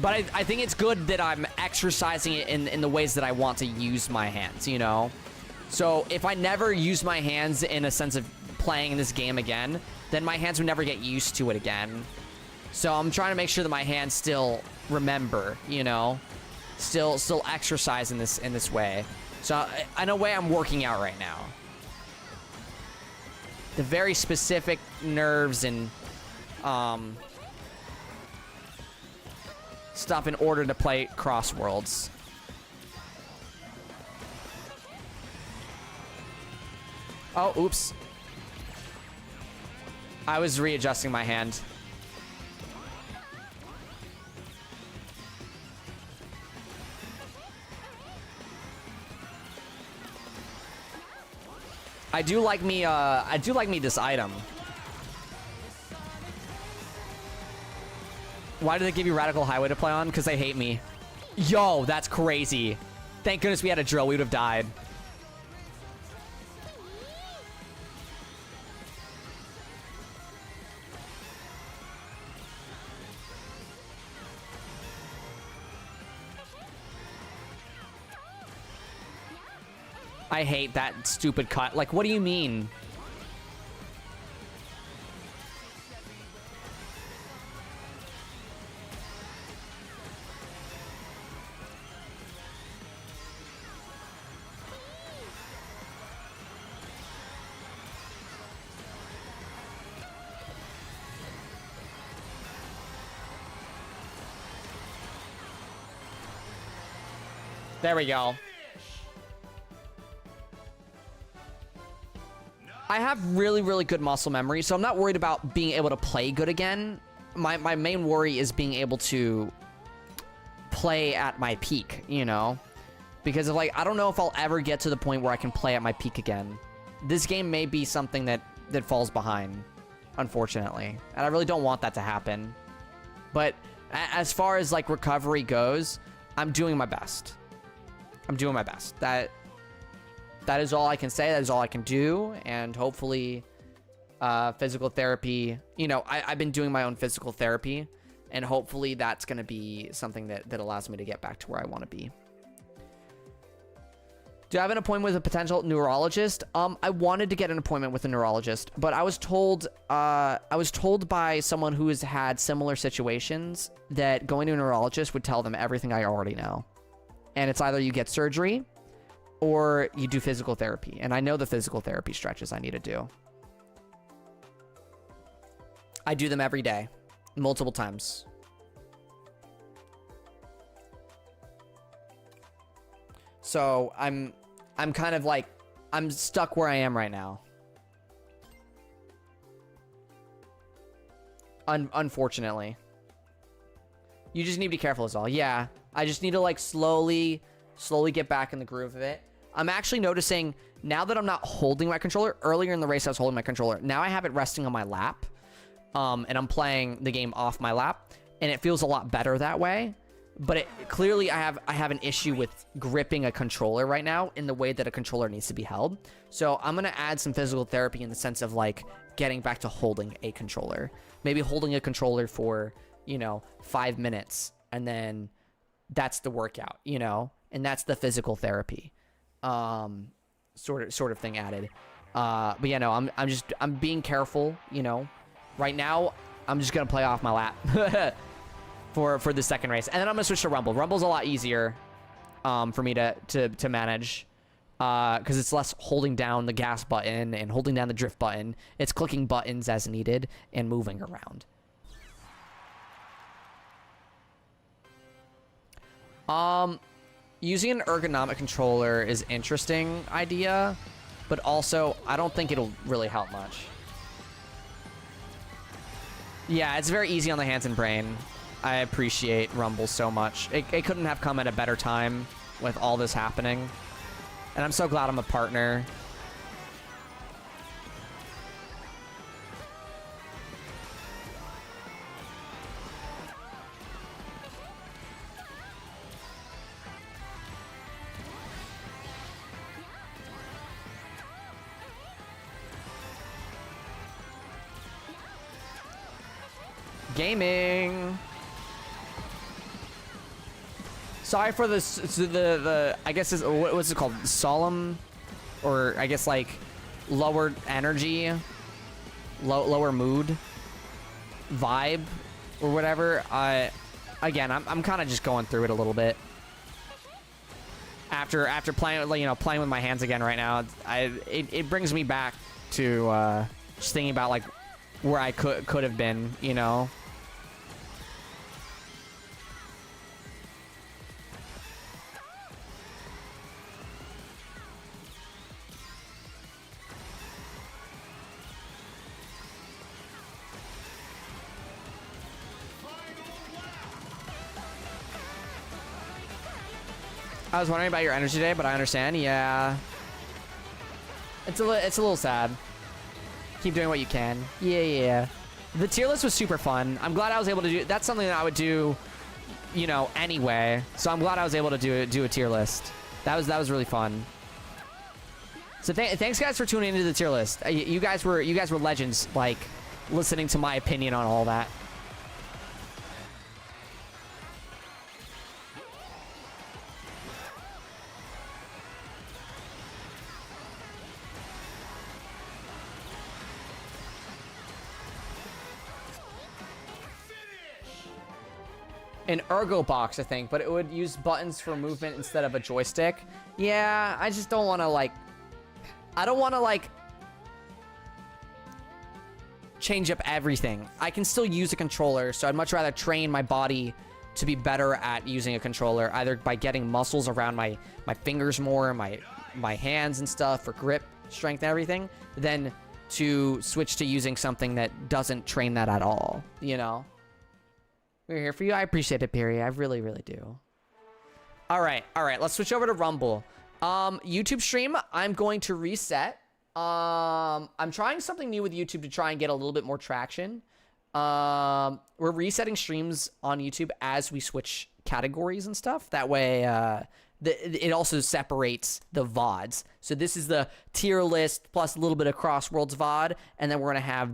But I think it's good that I'm exercising it in the ways that I want to use my hands, you know? So if I never use my hands in a sense of playing this game again, then my hands would never get used to it again. So I'm trying to make sure that my hands still remember, you know? Still exercise in this way. So in a way, I'm working out right now. The very specific nerves and stuff in order to play Cross Worlds. Oh, oops. I was readjusting my hand. I do like me this item. Why do they give you Radical Highway to play on? Because they hate me. Yo, that's crazy. Thank goodness we had a drill. We would have died. I hate that stupid cut. Like, what do you mean? There we go. I have really, really good muscle memory, so I'm not worried about being able to play good again. My main worry is being able to play at my peak, you know? Because of, like, I don't know if I'll ever get to the point where I can play at my peak again. This game may be something that falls behind, unfortunately. And I really don't want that to happen. But as far as, like, recovery goes, I'm doing my best. I'm doing my best. That is all I can say. That is all I can do. And hopefully, physical therapy, you know, I've been doing my own physical therapy, and hopefully that's going to be something that allows me to get back to where I want to be. Do I have an appointment with a potential neurologist? I wanted to get an appointment with a neurologist, but I was told by someone who has had similar situations that going to a neurologist would tell them everything I already know. And it's either you get surgery or you do physical therapy. And I know the physical therapy stretches I need to do. I do them every day, multiple times. So I'm kind of like, I'm stuck where I am right now. Unfortunately. You just need to be careful is all. Yeah. I just need to like slowly get back in the groove of it. I'm actually noticing now that I'm not holding my controller. Earlier in the race, I was holding my controller. Now I have it resting on my lap. And I'm playing the game off my lap. And it feels a lot better that way. But clearly I have an issue with gripping a controller right now in the way that a controller needs to be held. So I'm going to add some physical therapy in the sense of like getting back to holding a controller. Maybe holding a controller for, you know, 5 minutes. And then that's the workout, you know, and that's the physical therapy, sort of thing added. But yeah, no, I'm being careful, you know. Right now, I'm just gonna play off my lap for the second race, and then I'm gonna switch to Rumble. Rumble's a lot easier, for me to manage, because it's less holding down the gas button and holding down the drift button. It's clicking buttons as needed and moving around. Using an ergonomic controller is interesting idea, but also I don't think it'll really help much. Yeah, it's very easy on the hands and brain. I appreciate Rumble so much. It couldn't have come at a better time with all this happening. And I'm so glad I'm a partner. Gaming. Sorry for this. The I guess what's it called? Solemn, or I guess like lower energy, lower mood, vibe, or whatever. Again, I'm kind of just going through it a little bit. After playing, playing with my hands again right now, it brings me back to just thinking about like where I could have been, you know. I was wondering about your energy today, but I understand. Yeah, it's a little sad. Keep doing what you can. Yeah. The tier list was super fun. I'm glad I was able to do. That's something that I would do, you know, anyway. So I'm glad I was able to do a tier list. That was really fun. So thanks guys for tuning into the tier list. You guys were legends. Like listening to my opinion on all that. An ergo box, I think, but it would use buttons for movement instead of a joystick. Yeah, I just don't want to like... I don't want to like... change up everything. I can still use a controller, so I'd much rather train my body to be better at using a controller, either by getting muscles around my fingers more, my hands and stuff for grip, strength, and everything, than to switch to using something that doesn't train that at all, you know? We're here for you. I appreciate it, Perry. I really, really do. All right. Let's switch over to Rumble. YouTube stream, I'm going to reset. I'm trying something new with YouTube to try and get a little bit more traction. We're resetting streams on YouTube as we switch categories and stuff. That way, it also separates the VODs. So this is the tier list plus a little bit of Crossworlds VOD, and then we're going to have the